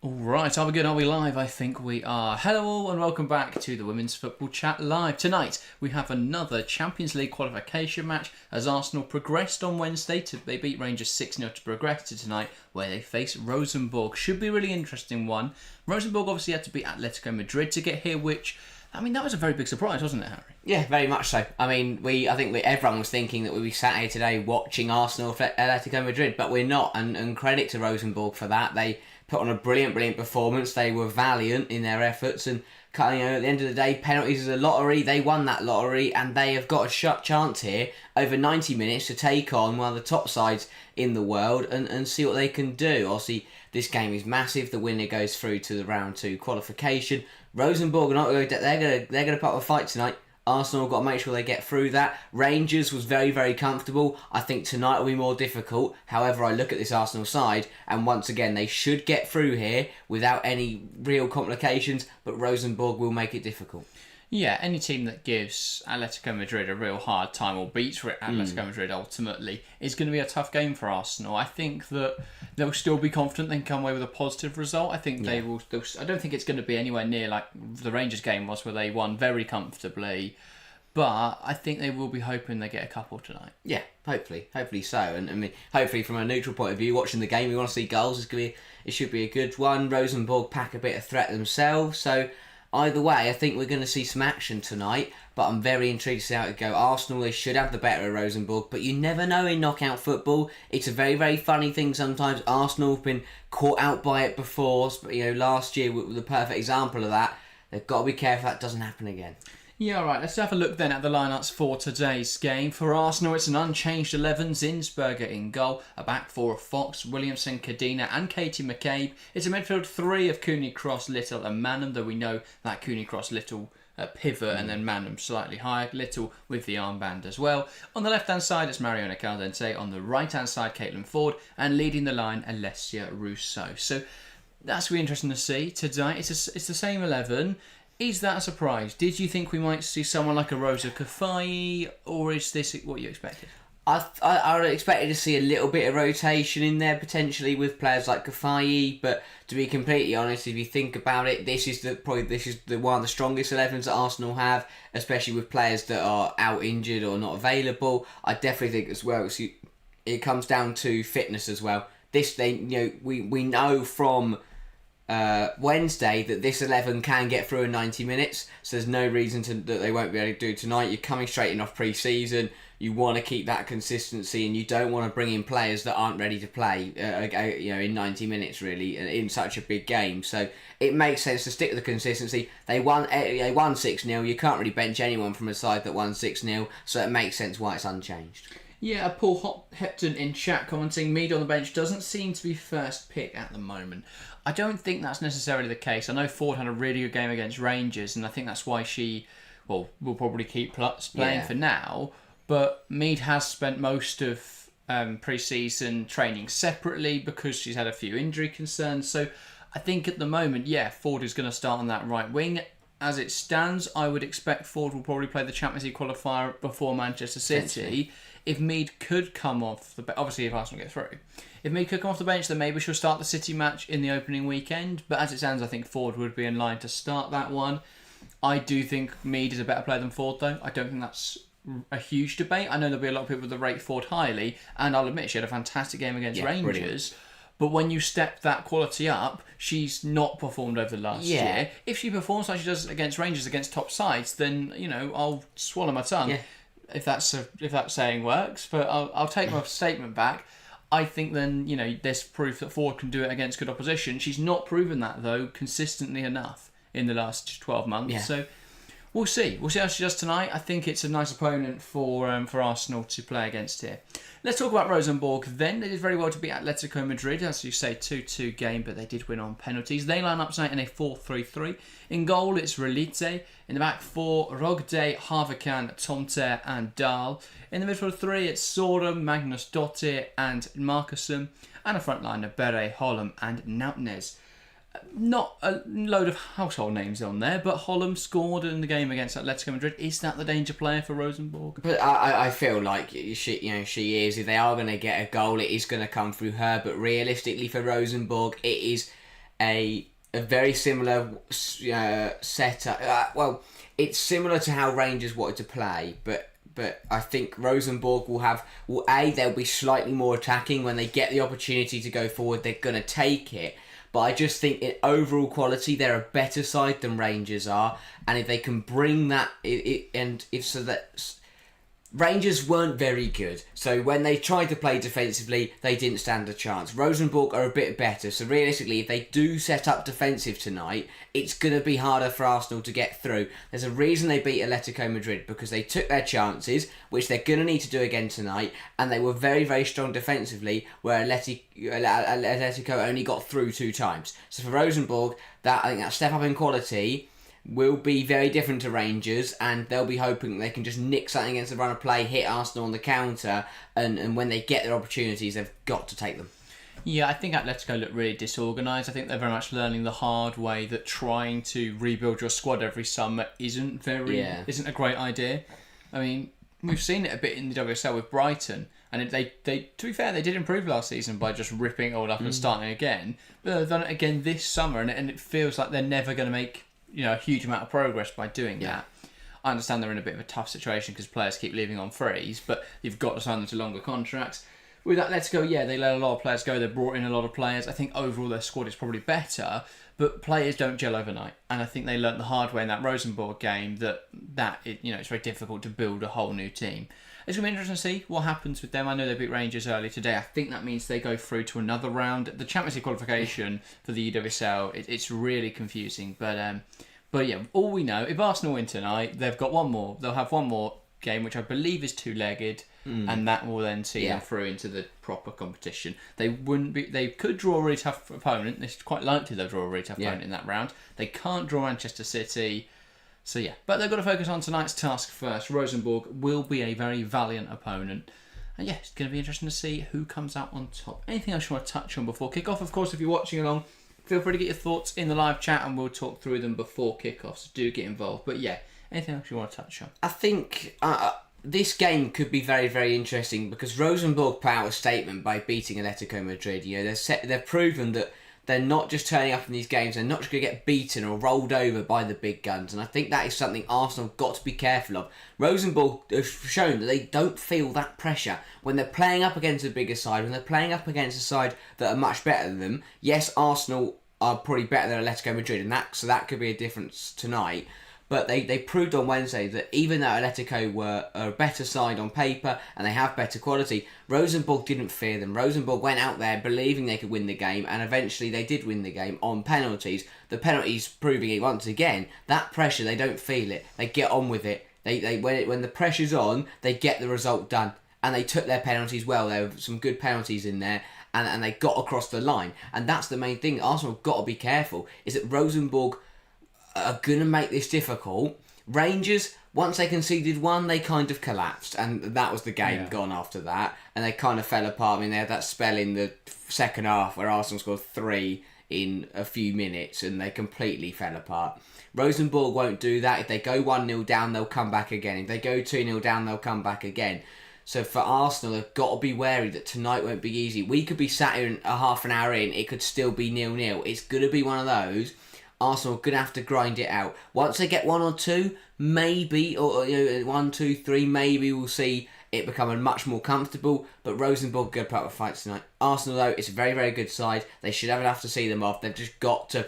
Alright, are we good? Are we live? I think we are. Hello all and welcome back to the Women's Football Chat Live. Tonight we have another Champions League qualification match as Arsenal progressed on Wednesday. They beat Rangers 6-0 to progress to tonight where they face Rosenborg. Should be a really interesting one. Rosenborg obviously had to beat Atletico Madrid to get here, which, that was a very big surprise, wasn't it, Harry? Yeah, very much so. Everyone was thinking that we'd be sat here today watching Arsenal Atletico Madrid, but we're not, and credit to Rosenborg for that. They put on a brilliant performance. They were valiant in their efforts, and at the end of the day, penalties is a lottery. They won that lottery, and they have got a chance here over 90 minutes to take on one of the top sides in the world and see what they can do. Obviously, this game is massive. The winner goes through to the round 2 qualification. Rosenborg are not going to. They're going to put up a fight tonight. Arsenal have got to make sure they get through that. Rangers was very comfortable. I think tonight will be more difficult. However, I look at this Arsenal side, and once again, they should get through here without any real complications, but Rosenborg will make it difficult. Yeah, any team that gives Atletico Madrid a real hard time or beats Atletico Madrid ultimately is going to be a tough game for Arsenal. I think that they'll still be confident they can come away with a positive result. I think they will. I don't think it's going to be anywhere near like the Rangers game was, where they won very comfortably. But I think they will be hoping they get a couple tonight. Yeah, hopefully so. And hopefully from a neutral point of view, watching the game, we want to see goals. It should be a good one. Rosenborg pack a bit of threat themselves, so. Either way, I think we're going to see some action tonight, but I'm very intrigued to see how it go. Arsenal, they should have the better of Rosenborg, but you never know in knockout football. It's a very funny thing sometimes. Arsenal have been caught out by it before. Last year was the perfect example of that. They've got to be careful that doesn't happen again. Yeah, all right, let's have a look then at the lineups for today's game. For Arsenal, it's an unchanged 11, Zinsberger in goal, a back four of Fox, Williamson, Cadena and Katie McCabe. It's a midfield 3 of Cooney, Cross, Little and Manham, though we know that Cooney, Cross, Little pivot and then Manham slightly higher, Little with the armband as well. On the left-hand side, it's Mariona Caldente. On the right-hand side, Caitlin Ford, and leading the line, Alessia Russo. So that's really interesting to see tonight. It's the same 11. Is that a surprise? Did you think we might see someone like a Rosa Kafai, or is this what you expected? I would expected to see a little bit of rotation in there, potentially with players like Kafai, but to be completely honest, if you think about it, this is one of the strongest 11s that Arsenal have, especially with players that are out injured or not available. I definitely think as well, it comes down to fitness as well. We know from Wednesday that this 11 can get through in 90 minutes, so there's no reason that they won't be able to do tonight. You're coming straight in off pre-season, you want to keep that consistency, and you don't want to bring in players that aren't ready to play in 90 minutes really in such a big game. So it makes sense to stick with the consistency. They won 6-0. You can't really bench anyone from a side that won 6-0, so it makes sense why it's unchanged. Yeah, Paul Hepton in chat commenting, Mead on the bench doesn't seem to be first pick at the moment. I don't think that's necessarily the case. I know Ford had a really good game against Rangers, and I think that's why she will probably keep playing for now. But Mead has spent most of pre-season training separately because she's had a few injury concerns. So I think at the moment, Ford is going to start on that right wing. As it stands, I would expect Ford will probably play the Champions League qualifier before Manchester City. If Mead could come off the bench, obviously if Arsenal get through, if Mead could come off the bench, then maybe she'll start the City match in the opening weekend. But as it stands, I think Ford would be in line to start that one. I do think Mead is a better player than Ford, though. I don't think that's a huge debate. I know there'll be a lot of people that rate Ford highly, and I'll admit she had a fantastic game against Rangers. Brilliant. But when you step that quality up, she's not performed over the last year. If she performs like she does against Rangers, against top sides, then I'll swallow my tongue. Yeah. If that saying works, but I'll take my statement back. I think then there's proof that Ford can do it against good opposition. She's not proven that though consistently enough in the last 12 months. Yeah. So we'll see. We'll see how she does tonight. I think it's a nice opponent for Arsenal to play against here. Let's talk about Rosenborg then. They did very well to beat Atletico Madrid, as you say, 2-2 game, but they did win on penalties. They line up tonight in a 4-3-3. In goal, it's Relite. In the back four, Rogde, Harvikan, Tomter and Dahl. In the midfield 3, it's Sorum, Magnus Dottir and Markussen. And a front line of Bere, Holm and Nautnes. Not a load of household names on there, but Holm scored in the game against Atletico Madrid. Is that the danger player for Rosenborg? But I feel like she is. If they are going to get a goal, it is going to come through her. But realistically, for Rosenborg, it is a very similar setup. Well, it's similar to how Rangers wanted to play, but I think Rosenborg they'll be slightly more attacking when they get the opportunity to go forward. They're going to take it. But I just think in overall quality, they're a better side than Rangers are. And if they can bring that, Rangers weren't very good, so when they tried to play defensively, they didn't stand a chance. Rosenborg are a bit better, so realistically, if they do set up defensive tonight, it's going to be harder for Arsenal to get through. There's a reason they beat Atletico Madrid, because they took their chances, which they're going to need to do again tonight, and they were very, very strong defensively, where Atletico only got through 2 times. So for Rosenborg, I think that step up in quality will be very different to Rangers, and they'll be hoping they can just nick something against the run of play, hit Arsenal on the counter, and when they get their opportunities, they've got to take them. Yeah, I think Atletico look really disorganised. I think they're very much learning the hard way that trying to rebuild your squad every summer isn't a great idea. I mean, we've seen it a bit in the WSL with Brighton, and they to be fair, they did improve last season by just ripping it all up and starting again. But they've done it again this summer, and it feels like they're never going to make a huge amount of progress by doing that. I understand they're in a bit of a tough situation because players keep leaving on frees, but you've got to sign them to longer contracts. With Atletico, they let a lot of players go. They brought in a lot of players. I think overall their squad is probably better, but players don't gel overnight. And I think they learnt the hard way in that Rosenborg game that it's very difficult to build a whole new team. It's going to be interesting to see what happens with them. I know they beat Rangers early today. I think that means they go through to another round. The Champions League qualification for the UWCL, it's really confusing. But yeah, all we know, if Arsenal win tonight, they've got one more. They'll have one more game, which I believe is 2-legged, and that will then see them through into the proper competition. They could draw a really tough opponent. It's quite likely they'll draw a really tough opponent in that round. They can't draw Manchester City. So yeah, but they've got to focus on tonight's task first. Rosenborg will be a very valiant opponent. And yeah, it's going to be interesting to see who comes out on top. Anything else you want to touch on before kick-off? Of course, if you're watching along, feel free to get your thoughts in the live chat and we'll talk through them before kick-off, so do get involved. But yeah, anything else you want to touch on? I think this game could be very, very interesting because Rosenborg put out a statement by beating Atletico Madrid. They've proven that they're not just turning up in these games, they're not just going to get beaten or rolled over by the big guns. And I think that is something Arsenal have got to be careful of. Rosenborg have shown that they don't feel that pressure. When they're playing up against a bigger side, when they're playing up against a side that are much better than them, yes, Arsenal are probably better than Atletico Madrid, and that could be a difference tonight. But they proved on Wednesday that even though Atletico were a better side on paper and they have better quality, Rosenborg didn't fear them. Rosenborg went out there believing they could win the game, and eventually they did win the game on penalties. The penalties proving it once again. That pressure, they don't feel it. They get on with it. When the pressure's on, they get the result done. And they took their penalties well. There were some good penalties in there. And they got across the line. And that's the main thing. Arsenal have got to be careful. Is that Rosenborg are going to make this difficult. Rangers, once they conceded one, they kind of collapsed. And that was the game gone after that. And they kind of fell apart. I mean, they had that spell in the second half where Arsenal scored 3 in a few minutes. And they completely fell apart. Rosenborg won't do that. If they go 1-0 down, they'll come back again. If they go 2-0 down, they'll come back again. So for Arsenal, they've got to be wary that tonight won't be easy. We could be sat here a half an hour in, it could still be 0-0. It's going to be one of those. Arsenal are going to have to grind it out. Once they get 1 or 2, maybe, or 1, 2, 3, maybe we'll see it become much more comfortable. But Rosenborg are going to put up a fight tonight. Arsenal, though, it's a very, very good side. They should never have to see them off. They've just got to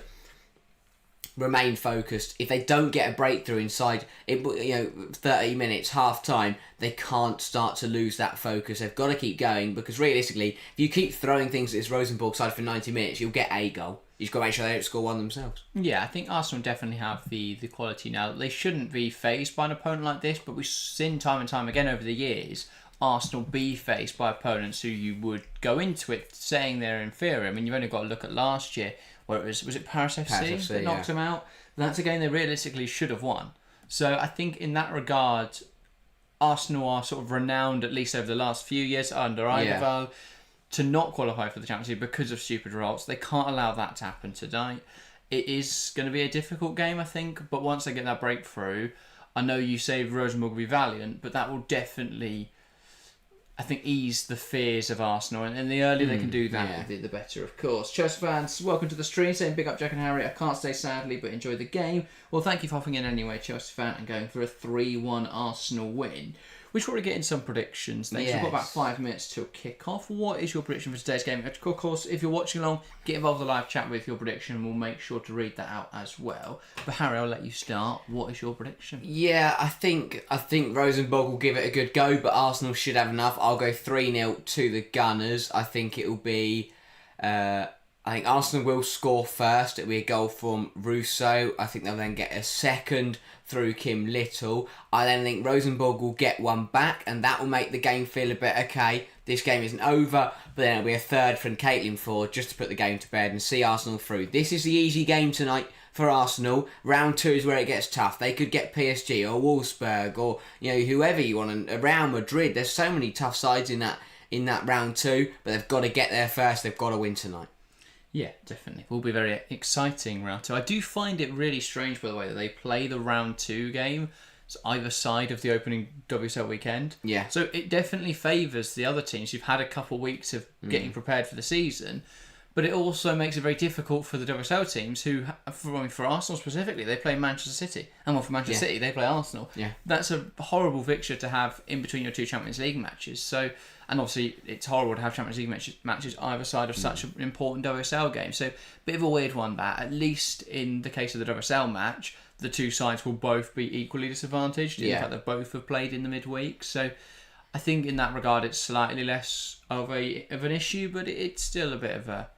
remain focused. If they don't get a breakthrough inside 30 minutes, half time, they can't start to lose that focus. They've got to keep going because realistically, if you keep throwing things at this Rosenborg side for 90 minutes, you'll get a goal. You've got to make sure they don't score one themselves. Yeah, I think Arsenal definitely have the quality now. They shouldn't be faced by an opponent like this, but we've seen time and time again over the years Arsenal be faced by opponents who you would go into it saying they're inferior. I mean, you've only got to look at last year where it was it Paris FC that knocked them out? That's a game they realistically should have won. So I think in that regard, Arsenal are sort of renowned, at least over the last few years under Eidevall, to not qualify for the Champions League because of stupid results. They can't allow that to happen tonight. It is going to be a difficult game, I think, but once they get that breakthrough, I know you say Rosenborg will be valiant, but that will definitely I think, ease the fears of Arsenal, and the earlier they can do that, the better, of course. Chelsea fans, welcome to the stream, saying big up Jack and Harry. I can't stay sadly, but enjoy the game. Well, thank you for hopping in anyway, Chelsea fan, and going for a 3-1 Arsenal win. We should probably get in some predictions next. We've got about 5 minutes till kick-off. What is your prediction for today's game? Of course, if you're watching along, get involved in the live chat with your prediction, and we'll make sure to read that out as well. But Harry, I'll let you start. What is your prediction? Yeah, I think Rosenborg will give it a good go, but Arsenal should have enough. I'll go 3-0 to the Gunners. I think it will be... I think Arsenal will score first. It'll be a goal from Russo. I think they'll then get a second through Kim Little. I then think Rosenborg will get one back, and that will make the game feel a bit, okay, this game isn't over, but then it'll be a third from Caitlin Ford just to put the game to bed and see Arsenal through. This is the easy game tonight for Arsenal. Round 2 is where it gets tough. They could get PSG or Wolfsburg or whoever you want, and Real Madrid. There's so many tough sides in that round 2, but they've got to get there first. They've got to win tonight. Yeah, definitely. Will be very exciting round 2. I do find it really strange, by the way, that they play the round 2 game either side of the opening WSL weekend. Yeah. So it definitely favours the other teams. You've had a couple of weeks of getting prepared for the season, but it also makes it very difficult for the WSL teams who, for Arsenal specifically, they play Manchester City. And for Manchester City, they play Arsenal. Yeah. That's a horrible fixture to have in between your 2 Champions League matches. So, and obviously, it's horrible to have Champions League matches either side of such an important WSL game. So, bit of a weird one, that. At least in the case of the WSL match, the 2 sides will both be equally disadvantaged. In fact, they both have played in the midweek. So, I think in that regard, it's slightly less of an issue, but it's still a bit of a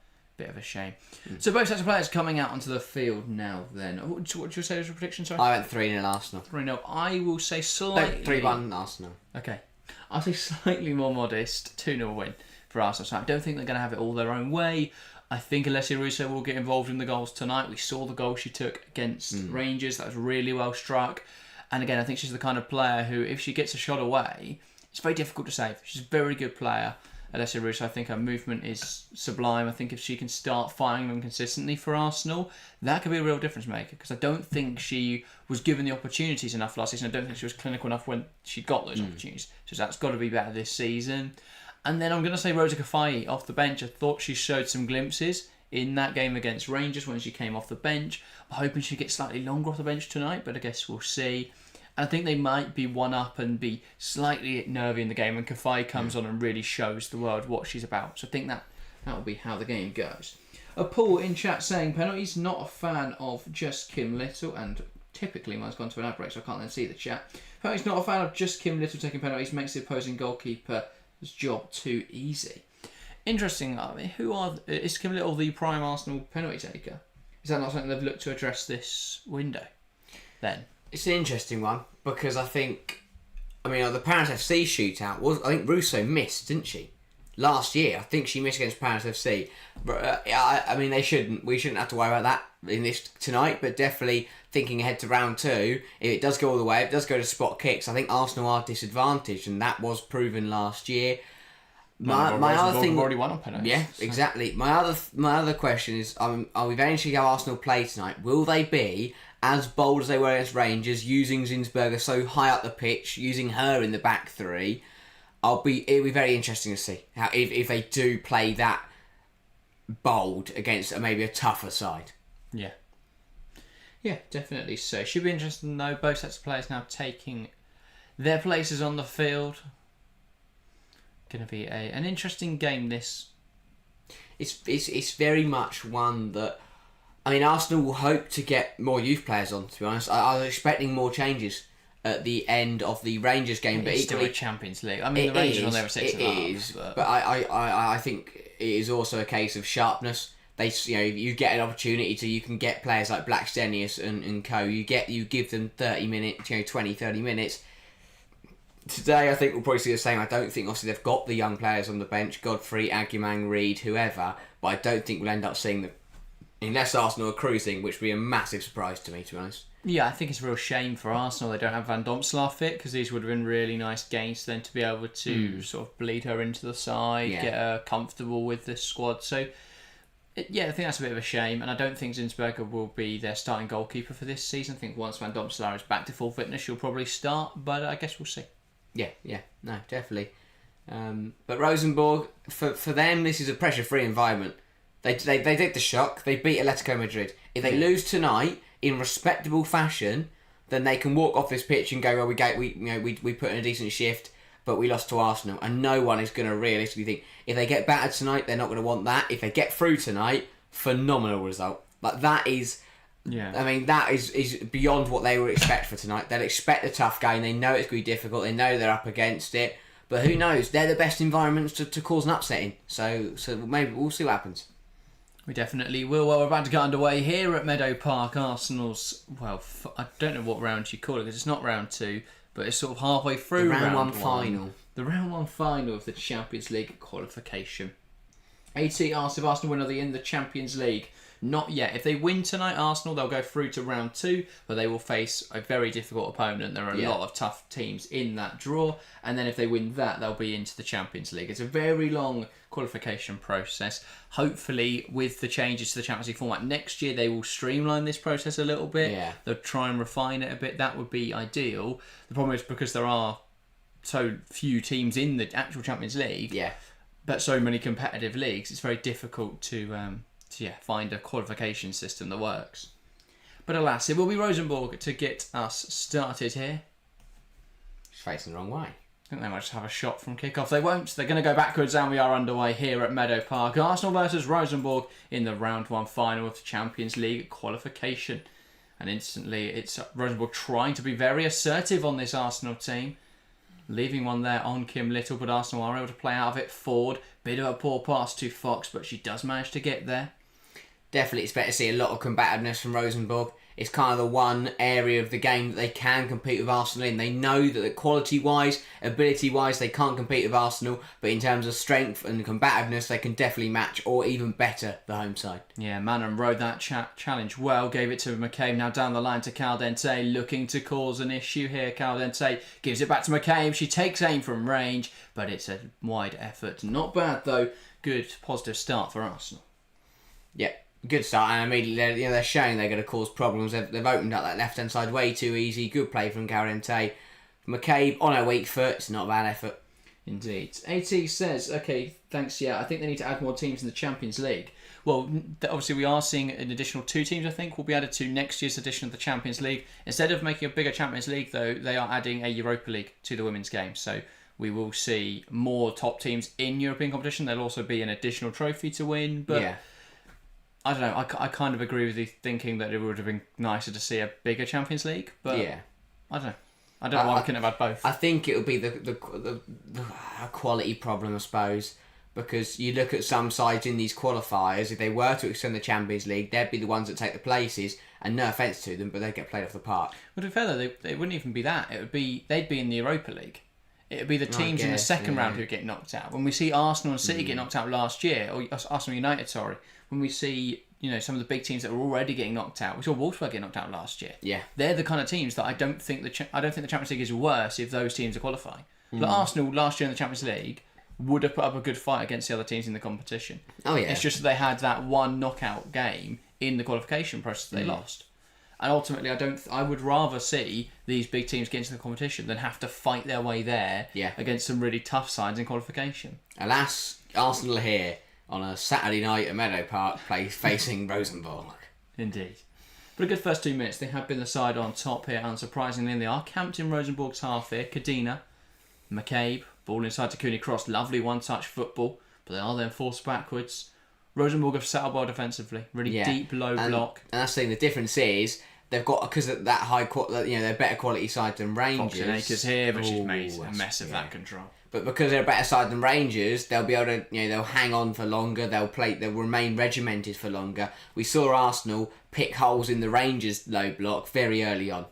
shame. So both sets of players coming out onto the field now then. What would you say was your prediction, sorry? I went 3-0 Arsenal. 3-0. I will say slightly... 3-1 Arsenal. Okay. I'll say slightly more modest. 2-0 win for Arsenal. So I don't think they're going to have it all their own way. I think Alessia Russo will get involved in the goals tonight. We saw the goal she took against Rangers. That was really well struck. And again, I think she's the kind of player who, if she gets a shot away, it's very difficult to save. She's a very good player. Alessia Russo, I think her movement is sublime. I think if she can start firing them consistently for Arsenal, that could be a real difference maker, because I don't think she was given the opportunities enough last season. I don't think she was clinical enough when she got those opportunities. So that's got to be better this season. And then I'm going to say Rosa Kafai off the bench. I thought she showed some glimpses in that game against Rangers when she came off the bench. I'm hoping she gets slightly longer off the bench tonight, but I guess we'll see. I think they might be one up and be slightly nervy in the game when Kafai comes on and really shows the world what she's about. So I think that will be how the game goes. Paul in chat saying penalties, not a fan of just Kim Little, and typically mine's gone to an ad break, so I can't then see the chat. Penalties, not a fan of just Kim Little taking penalties, makes the opposing goalkeeper's job too easy. Interesting. I mean, is Kim Little the prime Arsenal penalty taker? Is that not something they've looked to address this window then? It's an interesting one, because I think, the Paris FC shootout I think Russo missed, didn't she? Last year, I think she missed against Paris FC. But, we shouldn't have to worry about that in this tonight, but definitely thinking ahead to round 2, if it does go all the way, it does go to spot kicks, I think Arsenal are disadvantaged, and that was proven last year. My other thing, already won on penalties. Yeah, so. Exactly. My other question is, are we eventually how Arsenal play tonight? Will they be as bold as they were against Rangers, using Zinsberger so high up the pitch, using her in the back 3? It'll be very interesting to see how if they do play that bold against maybe a tougher side. Yeah. Yeah, definitely so. Should be interesting to know both sets of players now taking their places on the field. Going to be an interesting game, this. It's very much one that, Arsenal will hope to get more youth players on, to be honest. I was expecting more changes at the end of the Rangers game, but it's equally, still a Champions League. The Rangers will never 6.5. But I think it is also a case of sharpness. You get an opportunity you can get players like Black Stenius and co. You give them 30 minutes, 20, 30 minutes. Today, I think we'll probably see the same. I don't think, obviously, they've got the young players on the bench, Godfrey, Aguiman, Reed, whoever, but I don't think we'll end up seeing them, unless Arsenal are cruising, which would be a massive surprise to me, to be honest. Yeah, I think it's a real shame for Arsenal they don't have Van Domslaar fit, because these would have been really nice games for them to be able to sort of bleed her into the side, get her comfortable with this squad. So, I think that's a bit of a shame, and I don't think Zinsberger will be their starting goalkeeper for this season. I think once Van Domslaar is back to full fitness, she'll probably start, but I guess we'll see. Yeah, no, definitely. But Rosenborg, for them, this is a pressure-free environment. They take the shock. They beat Atletico Madrid. If they lose tonight in respectable fashion, then they can walk off this pitch and go, well, we put in a decent shift, but we lost to Arsenal, and no one is going to realistically think if they get battered tonight, they're not going to want that. If they get through tonight, phenomenal result. Like that is. Yeah. I mean, that is beyond what they would expect for tonight. They'll expect a tough game. They know it's going to be difficult. They know they're up against it. But who knows? They're the best environments to cause an upset in. So maybe we'll see what happens. We definitely will. Well, we're about to get underway here at Meadow Park. Arsenal's, I don't know what round you call it because it's not round 2, but it's sort of halfway through the round 1 final. The round 1 final of the Champions League qualification. AT asked if Arsenal win, are they in the Champions League? Not yet. If they win tonight, Arsenal, they'll go through to round 2, but they will face a very difficult opponent. There are a lot of tough teams in that draw, and then if they win that, they'll be into the Champions League. It's a very long qualification process. Hopefully, with the changes to the Champions League format next year, they will streamline this process a little bit. Yeah. They'll try and refine it a bit. That would be ideal. The problem is because there are so few teams in the actual Champions League, but so many competitive leagues, it's very difficult to find a qualification system that works. But alas, it will be Rosenborg to get us started here. He's facing the wrong way. I think they might just have a shot from kickoff. They won't. They're going to go backwards, and we are underway here at Meadow Park. Arsenal versus Rosenborg in the round 1 final of the Champions League qualification. And instantly, it's Rosenborg trying to be very assertive on this Arsenal team. Leaving one there on Kim Little, but Arsenal are able to play out of it forward. Bit of a poor pass to Fox, but she does manage to get there. Definitely expect to see a lot of combativeness from Rosenborg. It's kind of the one area of the game that they can compete with Arsenal in. They know that quality-wise, ability-wise, they can't compete with Arsenal, but in terms of strength and combativeness, they can definitely match or even better the home side. Yeah, Manon rode that challenge well, gave it to McCabe. Now down the line to Caldente, looking to cause an issue here. Caldente gives it back to McCabe. She takes aim from range, but it's a wide effort. Not bad though. Good, positive start for Arsenal. Yep. Good start, and immediately they're showing they're going to cause problems. They've opened up that left-hand side way too easy. Good play from Caldente. McCabe on her weak foot. It's not a bad effort. Indeed. AT says, okay, thanks, I think they need to add more teams in the Champions League. Well, obviously we are seeing an additional 2 teams, I think, will be added to next year's edition of the Champions League. Instead of making a bigger Champions League, though, they are adding a Europa League to the women's game. So we will see more top teams in European competition. There'll also be an additional trophy to win, but I don't know. I kind of agree with you thinking that it would have been nicer to see a bigger Champions League, but I don't know. I don't know why we couldn't have had both. I think it would be the quality problem, I suppose, because you look at some sides in these qualifiers. If they were to extend the Champions League, they'd be the ones that take the places. And no offence to them, but they'd get played off the park. But to be fair though, they wouldn't even be that. They'd be in the Europa League. It would be the teams in the second round who get knocked out. When we see Arsenal and City get knocked out last year, or Arsenal United, when we see some of the big teams that are already getting knocked out, we saw Wolfsburg get knocked out last year. Yeah, they're the kind of teams that I don't think the Champions League is worse if those teams are qualifying. But Arsenal last year in the Champions League would have put up a good fight against the other teams in the competition. Oh yeah, it's just that they had that one knockout game in the qualification process that they lost. And ultimately, I would rather see these big teams get into the competition than have to fight their way there against some really tough sides in qualification. Alas, Arsenal are here on a Saturday night at Meadow Park facing Rosenborg. Indeed. But a good first 2 minutes. They have been the side on top here, unsurprisingly. And they are camped in Rosenborg's half here. Kadina, McCabe, ball inside to Cooney Cross. Lovely one-touch football. But they are then forced backwards. Rosenborg have set up well defensively. Really deep, low block. And that's the thing. The difference is they've got, because of that high quality, they're better quality side than Rangers. Fox and Akers here, but she's made a mess of that control. But because they're a better side than Rangers, they'll be able to, they'll hang on for longer. They'll remain regimented for longer. We saw Arsenal pick holes in the Rangers low block very early on,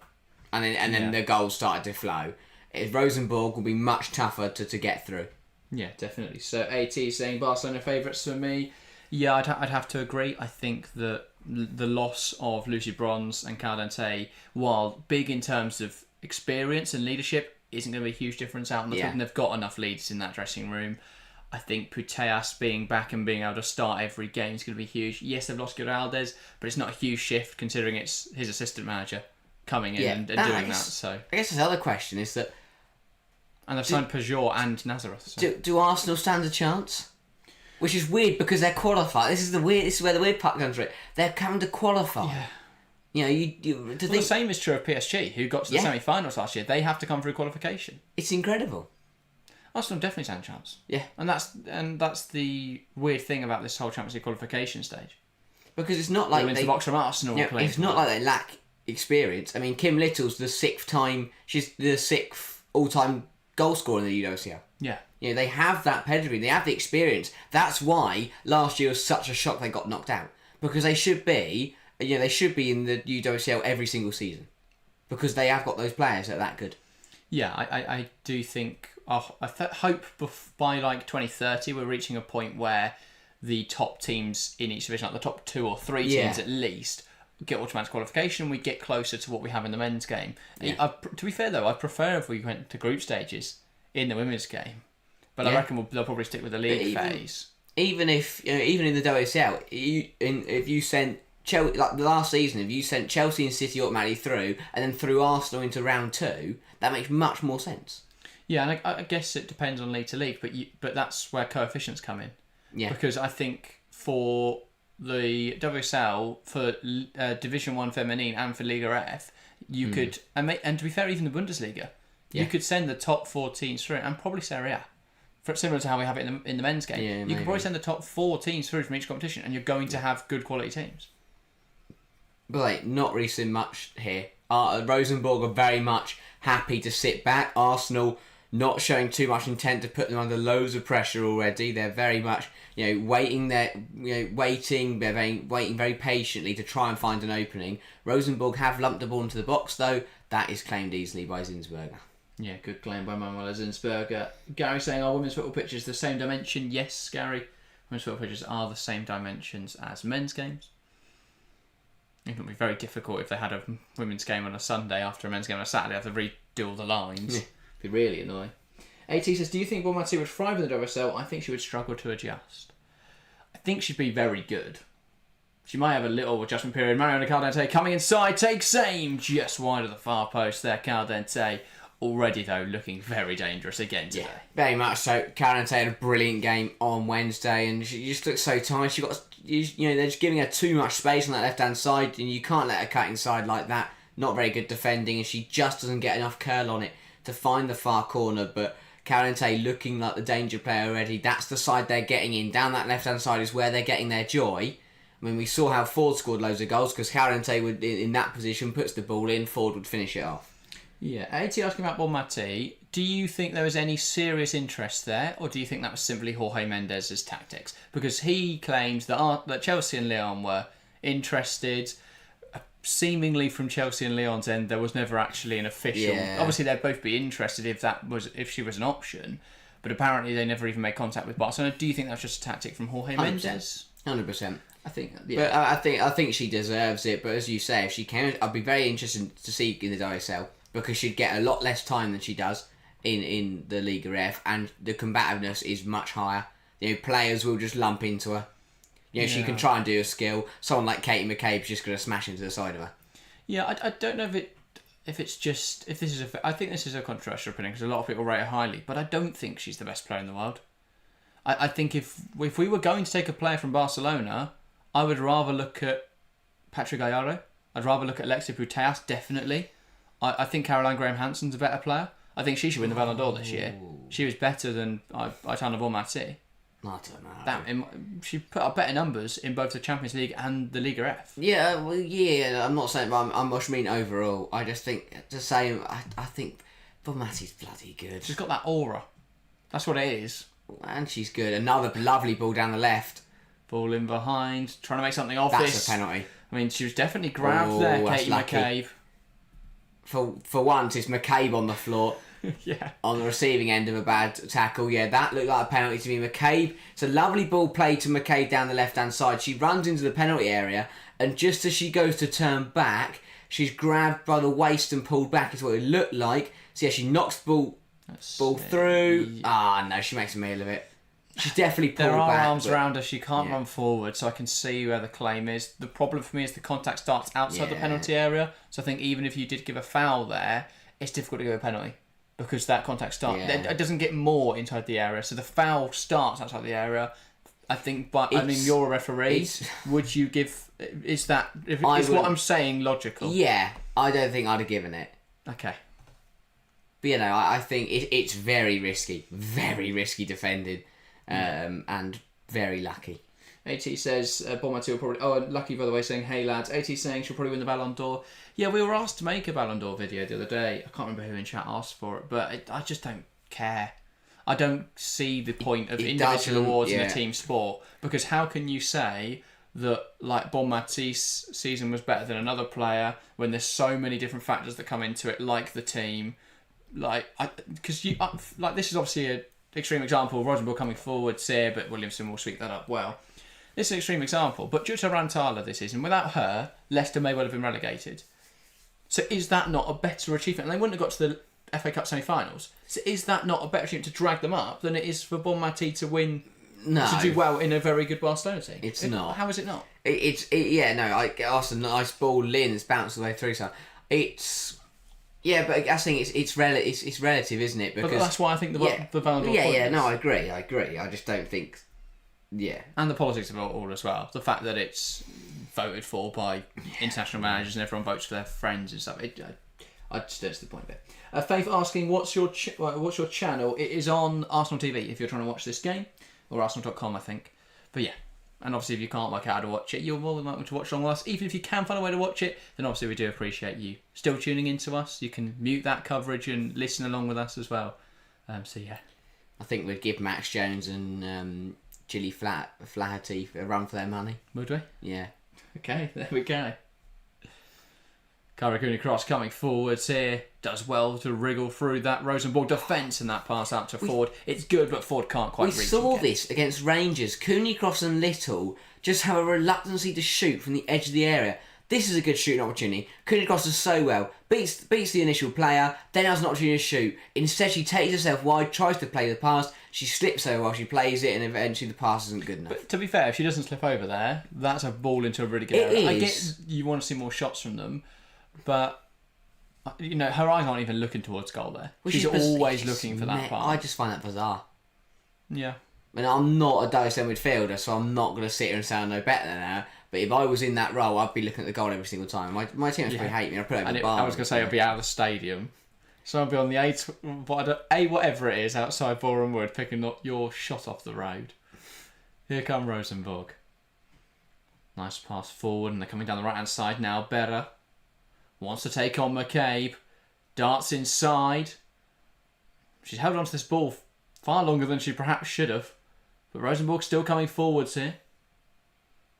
and then the goals started to flow. Rosenborg will be much tougher to get through. Yeah, definitely. So AT saying Barcelona favourites for me. Yeah, I'd have to agree. I think that the loss of Lucy Bronze and Caldente, while big in terms of experience and leadership, isn't going to be a huge difference out in the field, and they've got enough leaders in that dressing room. I think Putellas being back and being able to start every game is going to be huge. Yes, they've lost Giraldes, but it's not a huge shift considering it's his assistant manager coming in and doing that. So I guess this other question is that And they've signed Peugeot and Nazareth. So. Do Arsenal stand a chance? Which is weird because they're qualified. This is where the weird part comes from. They're coming to qualify. Yeah. The same is true of PSG, who got to the semi-finals last year. They have to come through qualification. It's incredible. Arsenal definitely stand a chance. Yeah. And that's the weird thing about this whole Champions League qualification stage. Because it's not like they win the box from Arsenal. It's not like they lack experience. I mean, Kim Little's she's the sixth all-time goal scorer in the UWCL. Yeah. They have that pedigree. They have the experience. That's why last year was such a shock they got knocked out. Because they should be, they should be in the UWCL every single season. Because they have got those players that are that good. Yeah, I do think. I hope by like 2030 we're reaching a point where the top teams in each division, like the top 2 or 3 teams at least, get automatic qualification. We get closer to what we have in the men's game. Yeah. To be fair though, I prefer if we went to group stages in the women's game, but I reckon they'll probably stick with the league phase. Even in the WCL, if you sent Chelsea, like the last season, if you sent Chelsea and City automatically through, and then threw Arsenal into round 2, that makes much more sense. Yeah, and I guess it depends on league to league, but that's where coefficients come in. Yeah. Because I think for the WSL, for Division 1 Feminine and for Liga F, you could, and to be fair, even the Bundesliga, you could send the top 4 teams through, and probably Serie A. Similar to how we have it in the men's game. Yeah, you could probably send the top 4 teams through from each competition, and you're going to have good quality teams. But not really seen much here. Rosenborg are very much happy to sit back. Arsenal not showing too much intent to put them under loads of pressure already. They're very much, waiting. They're waiting very patiently to try and find an opening. Rosenborg have lumped the ball into the box though. That is claimed easily by Zinsberger. Yeah, good claim by Manuel Zinsberger. Gary saying, "Are women's football pitches the same dimension?" Yes, Gary. Women's football pitches are the same dimensions as men's games. It would be very difficult if they had a women's game on a Sunday after a men's game on a Saturday. Have to redo all the lines. It'd be really annoying. AT says, "Do you think Bonmati would thrive in the WSL? I think she would struggle to adjust. I think she'd be very good. She might have a little adjustment period." Mariana Caldente coming inside, takes aim just wide of the far post there. Caldente already though looking very dangerous again today. Yeah, very much so. Caldente had a brilliant game on Wednesday, and she just looks so tired. They're just giving her too much space on that left hand side, and you can't let her cut inside like that. Not very good defending, and she just doesn't get enough curl on it to find the far corner. But Caldente looking like the danger player already. That's the side they're getting in. Down that left hand side is where they're getting their joy. I mean, we saw how Ford scored loads of goals because Caldente would, in that position, puts the ball in. Ford would finish it off. Yeah, AT asking about Bonmati. Do you think there was any serious interest there, or do you think that was simply Jorge Mendes's tactics? Because he claims that Chelsea and Lyon were interested. Seemingly from Chelsea and Lyon's end, there was never actually an official. Yeah. Obviously, they'd both be interested if she was an option, but apparently they never even made contact with Barcelona. Do you think that was just a tactic from Jorge Mendes? 100%. I think, but I think she deserves it. But as you say, if she came, I'd be very interested to see in the WSL because she'd get a lot less time than she does in the Liga F, and the combativeness is much higher. Players will just lump into her. She can try and do a skill. Someone like Katie McCabe's just going to smash into the side of her. Yeah, I don't know if this is I think this is a controversial opinion because a lot of people rate her highly, but I don't think she's the best player in the world. I think if we were going to take a player from Barcelona, I would rather look at Patrick Gallardo. I'd rather look at Alexia Putellas, definitely. I think Caroline Graham-Hansen's a better player. I think she should win the Ballon d'Or this year. She was better than Aitana Bonmati. I don't know. She put up better numbers in both the Champions League and the Liga F. Yeah, well, yeah. I'm not saying, but I must mean overall. I just think I think Bonmati's bloody good. She's got that aura. That's what it is. And she's good. Another lovely ball down the left. Ball in behind, trying to make something of this. That's a penalty. I mean, she was definitely grabbed there, Katie McCabe. For once, it's McCabe on the floor. Yeah. On the receiving end of a bad tackle. Yeah, that looked like a penalty to me. McCabe, it's a lovely ball played to McCabe down the left-hand side. She runs into the penalty area, and just as she goes to turn back, she's grabbed by the waist and pulled back, is what it looked like. So yeah, she knocks the ball through. No, she makes a meal of it. She's definitely pulled back. There are arms around her. She can't run forward, so I can see where the claim is. The problem for me is the contact starts outside the penalty area. So I think even if you did give a foul there, it's difficult to give a penalty. because that contact starts. Yeah. It doesn't get more inside the area, so the foul starts outside the area. I think, but I mean, you're a referee. Would you give? Is that? Is what I'm saying logical? Yeah, I don't think I'd have given it. Okay. But I think it's very risky defended, and very lucky. AT says Bournemouth will probably. Oh, lucky by the way, saying hey lads. AT saying she'll probably win the Ballon d'Or. Yeah, we were asked to make a Ballon d'Or video the other day. I can't remember who in chat asked for it, but I just don't care. I don't see the point of individual awards in a team sport, because how can you say that like Bournemouth's season was better than another player when there's so many different factors that come into it, like the team, like this is obviously an extreme example. Rosenborg coming forward here, but Williamson will sweep that up well. This is an extreme example, but due to Rantala this season, without her, Leicester may well have been relegated. So is that not a better achievement? And they wouldn't have got to the FA Cup semi-finals. So is that not a better achievement to drag them up than it is for Bournemouth to win? No, to do well in a very good Barcelona team. It's not. How is it not? Arsenal, nice ball, Lin's bounced the way through. So it's but I think it's relative, isn't it? Because but that's why I think the Ballon d'Or. No, I agree. I just don't think. Yeah, and the politics of it all as well. The fact that it's voted for by international managers and everyone votes for their friends and stuff. I just don't see the point of it. Faith asking, what's your channel? It is on Arsenal TV if you're trying to watch this game, or Arsenal.com, I think. But yeah, and obviously if you can't work out how to watch it, you're more than welcome to watch along with us. Even if you can find a way to watch it, then obviously we do appreciate you still tuning in to us. You can mute that coverage and listen along with us as well. So yeah, I think we'd give Max Jones and Gilly Flaherty a run for their money. Would we? Yeah. Okay, there we go. Karakuni Cross coming forwards here. Does well to wriggle through that Rosenborg defence and that pass out to Ford. It's good, but Ford can't quite reach. We saw this against Rangers. Cooney Cross and Little just have a reluctancy to shoot from the edge of the area. This is a good shooting opportunity. Cooney Cross does so well. Beats the initial player, then has an opportunity to shoot. Instead, she takes herself wide, tries to play the pass. She slips over while she plays it, and eventually the pass isn't good enough. But to be fair, if she doesn't slip over there, that's a ball into a really good area. I get you want to see more shots from them, but her eyes aren't even looking towards goal there. Well, she's always looking for that pass. I just find that bizarre. Yeah. I mean, I'm not a Dyson midfielder, so I'm not going to sit here and say I know better than her. But if I was in that role, I'd be looking at the goal every single time. My team would probably hate me. I'd put it over the bar. I was going to say I'd be out of the stadium. So I'd be on the A whatever it is outside Boreham Wood, picking up your shot off the road. Here come Rosenborg. Nice pass forward, and they're coming down the right-hand side now. Berra wants to take on McCabe. Darts inside. She's held on to this ball far longer than she perhaps should have. But Rosenborg still coming forwards here.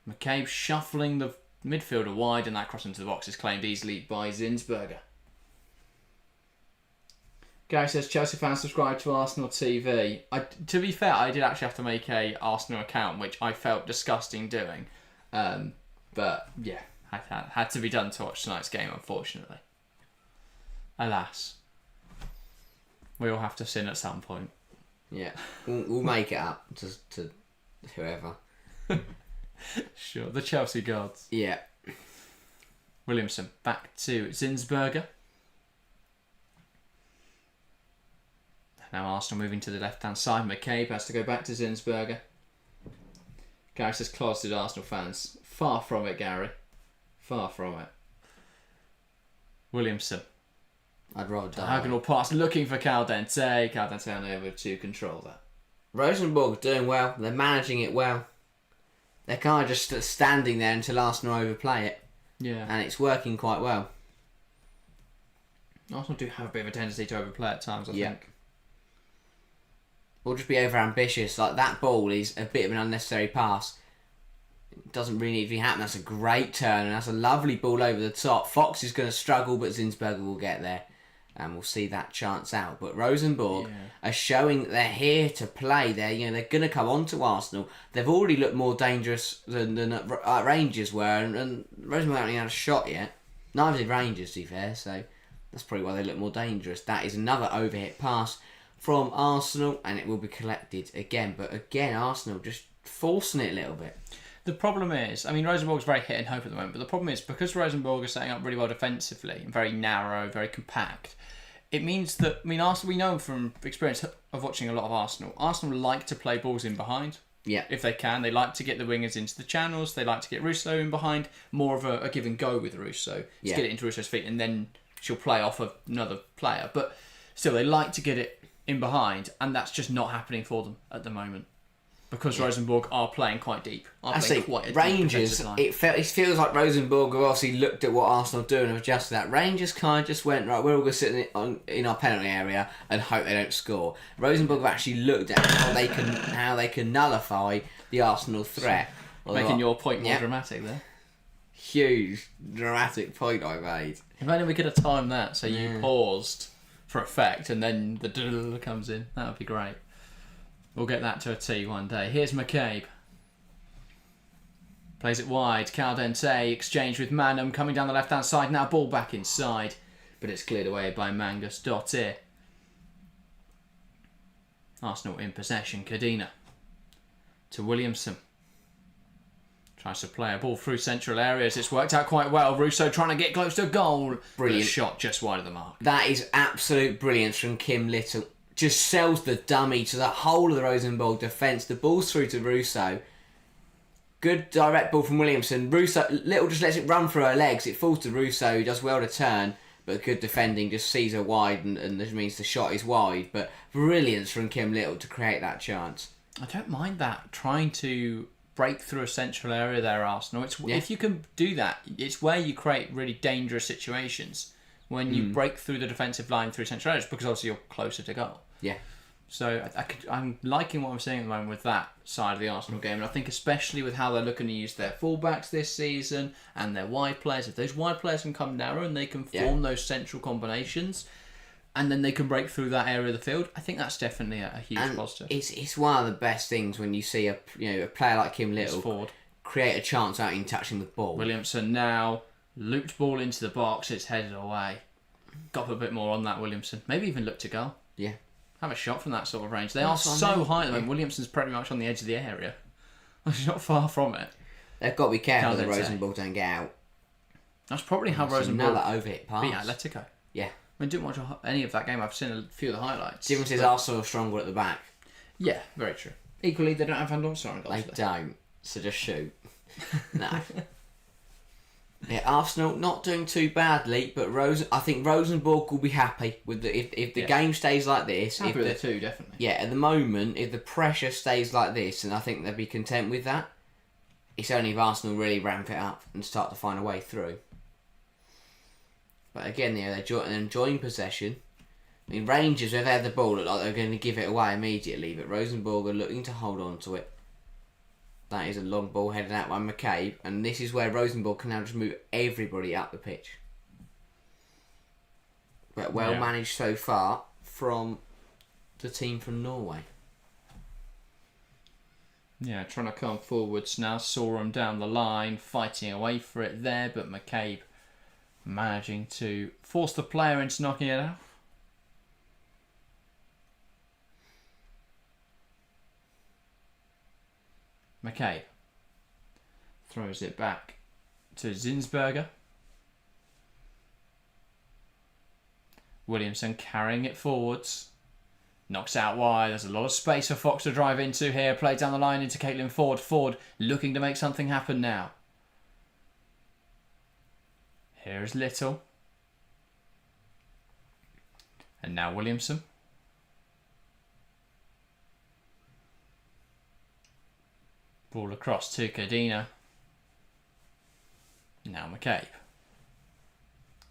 McCabe shuffling the midfielder wide, and that cross into the box is claimed easily by Zinsberger. Gary says Chelsea fans subscribe to Arsenal TV. To be fair, I did actually have to make a Arsenal account, which I felt disgusting doing. But yeah, had to be done to watch tonight's game, unfortunately. Alas, we all have to sin at some point. Yeah, we'll make it up to whoever. Sure, the Chelsea gods. Yeah. Williamson back to Zinsberger. Now Arsenal moving to the left-hand side. McCabe has to go back to Zinsberger. Gary says closeted Arsenal fans. Far from it, Gary. Far from it. Williamson. I'd rather die. Diagonal pass looking for Caldente. Caldente unable to control that. Rosenborg doing well. They're managing it well. They're kind of just standing there until Arsenal overplay it. Yeah. And it's working quite well. Arsenal do have a bit of a tendency to overplay at times, I think. Or just be over ambitious. Like that ball is a bit of an unnecessary pass. It doesn't really need to be happening. That's a great turn, and that's a lovely ball over the top. Fox is going to struggle, but Zinsberger will get there. And we'll see that chance out. But Rosenborg are showing that they're here to play. They're going to come on to Arsenal. They've already looked more dangerous than Rangers were, and Rosenborg haven't even had a shot yet. Neither did Rangers, to be fair. So that's probably why they look more dangerous. That is another overhit pass from Arsenal, and it will be collected again. But again, Arsenal just forcing it a little bit. The problem is, I mean, Rosenborg's very hit and hope at the moment, but the problem is because Rosenborg are setting up really well defensively and very narrow, very compact, it means that, Arsenal, we know from experience of watching a lot of Arsenal like to play balls in behind. Yeah. If they can. They like to get the wingers into the channels. They like to get Russo in behind. More of a give and go with Russo. Get it into Russo's feet and then she'll play off of another player. But still, they like to get it in behind, and that's just not happening for them at the moment. Because Rosenborg are playing quite deep. Rangers, it feels like Rosenborg have obviously looked at what Arsenal do and have adjusted that. Rangers kind of just went, right, we're all going to sit in our penalty area and hope they don't score. Rosenborg have actually looked at how they can nullify the Arsenal threat. Making your point more dramatic there. Huge, dramatic point I made. If only we could have timed that, so you paused for effect and then the comes in. That would be great. We'll get that to a T one day. Here's McCabe. Plays it wide. Caldente exchange with Manum coming down the left-hand side. Now ball back inside. But it's cleared away by Mangus Dottir. Arsenal in possession. Cadena. To Williamson. Tries to play a ball through central areas. It's worked out quite well. Russo trying to get close to goal. Brilliant. But a shot just wide of the mark. That is absolute brilliance from Kim Little. Just sells the dummy to the whole of the Rosenborg defence. The ball's through to Russo. Good direct ball from Williamson. Little just lets it run through her legs. It falls to Russo, who does well to turn, but good defending, just sees her wide, and this means the shot is wide. But brilliance from Kim Little to create that chance. I don't mind that, trying to break through a central area there, Arsenal. If you can do that, it's where you create really dangerous situations. When you break through the defensive line through central areas, because obviously you're closer to goal. Yeah. So I'm liking what I'm seeing at the moment with that side of the Arsenal game, and I think especially with how they're looking to use their fullbacks this season and their wide players. If those wide players can come narrow and they can form those central combinations, and then they can break through that area of the field, I think that's definitely a huge positive. It's one of the best things when you see a player like Kim Little create a chance out in touching the ball. Williamson now. Looped ball into the box, it's headed away. Got to put a bit more on that, Williamson. Maybe even look to go. Yeah. Have a shot from that sort of range. They are so high at the moment. Williamson's pretty much on the edge of the area. He's not far from it. They've got to be careful that Rosenborg don't get out. That's probably how Rosenborg overhit pass. beat Atletico. Yeah. I didn't watch any of that game. I've seen a few of the highlights. Difference is Arsenal are stronger at the back. Yeah, very true. Equally, they don't have Van Dorsen on goals. They don't. So just shoot. No. Yeah, Arsenal not doing too badly, but I think Rosenborg will be happy with if the game stays like this. Happy with it too, definitely. Yeah, at the moment, if the pressure stays like this, and I think they'll be content with that. It's only if Arsenal really ramp it up and start to find a way through. But again, they're enjoying possession. I mean, Rangers, if they have the ball, look like they're going to give it away immediately, but Rosenborg are looking to hold on to it. That is a long ball headed out by McCabe, and this is where Rosenborg can now just move everybody up the pitch. But well managed so far from the team from Norway. Yeah, trying to come forwards now. Saw him down the line, fighting away for it there, but McCabe managing to force the player into knocking it out. McCabe throws it back to Zinsberger. Williamson carrying it forwards. Knocks out wide. There's a lot of space for Fox to drive into here. Play down the line into Caitlin Ford. Ford looking to make something happen now. Here's Little. And now Williamson. Ball across to Cadena. Now McCabe.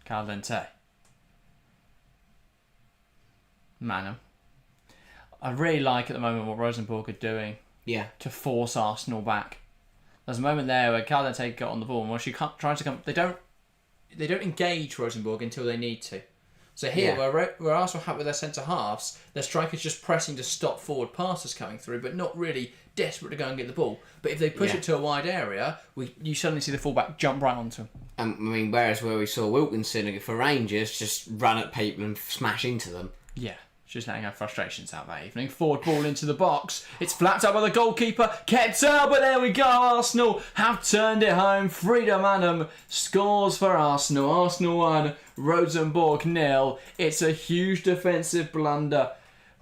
Caldente. Manum. I really like at the moment what Rosenborg are doing. Yeah. To force Arsenal back. There's a moment there where Caldente got on the ball, and when she tries to come, they don't engage Rosenborg until they need to. So here, where Arsenal have with their centre halves, their strikers just pressing to stop forward passes coming through, but not really desperate to go and get the ball. But if they push it to a wide area, you suddenly see the fullback jump right onto them. Whereas where we saw Wilkinson for Rangers just run at people and smash into them. Yeah, She's letting her frustrations out that evening. Forward ball into the box. It's flapped up by the goalkeeper. Kept out, but there we go. Arsenal have turned it home. Frida Manum scores for Arsenal. Arsenal 1, Rosenborg 0. It's a huge defensive blunder.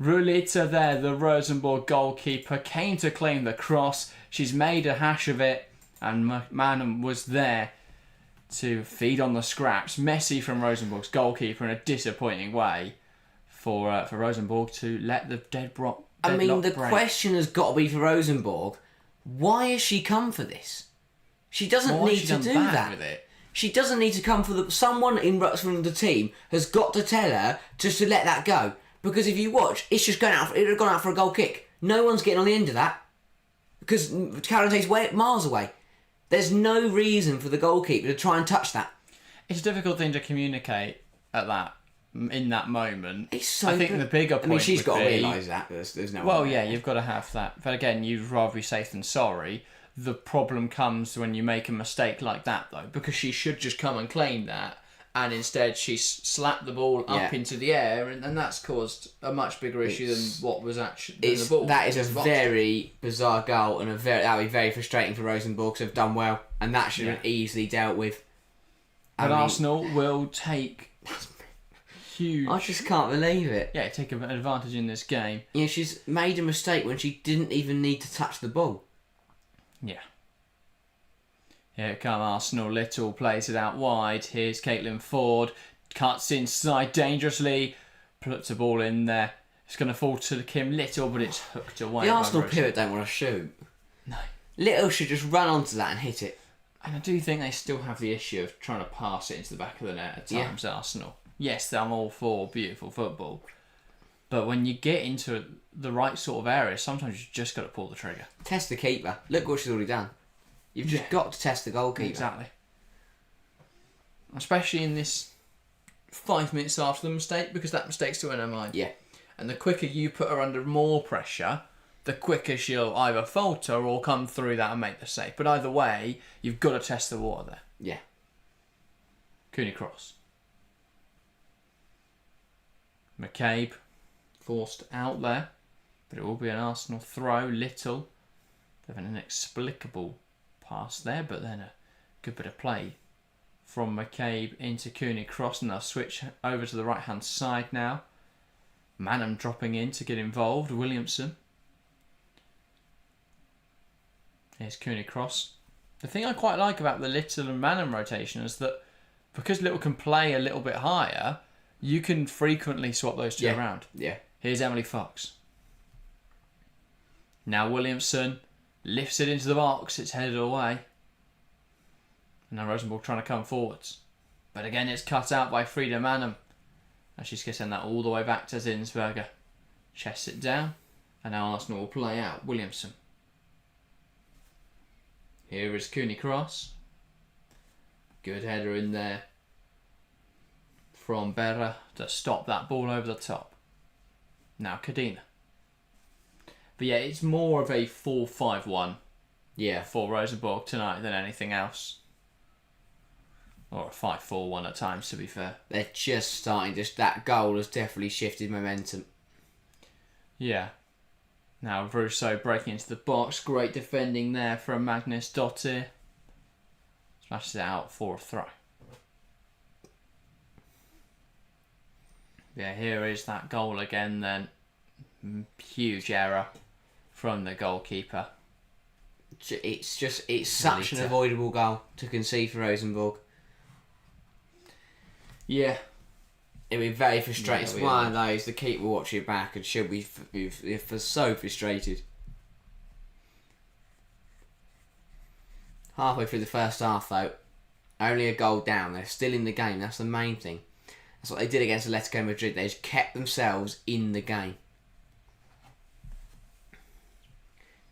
Rulita there, the Rosenborg goalkeeper, came to claim the cross. She's made a hash of it, and Manum was there to feed on the scraps. Messy from Rosenborg's goalkeeper in a disappointing way for Rosenborg to let the deadlock break. Question has got to be for Rosenborg, why has she come for this? She doesn't need to do that. With it? She doesn't need to come for someone from the team has got to tell her just to let that go. Because if you watch, it's just it would have gone out for a goal kick. No one's getting on the end of that. Because Carante's miles away. There's no reason for the goalkeeper to try and touch that. It's a difficult thing to communicate in that moment. It's so I think the bigger point she's got to be, realise that. There's no well, way. yeah, you've got to have that. But again, you'd rather be safe than sorry. The problem comes when you make a mistake like that, though, because she should just come and claim that, and instead she slapped the ball up into the air, and that's caused a much bigger issue than what was actually the ball. That is a very bizarre goal, and that would be very frustrating for Rosenborg, because they've done well, and that should have been easily dealt with. But Arsenal will take huge... I just can't believe it. Yeah, take an advantage in this game. Yeah, she's made a mistake when she didn't even need to touch the ball. Yeah. Here come Arsenal. Little plays it out wide. Here's Caitlin Ford. Cuts inside dangerously. Puts a ball in there. It's going to fall to Kim Little, but it's hooked away. The Arsenal pivot don't want to shoot. No. Little should just run onto that and hit it. And I do think they still have the issue of trying to pass it into the back of the net at times, Arsenal. Yes, I'm all for beautiful football. But when you get into the right sort of area, sometimes you just got to pull the trigger. Test the keeper. Look what she's already done. You've just got to test the goalkeeper. Exactly. Especially in this 5 minutes after the mistake, because that mistake's still in her mind. Yeah. And the quicker you put her under more pressure, the quicker she'll either falter or come through that and make the save. But either way, you've got to test the water there. Yeah. Cooney cross. McCabe forced out there, but it will be an Arsenal throw. Little. They've an inexplicable pass there, but then a good bit of play from McCabe into Cooney cross, and they'll switch over to the right hand side now. Manham dropping in to get involved. Williamson. Here's Cooney cross. The thing I quite like about the Little and Manham rotation is that because Little can play a little bit higher, you can frequently swap those two around. Yeah. Here's Emily Fox. Now Williamson lifts it into the box. It's headed away. And now Rosenborg trying to come forwards. But again, it's cut out by Frida Manham. And she's going to send that all the way back to Zinsberger. Chests it down. And now Arsenal will play out. Williamson. Here is Cooney cross. Good header in there from Berra to stop that ball over the top. Now Cadena. But yeah, it's more of a 4-5-1 for Rosenborg tonight than anything else. Or a 5-4-1 at times, to be fair. They're just starting, that goal has definitely shifted momentum. Yeah. Now Russo breaking into the box. Great defending there from Magnus Dottir. Smashes it out for a throw. Yeah, here is that goal again then. Huge error from the goalkeeper. It's such an avoidable goal to concede for Rosenborg. Yeah. It'll be very frustrating. It's one of those, the keeper will watch it back and she'll be so frustrated. Halfway through the first half though, only a goal down. They're still in the game. That's the main thing. That's what they did against Atletico Madrid. They just kept themselves in the game.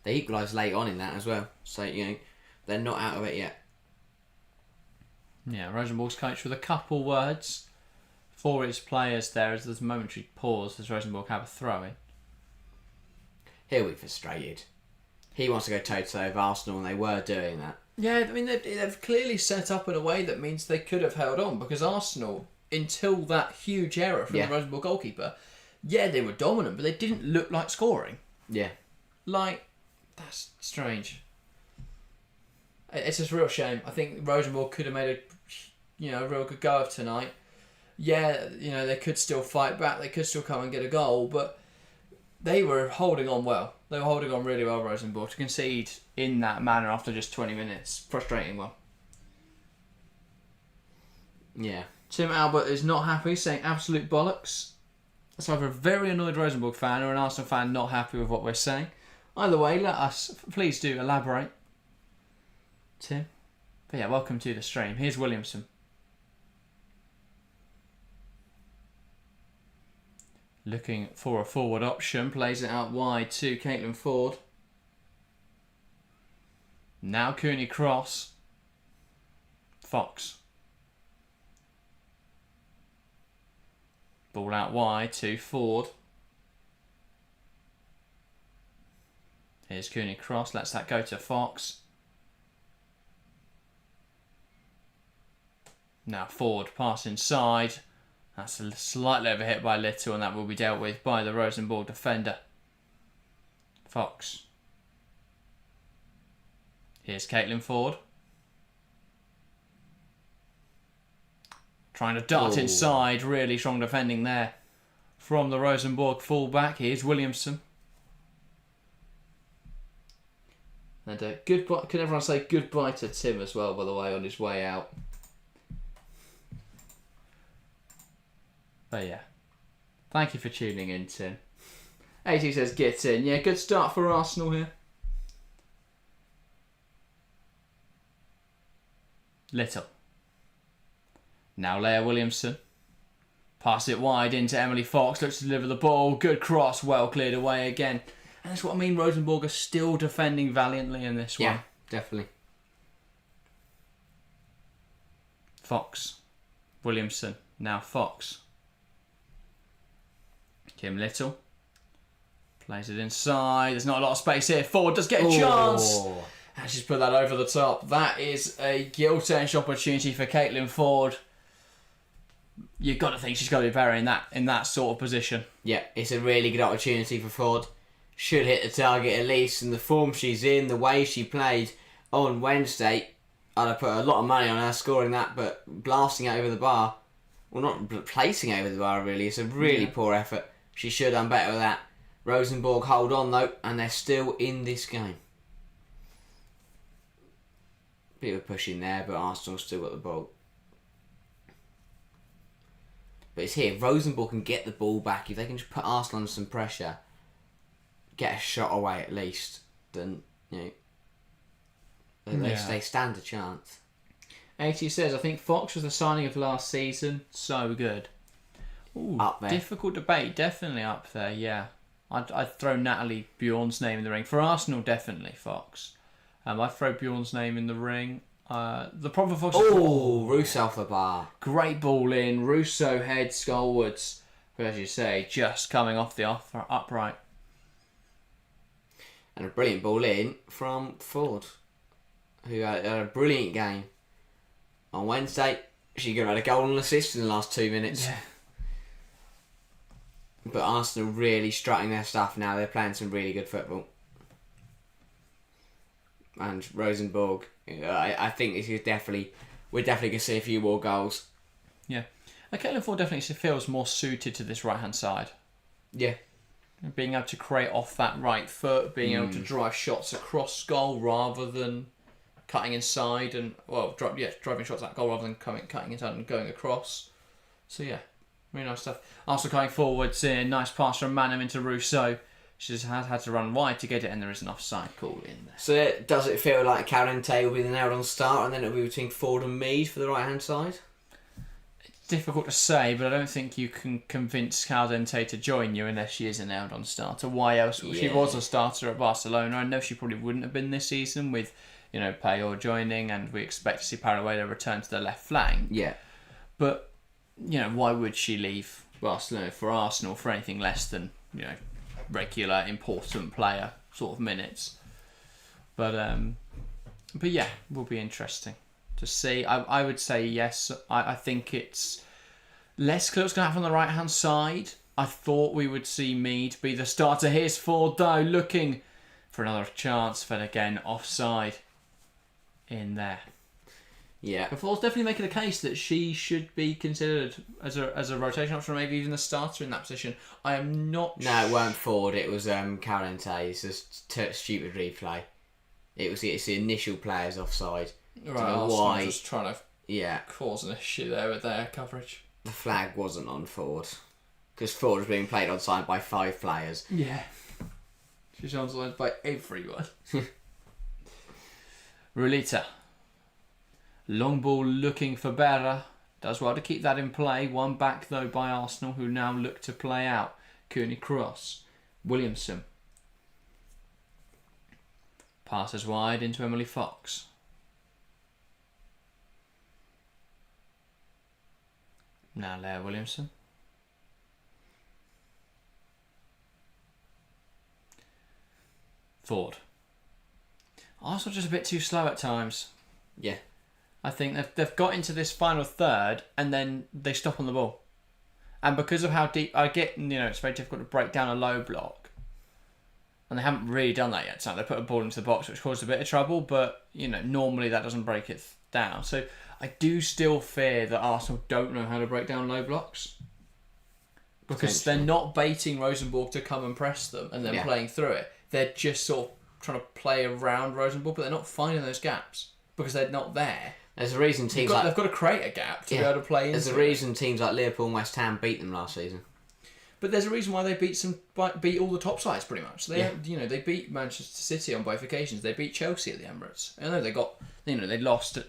They equalised late on in that as well. So, they're not out of it yet. Yeah, Rosenborg's coach with a couple words for his players there as there's a momentary pause as Rosenborg have a throw-in. He'll be frustrated. He wants to go toe-to-toe with Arsenal, and they were doing that. Yeah, I mean, they've clearly set up in a way that means they could have held on, because Arsenal, until that huge error from the Rosenborg goalkeeper, Yeah, they were dominant, but they didn't look like scoring. Yeah. Like, that's strange. It's just a real shame. I think Rosenborg could have made a real good go of tonight. Yeah, they could still fight back. They could still come and get a goal, but they were holding on well. They were holding on really well, Rosenborg. To concede in that manner after just 20 minutes, frustrating well. Yeah. Tim Albert is not happy, saying absolute bollocks. That's either a very annoyed Rosenborg fan or an Arsenal fan not happy with what we're saying. Either way, please do elaborate, Tim. But yeah, welcome to the stream. Here's Williamson. Looking for a forward option, plays it out wide to Caitlin Ford. Now Cooney cross. Fox. Ball out wide to Ford. Here's Cooney cross, lets that go to Fox. Now Ford pass inside. That's a slightly overhit by Little, and that will be dealt with by the Rosenborg defender. Fox. Here's Caitlin Ford. Trying to dart inside, really strong defending there from the Rosenborg fullback. Here's Williamson. And goodbye. Can everyone say goodbye to Tim as well, by the way, on his way out? But yeah, thank you for tuning in, Tim. 80 says get in. Yeah, good start for Arsenal here. Little. Now Leah Williamson. Pass it wide into Emily Fox. Looks to deliver the ball. Good cross. Well cleared away again. And that's what I mean. Rosenborg are still defending valiantly in this one. Yeah, definitely. Fox. Williamson. Now Fox. Kim Little. Plays it inside. There's not a lot of space here. Ford does get a chance. And she's put that over the top. That is a gilt-edged opportunity for Caitlin Ford. You've got to think she's got to be better in that sort of position. Yeah, it's a really good opportunity for Ford. Should hit the target at least. And the form she's in, the way she played on Wednesday, I'd have put a lot of money on her scoring that, but blasting it over the bar, well, not placing it over the bar really, it's a really poor effort. She should have done better with that. Rosenborg hold on though, and they're still in this game. Bit of a push in there, but Arsenal still got the ball. But it's here. Rosenborg can get the ball back. If they can just put Arsenal under some pressure, get a shot away at least, then they stand a chance. 80 says, I think Fox was the signing of last season. So good. Ooh, up there. Difficult debate. Definitely up there, yeah. I'd throw Natalie Bjorn's name in the ring. For Arsenal, definitely Fox. I'd throw Bjorn's name in the ring. The problem for Fox is... Oh, Russo off the bar. Great ball in. Russo heads goalwards. But as you say, just coming off the upright. And a brilliant ball in from Ford, who had a brilliant game. On Wednesday, she got a goal and assist in the last 2 minutes. Yeah. But Arsenal really strutting their stuff now. They're playing some really good football. And Rosenborg, I think this is we're definitely going to see a few more goals. Yeah. Caitlin Ford definitely feels more suited to this right-hand side. Yeah. Being able to create off that right foot, being able to drive shots across goal rather than cutting inside and, driving shots at goal rather than cutting inside and going across. So yeah, really nice stuff. Arsenal coming forwards in, nice pass from Manham into Rousseau. She just has had to run wide to get it, and there is an offside call in there. So does it feel like Calente will be the nailed on start, and then it'll be between Ford and Mead for the right hand side? It's difficult to say, but I don't think you can convince Caldente to join you unless she is a nailed on starter. Why else? Yeah. She was a starter at Barcelona. I know she probably wouldn't have been this season with, Payor joining, and we expect to see Paraguay return to the left flank. Yeah. But, why would she leave Barcelona for Arsenal for anything less than, regular important player sort of minutes? But yeah, will be interesting to see. I would say yes. I think it's less clear what's going to happen on the right hand side. I thought we would see Mead be the starter. Here's Ford, though, looking for another chance, but again, offside in there. Yeah. But Ford's definitely making a case that she should be considered as a rotation option, or maybe even the starter in that position. I am not No, it weren't Ford. It was Calente. It's a stupid replay. It's the initial players offside. Right, I don't know Arsenal why. just trying to cause an issue there with their coverage. The flag wasn't on Ford. Because Ford was being played onside by 5 players. Yeah. She's onside by everyone. Rulita. Long ball looking for Berra. Does well to keep that in play. One back though by Arsenal, who now look to play out. Cooney cross. Williamson. Passes wide into Emily Fox. Now Leah Williamson. Ford. Arsenal just a bit too slow at times. Yeah. I think they've got into this final third and then they stop on the ball. And because of how deep I get, it's very difficult to break down a low block. And they haven't really done that yet. So they put a ball into the box, which caused a bit of trouble. But, normally that doesn't break it down. So I do still fear that Arsenal don't know how to break down low blocks. Because they're not baiting Rosenborg to come and press them and then playing through it. They're just sort of trying to play around Rosenborg, but they're not finding those gaps because they're not there. There's a reason they've got to create a gap to be able to play into. There's a reason teams like Liverpool and West Ham beat them last season. But there's a reason why they beat all the top sides pretty much. They they beat Manchester City on both occasions. They beat Chelsea at the Emirates. I know they lost at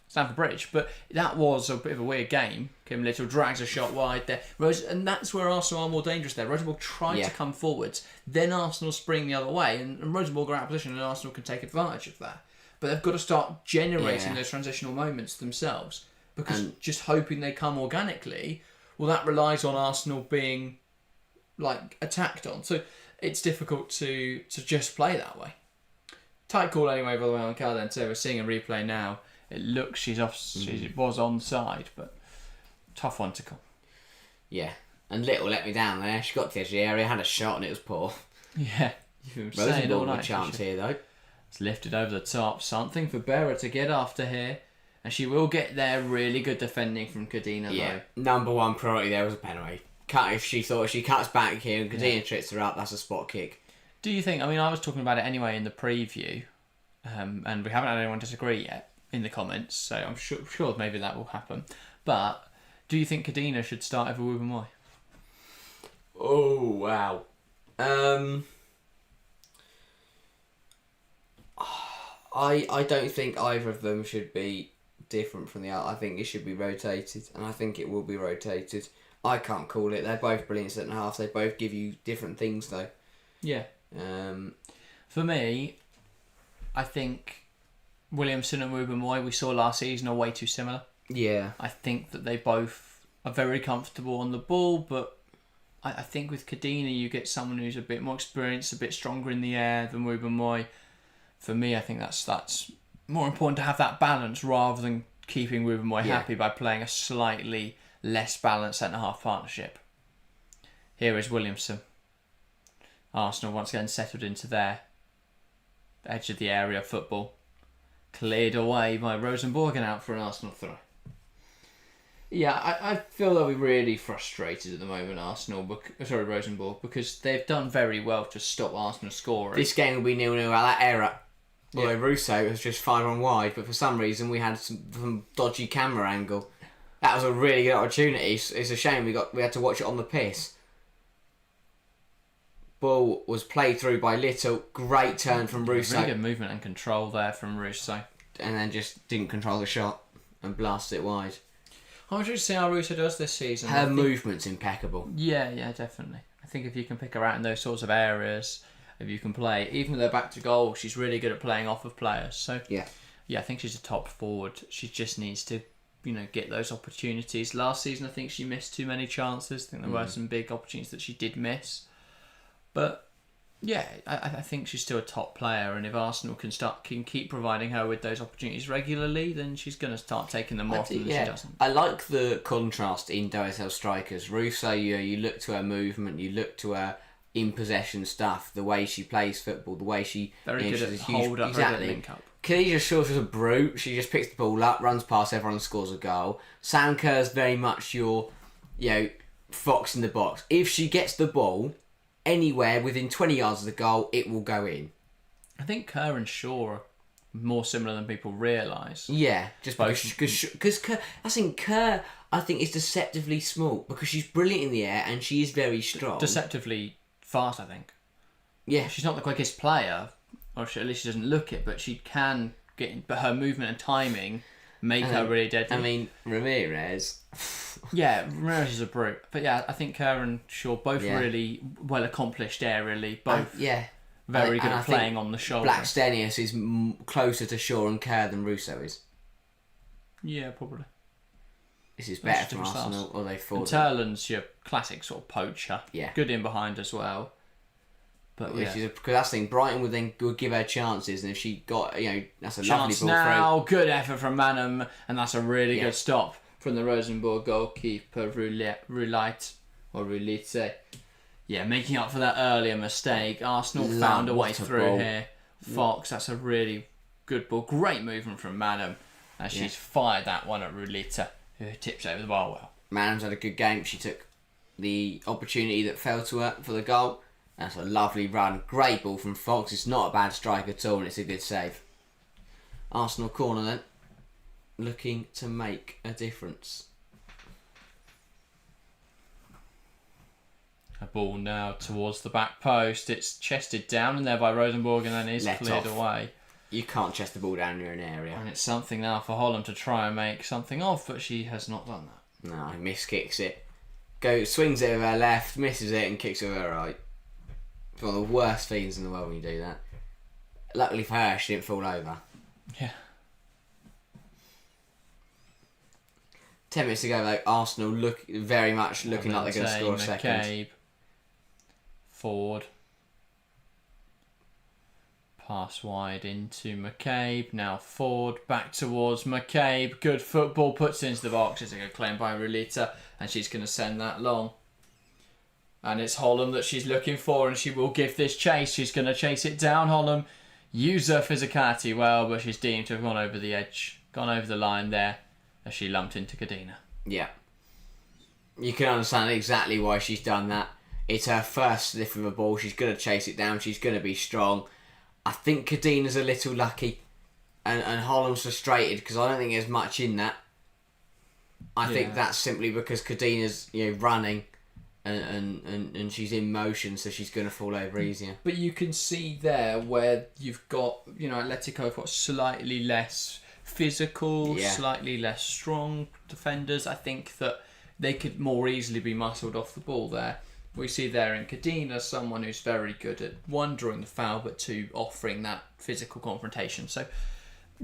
Stamford Bridge, but that was a bit of a weird game. Kim Little drags a shot wide there. And that's where Arsenal are more dangerous there. Rosenborg try to come forwards, then Arsenal spring the other way, and Rosenborg are out of position and Arsenal can take advantage of that. But they've got to start generating those transitional moments themselves, because just hoping they come organically, well, that relies on Arsenal being attacked on. So it's difficult to just play that way. Tight call anyway, by the way, on Calente. We're seeing a replay now. It looks she's off. It was onside, but tough one to call. Yeah, and Little let me down there. She got to the edge of the area, had a shot, and it was poor. Yeah, Rosenborg with a chance here though. It's lifted over the top. Something for Berra to get after here, and she will get there. Really good defending from Kadina though. Number one priority there was a penalty. If she thought she cuts back here and Kadina trips her up, that's a spot kick. Do you think? I mean, I was talking about it anyway in the preview, and we haven't had anyone disagree yet in the comments, so I'm sure maybe that will happen. But do you think Kadina should start over Uefa? Oh wow. I don't think either of them should be different from the other. I think it should be rotated, and I think it will be rotated. I can't call it. They're both brilliant centre halves. They both give you different things though. Yeah. For me, I think Williamson and Ruben Moy we saw last season are way too similar. Yeah. I think that they both are very comfortable on the ball, but I think with Kadina you get someone who's a bit more experienced, a bit stronger in the air than Ruben Moy. For me, I think that's more important to have that balance rather than keeping Ruben Moy happy by playing a slightly less balanced centre-half partnership. Here is Williamson. Arsenal once again settled into their edge of the area football. Cleared away by Rosenborg and out for an Arsenal throw. Yeah, I feel they'll be really frustrated at the moment, Rosenborg, because they've done very well to stop Arsenal scoring. This game will be 0-0 at that era. Although Russo has just fired on wide, but for some reason we had some dodgy camera angle. That was a really good opportunity. It's a shame we had to watch it on the piss. Ball was played through by Little. Great turn from Russo. Really good movement and control there from Russo. And then just didn't control the shot and blasted it wide. I'm interested to see how Russo does this season. Her movement's impeccable. Yeah, definitely. I think if you can pick her out in those sorts of areas, if you can play, even with her back to goal, she's really good at playing off of players. So yeah, I think she's a top forward. She just needs to, get those opportunities. Last season, I think she missed too many chances. I think there were some big opportunities that she did miss. But Yeah, I think she's still a top player, and if Arsenal can keep providing her with those opportunities regularly, then she's going to start taking them more often than she doesn't. I like the contrast in WSL strikers. Russo, you look to her movement, you look to her in possession stuff, the way she plays football, the way she very good at hold up, exactly. link up. Khadija Shaw's a brute. She just picks the ball up, runs past everyone, and scores a goal. Sam Kerr's very much your, fox in the box. If she gets the ball anywhere within 20 yards of the goal, it will go in. I think Kerr and Shaw are more similar than people realise. Yeah, just because Kerr, Kerr, I think, is deceptively small because she's brilliant in the air and she is very strong. Deceptively fast, I think. Yeah. She's not the quickest player, or at least she doesn't look it, but she can get in, but her movement and timing make her really deadly. I mean, Ramirez. Yeah, Ramirez is a brute. But yeah, I think Kerr and Shaw both really well accomplished aerially, both very good at playing on the shoulder. Black Stenius is closer to Shaw and Kerr than Russo is. Yeah, probably. This is better for Arsenal, or they fall. And Turland's your classic sort of poacher. Yeah. Good in behind as well. But because that's the thing, Brighton would give her chances, and if she got, that's a lovely ball now, through. Good effort from Manham, and that's a really good stop from the Rosenborg goalkeeper, Roulite. Yeah, making up for that earlier mistake. Arsenal found a way through here. Fox, that's a really good ball. Great movement from Manham, as she's fired that one at Roulite, who tips over the bar well. Manham's had a good game. She took the opportunity that fell to her for the goal. That's a lovely run. Great ball from Fox. It's not a bad strike at all, and it's a good save. Arsenal corner then. Looking to make a difference. A ball now towards the back post. It's chested down in there by Rosenborg and then is cleared away. You can't chest the ball down in your own area. And it's something now for Holland to try and make something of, but she has not done that. No, he miskicks it. Swings it with her left, misses it and kicks it with her right. It's one of the worst feelings in the world when you do that. Luckily for her, she didn't fall over. Yeah. 10 minutes ago, Arsenal very much looking like they're going to score a second. Forward. Pass wide into McCabe. Now forward, back towards McCabe. Good football, puts it into the box. It's a good claim by Relita, and she's going to send that long. And it's Holland that she's looking for, and she will give this chase. She's going to chase it down, Holland. Use her physicality well, but she's deemed to have gone over the edge, gone over the line there, as she lumped into Kadina. Yeah. You can understand exactly why she's done that. It's her first sniff of a ball. She's going to chase it down. She's going to be strong. I think Kadina's a little lucky, and Holland's frustrated because I don't think there's much in that. I think that's simply because Kadina's running. And she's in motion, so she's going to fall over easier. But you can see there where you've got, Atletico have got slightly less physical, slightly less strong defenders. I think that they could more easily be muscled off the ball there. We see there in Kadina someone who's very good at, one, drawing the foul, but two, offering that physical confrontation. So,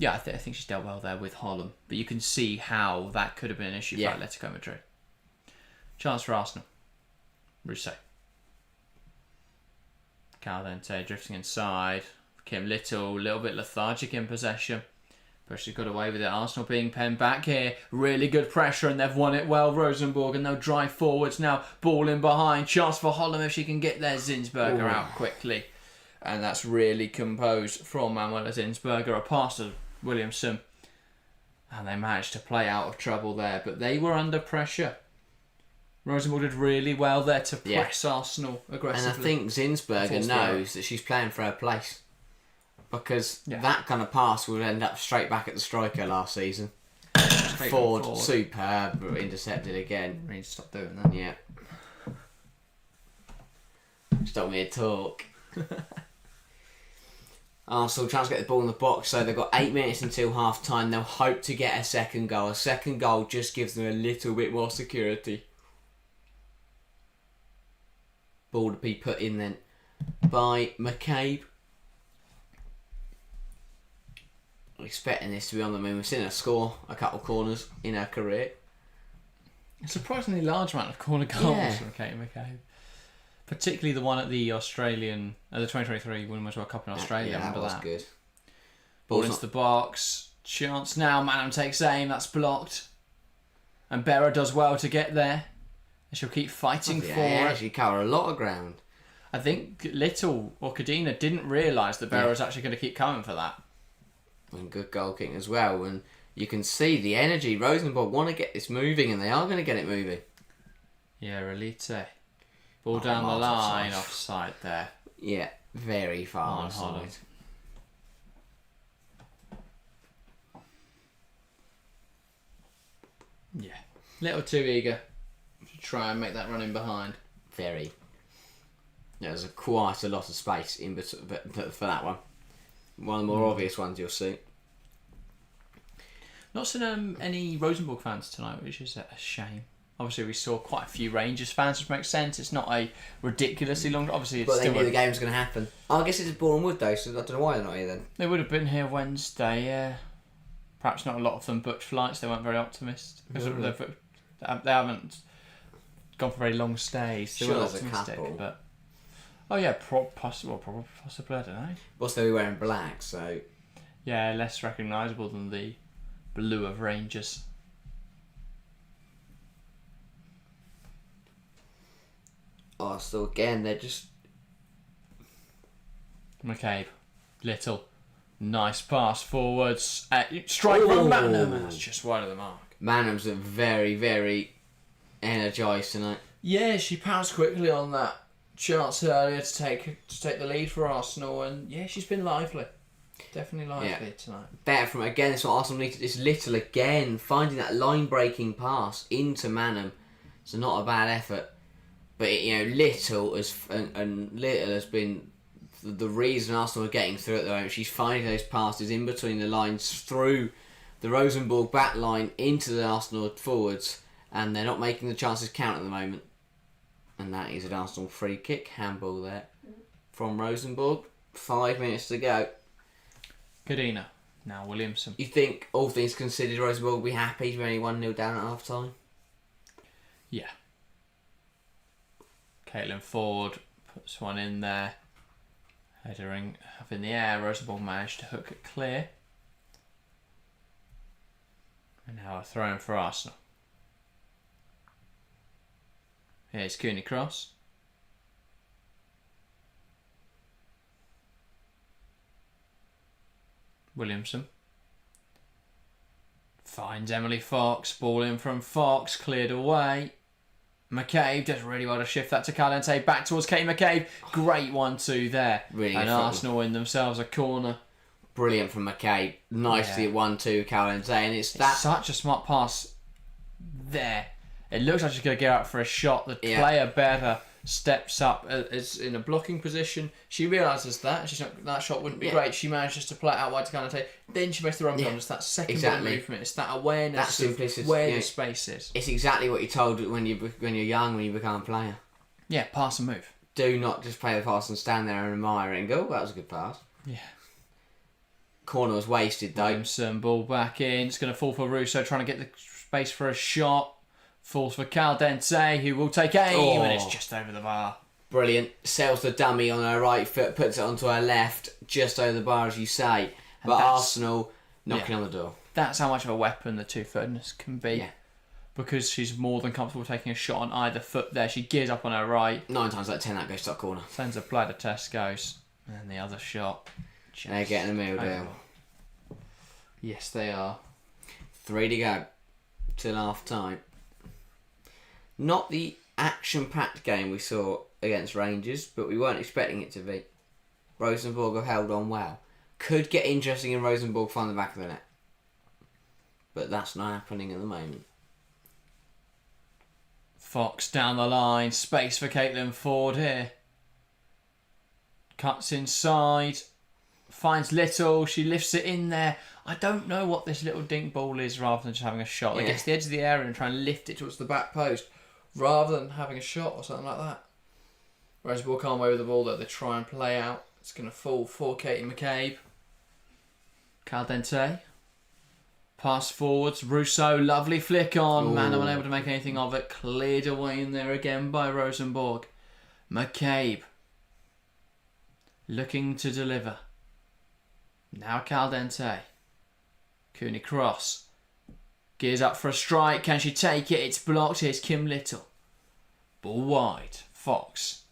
I think she's dealt well there with Holland. But you can see how that could have been an issue for Atletico Madrid. Chance for Arsenal. Rousseau. Caldente drifting inside. Kim Little, a little bit lethargic in possession. But she got away with it. Arsenal being penned back here. Really good pressure, and they've won it well, Rosenborg, and they'll drive forwards now. Ball in behind. Chance for Holland if she can get their Zinsberger out quickly. And that's really composed from Manuela Zinsberger. A pass to Williamson. And they managed to play out of trouble there. But they were under pressure. Rosenborg did really well there to press Arsenal aggressively. And I think Zinsberger knows that she's playing for her place. Because that kind of pass would end up straight back at the striker last season. Ford, superb, but intercepted again. We need to stop doing that. Yeah. Stop me to talk. Arsenal trying to get the ball in the box, so they've got 8 minutes until half time. They'll hope to get a second goal. A second goal just gives them a little bit more security. Ball to be put in then by McCabe. Expecting this to be on the move. We've seen her score a couple of corners in her career. A surprisingly large amount of corner goals from Katie McCabe. Particularly the one at the Australian, the 2023 Women's World Cup in Australia. That was good. Ball into the box. Chance now. Manham takes aim. That's blocked. And Berra does well to get there. And she'll keep fighting for it. She covered a lot of ground. I think Little or Kadina didn't realise that Berra was actually going to keep coming for that. And good goal kicking as well. And you can see the energy. Rosenborg want to get this moving, and they are going to get it moving. Yeah, Elite. Ball down the line, offside there. Yeah, very far offside. Yeah, little too eager to try and make that run in behind. Very. There's quite a lot of space in between for that one. One of the more obvious ones you'll see. Not seen any Rosenborg fans tonight, which is a shame. Obviously, we saw quite a few Rangers fans, which makes sense. It's not a ridiculously long. Obviously, it's but still they knew the game was going to happen. I guess it's Boreham Wood though, so I don't know why they're not here then. They would have been here Wednesday. Yeah, perhaps not a lot of them booked flights. They weren't very optimistic because they haven't gone for very long stays. They Sure, were there's optimistic, a couple. but possibly. I don't know. Plus, they were wearing black, so yeah, less recognisable than the blue of Rangers. Arsenal again, they're just... McCabe, Little, nice pass forwards, strike from Manham, and that's just wide of the mark. Manham's very, very energised tonight. Yeah, she pounced quickly on that chance earlier to take the lead for Arsenal, and yeah, she's been lively. Definitely lively tonight. Better from again. That's what Arsenal needed. Is Little again finding that line-breaking pass into Manham. So not a bad effort. But Little has been the reason Arsenal are getting through at the moment. She's finding those passes in between the lines through the Rosenborg back line into the Arsenal forwards, and they're not making the chances count at the moment. And that is an Arsenal free kick, handball there from Rosenborg. 5 minutes to go. Kadina, now Williamson. You think, all things considered, Rosenborg will be happy to only 1-0 down at half time? Yeah. Caitlin Ford puts one in there. Headering up in the air. Rosenborg managed to hook it clear. And now a throw in for Arsenal. Here's Cooney cross. Williamson. Finds Emily Fox. Ball in from Fox. Cleared away. McCabe does really well to shift that to Caldente. Back towards Katie McCabe. Great 1-2 there. Really and Arsenal win themselves a corner. Brilliant from McCabe. Nicely at 1-2 Caldente. And it's such a smart pass there. It looks like she's going to get out for a shot. The player better steps up, is in a blocking position. She realises that. That shot wouldn't be great. She manages to play it out wide to Caldente. Then she makes the run from just that second ball movement. It's that awareness of where the space is. It's exactly what you're told when you're young, when you become a player. Yeah, pass and move. Do not just play the pass and stand there and admire it and go, oh, that was a good pass. Yeah. Corner was wasted though. Williamson, ball back in. It's going to fall for Russo, trying to get the space for a shot. Falls for Caldente, who will take aim, and it's just over the bar. Brilliant. Sells the dummy on her right foot, puts it onto her left, just over the bar, as you say. But Arsenal knocking on the door. That's how much of a weapon the two-footedness can be. Yeah. Because she's more than comfortable taking a shot on either foot there. She gears up on her right. 9 times out of 10, that goes to that corner. Sends a play to Tesco's. And then the other shot. They're getting a meal down. Yes, they are. 3 to go till half time. Not the action-packed game we saw against Rangers, but we weren't expecting it to be. Rosenborg have held on well. Could get interesting in Rosenborg find the back of the net. But that's not happening at the moment. Fox down the line. Space for Caitlin Ford here. Cuts inside. Finds Little. She lifts it in there. I don't know what this little dink ball is rather than just having a shot. It gets to the edge of the area and try and lift it towards the back post rather than having a shot or something like that. Rosenborg can't away with the ball that they try and play out. It's going to fall for Katie McCabe. Caldente. Pass forwards. Russo. Lovely flick on. Man unable to make anything of it. Cleared away in there again by Rosenborg. McCabe. Looking to deliver. Now Caldente. Cooney cross. Gears up for a strike. Can she take it? It's blocked. Here's Kim Little. Ball wide. Fox.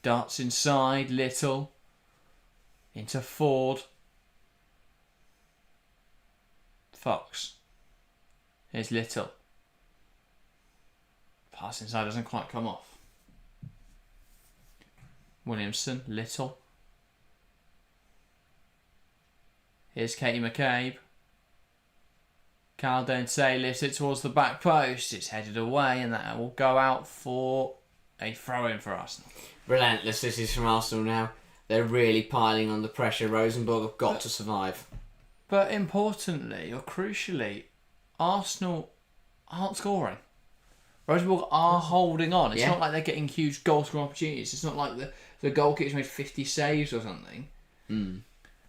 Darts inside. Little. Into Ford. Fox. Here's Little. Pass inside doesn't quite come off. Williamson. Little. Here's Katie McCabe. Caldente lifts it towards the back post. It's headed away and that will go out for a throw-in for Arsenal. Relentless, this is from Arsenal now. They're really piling on the pressure. Rosenborg have got to survive. But importantly, or crucially, Arsenal aren't scoring. Rosenborg are holding on. It's not like they're getting huge goal-scoring opportunities. It's not like the goalkeeper's made 50 saves or something.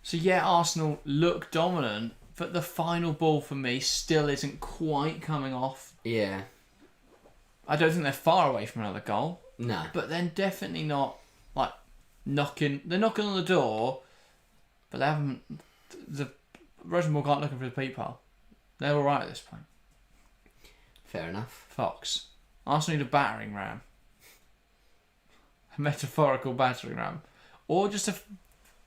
So yeah, Arsenal look dominant, but the final ball for me still isn't quite coming off. Yeah. I don't think they're far away from another goal. No. But then definitely not like knocking. They're knocking on the door, but they haven't. The Rosenborg aren't looking for the peephole. They're all right at this point. Fair enough. Fox. Arsenal need a battering ram. A metaphorical battering ram, or just a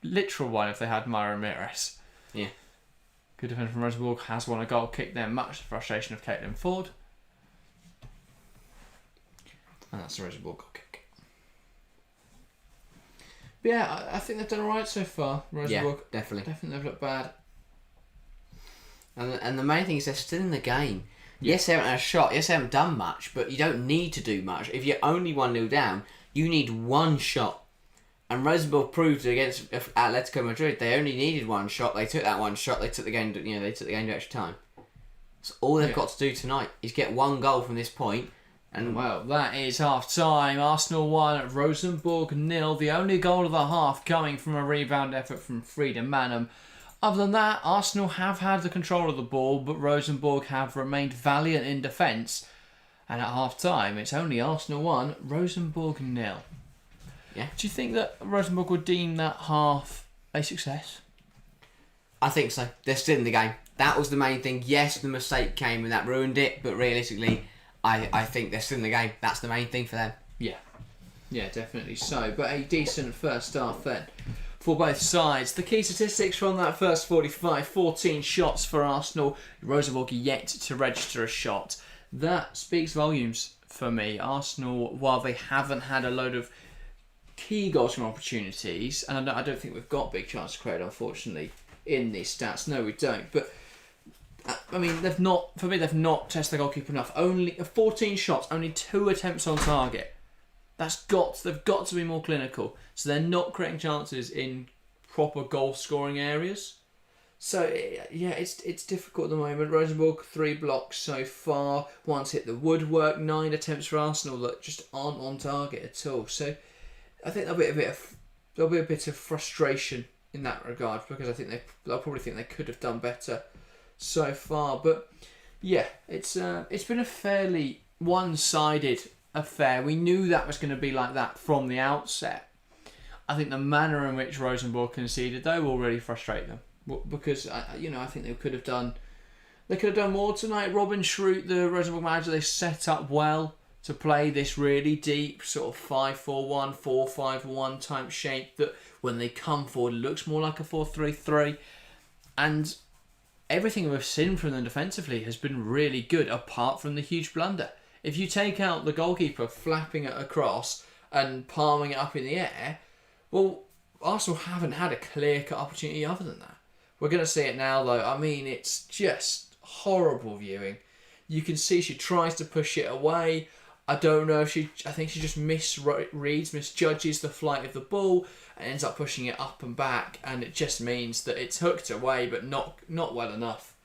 literal one if they had Myra Ramirez. Yeah. Good defence from Rosenborg, has won a goal kick there, much to the frustration of Caitlin Ford. And that's the Rosenborg goal kick. But yeah, I think they've done alright so far, Rosenborg. Yeah, definitely. Definitely they've looked bad. And the main thing is they're still in the game. Yes, they haven't had a shot. Yes, they haven't done much, but you don't need to do much. If you're only 1-0 down, you need one shot. And Rosenborg proved against Atletico Madrid they only needed one shot. They took that one shot. They took the game. They took the game to extra time. So all they've got to do tonight is get one goal from this point. And well, that is half time. Arsenal 1, Rosenborg 0. The only goal of the half coming from a rebound effort from Frida Manum. Other than that, Arsenal have had the control of the ball, but Rosenborg have remained valiant in defence. And at half time, it's only Arsenal 1, Rosenborg 0. Yeah. Do you think that Rosenborg would deem that half a success? I think so. They're still in the game. That was the main thing. Yes, the mistake came and that ruined it, but realistically, I think they're still in the game. That's the main thing for them. Yeah. Yeah, definitely so. But a decent first half then for both sides. The key statistics from that first 45, 14 shots for Arsenal. Rosenborg yet to register a shot. That speaks volumes for me. Arsenal, while they haven't had a load of key goal-scoring opportunities, and I don't think we've got big chance to create, unfortunately, in these stats. No, we don't. But I mean, they've not tested the goalkeeper enough. Only 14 shots, only 2 attempts on target. They've got to be more clinical. So they're not creating chances in proper goal-scoring areas. So yeah, it's difficult at the moment. Rosenborg 3 blocks so far. One's hit the woodwork. 9 attempts for Arsenal that just aren't on target at all. So I think there'll be a bit of frustration in that regard, because I think they'll probably think they could have done better so far. But yeah, it's been a fairly one-sided affair. We knew that was going to be like that from the outset. I think the manner in which Rosenborg conceded, though, will really frustrate them, because I think they could have done more tonight. Robin Schroot, the Rosenborg manager, they set up well to play this really deep sort of 5-4-1, 4-5-1 type shape that when they come forward looks more like a 4-3-3. And everything we've seen from them defensively has been really good, apart from the huge blunder. If you take out the goalkeeper flapping it across and palming it up in the air, well, Arsenal haven't had a clear-cut opportunity other than that. We're going to see it now, though. I mean, it's just horrible viewing. You can see she tries to push it away. I don't know if I think she just misjudges the flight of the ball and ends up pushing it up and back, and it just means that it's hooked away, but not well enough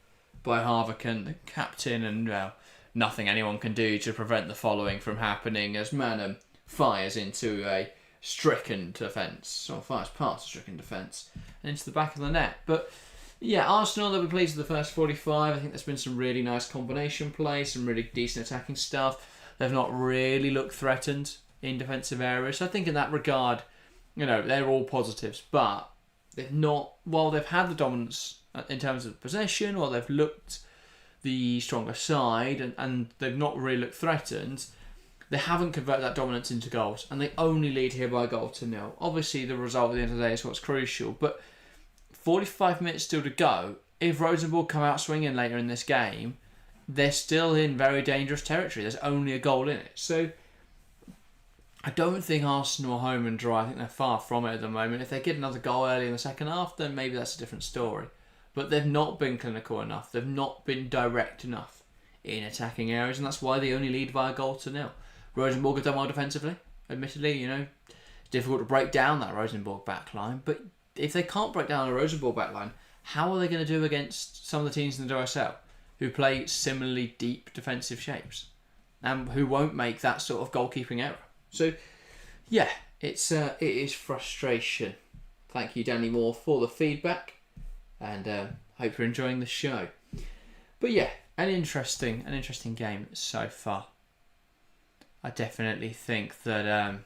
by Harvikan, the captain, and nothing anyone can do to prevent the following from happening as Manum fires into a stricken defence, or fires past a stricken defence, and into the back of the net. But yeah, Arsenal, they'll be pleased with the first 45. I think there's been some really nice combination play, some really decent attacking stuff. They've not really looked threatened in defensive areas. So I think in that regard, they're all positives, but they've not, while they've had the dominance in terms of possession, or they've looked the stronger side and they've not really looked threatened, they haven't converted that dominance into goals, and they only lead here by a goal to nil. Obviously, the result at the end of the day is what's crucial, but 45 minutes still to go. If Rosenborg come out swinging later in this game, they're still in very dangerous territory. There's only a goal in it. So I don't think Arsenal are home and dry. I think they're far from it at the moment. If they get another goal early in the second half, then maybe that's a different story. But they've not been clinical enough. They've not been direct enough in attacking areas, and that's why they only lead by a goal to nil. Rosenborg have done well defensively, admittedly. It's difficult to break down that Rosenborg backline, but if they can't break down a Rosenborg backline, how are they going to do against some of the teams in the UWCL who play similarly deep defensive shapes and who won't make that sort of goalkeeping error? So, yeah, it is frustration. Thank you, Danny Moore, for the feedback, and hope you're enjoying the show. But yeah, an interesting game so far. I definitely think that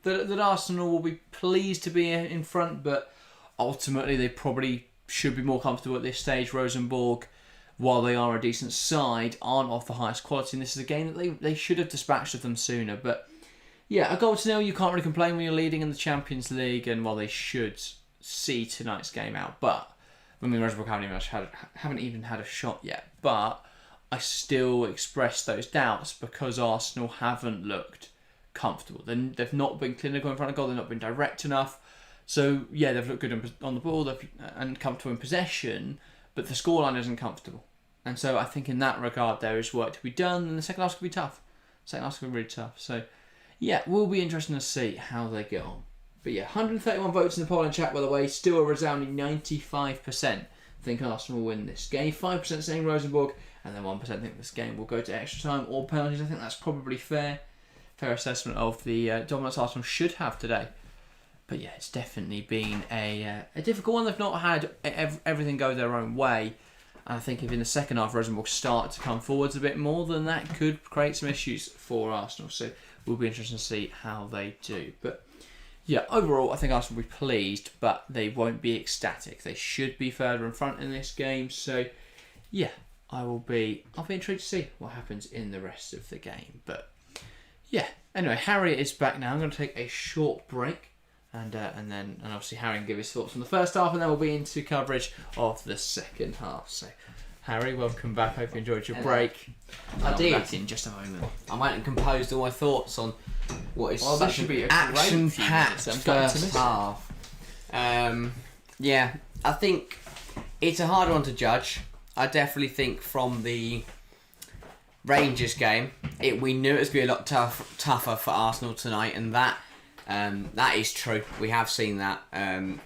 that Arsenal will be pleased to be in front, but ultimately they probably should be more comfortable at this stage. Rosenborg, while they are a decent side, aren't of the highest quality, and this is a game that they should have dispatched of them sooner. But yeah, a goal to nil, you can't really complain when you're leading in the Champions League, and while they should see tonight's game out, but Rosenborg haven't even had a shot yet. But I still express those doubts because Arsenal haven't looked comfortable. They've not been clinical in front of goal. They've not been direct enough. So yeah, they've looked good on the ball and comfortable in possession, but the scoreline isn't comfortable. And so I think in that regard there is work to be done, and the second half's going to be tough. Second half's going to be really tough. So yeah, will be interesting to see how they get on. But yeah, 131 votes in the poll and chat, by the way. Still a resounding 95% think Arsenal will win this game. 5% saying Rosenborg, and then 1% think this game will go to extra time or penalties. I think that's probably fair assessment of the dominance Arsenal should have today. But yeah, it's definitely been a difficult one. They've not had everything go their own way. And I think if in the second half Rosenborg start to come forwards a bit more, then that could create some issues for Arsenal. So we'll be interested to see how they do. But yeah, overall, I think Arsenal will be pleased, but they won't be ecstatic. They should be further in front in this game. So yeah, I'll be intrigued to see what happens in the rest of the game. But yeah, anyway, Harry is back now. I'm going to take a short break. And obviously Harry can give his thoughts on the first half, and then we'll be into coverage of the second half. So, Harry, welcome back. Hope you enjoyed your break. I did. Back in just a moment. I went and composed all my thoughts on what is this should be a action-packed first half. Yeah, I think it's a hard one to judge. I definitely think from the Rangers game, we knew it was going to be a lot tougher for Arsenal tonight, and that is true. We have seen that, and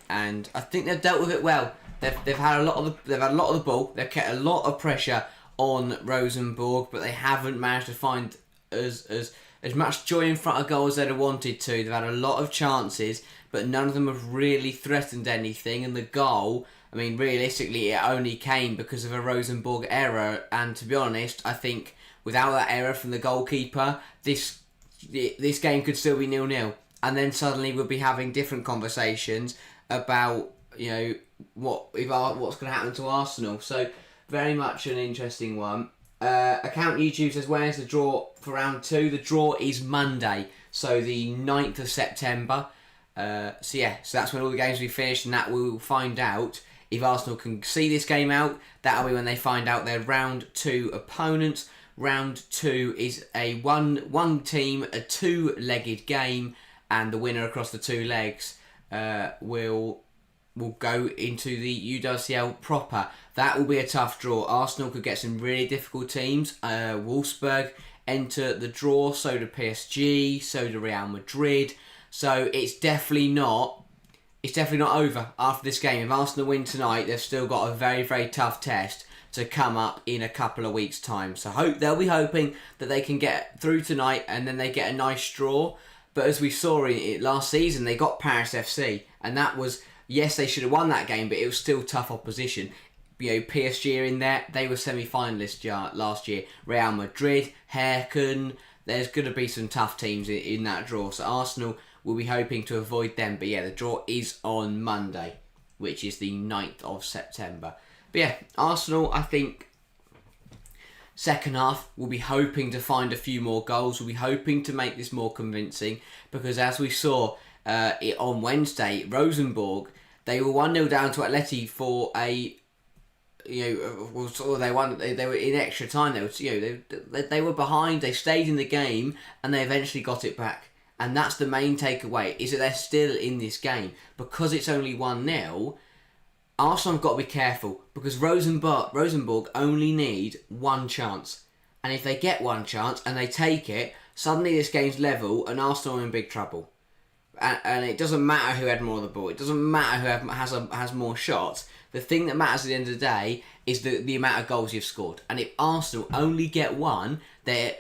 I think they've dealt with it well. They've had a lot of the ball. They've kept a lot of pressure on Rosenborg, but they haven't managed to find as much joy in front of goal as they'd have wanted to. They've had a lot of chances, but none of them have really threatened anything. And the goal, I mean, realistically, it only came because of a Rosenborg error. And to be honest, I think without that error from the goalkeeper, this game could still be 0-0. And then suddenly we'll be having different conversations about, what's going to happen to Arsenal. So very much an interesting one. Account YouTube says, where's the draw for round 2? The draw is Monday, so the 9th of September. So that's when all the games will be finished, and that we'll find out if Arsenal can see this game out. That'll be when they find out their round 2 opponents. Round 2 is a one team, a two-legged game, and the winner across the two legs will go into the UWCL proper. That will be a tough draw. Arsenal could get some really difficult teams. Wolfsburg enter the draw, so do PSG, so do Real Madrid. So it's definitely not over after this game. If Arsenal win tonight, they've still got a very, very tough test to come up in a couple of weeks' time. So they'll be hoping that they can get through tonight and then they get a nice draw. But as we saw in it last season, they got Paris FC, and that was, yes, they should have won that game, but it was still tough opposition. PSG are in there. They were semi-finalists last year. Real Madrid, Herken, there's going to be some tough teams in that draw. So Arsenal will be hoping to avoid them. But yeah, the draw is on Monday, which is the 9th of September. But yeah, Arsenal, I think, second half, we'll be hoping to find a few more goals. We'll be hoping to make this more convincing, because as we saw on Wednesday, Rosenborg, they were 1-0 down to Atleti for a, they won. They were in extra time. They were behind. They stayed in the game, and they eventually got it back. And that's the main takeaway: is that they're still in this game because it's only 1-0. Arsenal have got to be careful, because Rosenborg only need one chance. And if they get one chance and they take it, suddenly this game's level and Arsenal are in big trouble. And it doesn't matter who had more of the ball. It doesn't matter who has more shots. The thing that matters at the end of the day is the amount of goals you've scored. And if Arsenal only get one, they're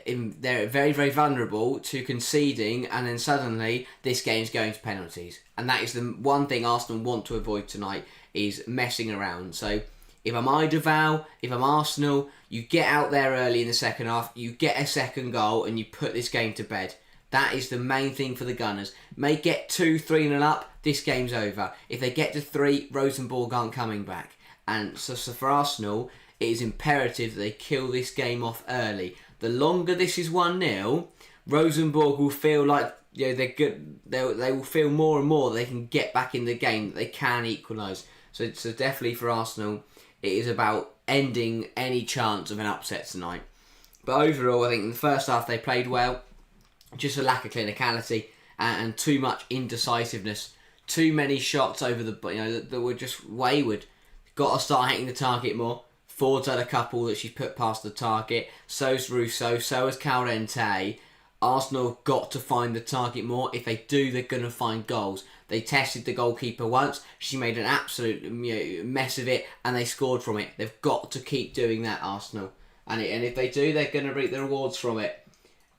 very, very vulnerable to conceding, and then suddenly this game's going to penalties. And that is the one thing Arsenal want to avoid tonight, is messing around. So if I'm Eidevall, if I'm Arsenal, you get out there early in the second half, you get a second goal, and you put this game to bed. That is the main thing for the Gunners. May get 2-3-0 up, this game's over. If they get to 3, Rosenborg aren't coming back. And so for Arsenal, it is imperative that they kill this game off early. The longer this is 1-0, Rosenborg will feel like they're good. They will feel more and more they can get back in the game, that they can equalise. So definitely for Arsenal, it is about ending any chance of an upset tonight. But overall, I think in the first half they played well. Just a lack of clinicality and too much indecisiveness. Too many shots over that were just wayward. Got to start hitting the target more. Ford's had a couple that she's put past the target. So's Russo. So has Calrente. Arsenal have got to find the target more. If they do, they're going to find goals. They tested the goalkeeper once. She made an absolute mess of it, and they scored from it. They've got to keep doing that, Arsenal. And if they do, they're going to reap the rewards from it.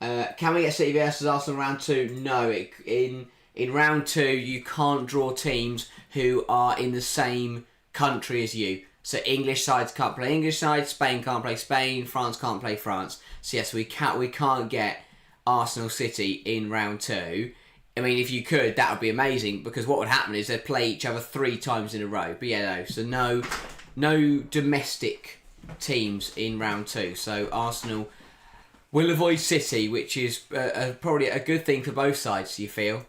Can we get City versus Arsenal round 2? No. In round 2, you can't draw teams who are in the same country as you. So English sides can't play English sides, Spain can't play Spain, France can't play France. So yes, we can't get Arsenal City in round 2. I mean, if you could, that would be amazing, because what would happen is they'd play each other 3 times in a row. But yeah, no. So no domestic teams in round 2. So Arsenal will avoid City, which is probably a good thing for both sides, you feel.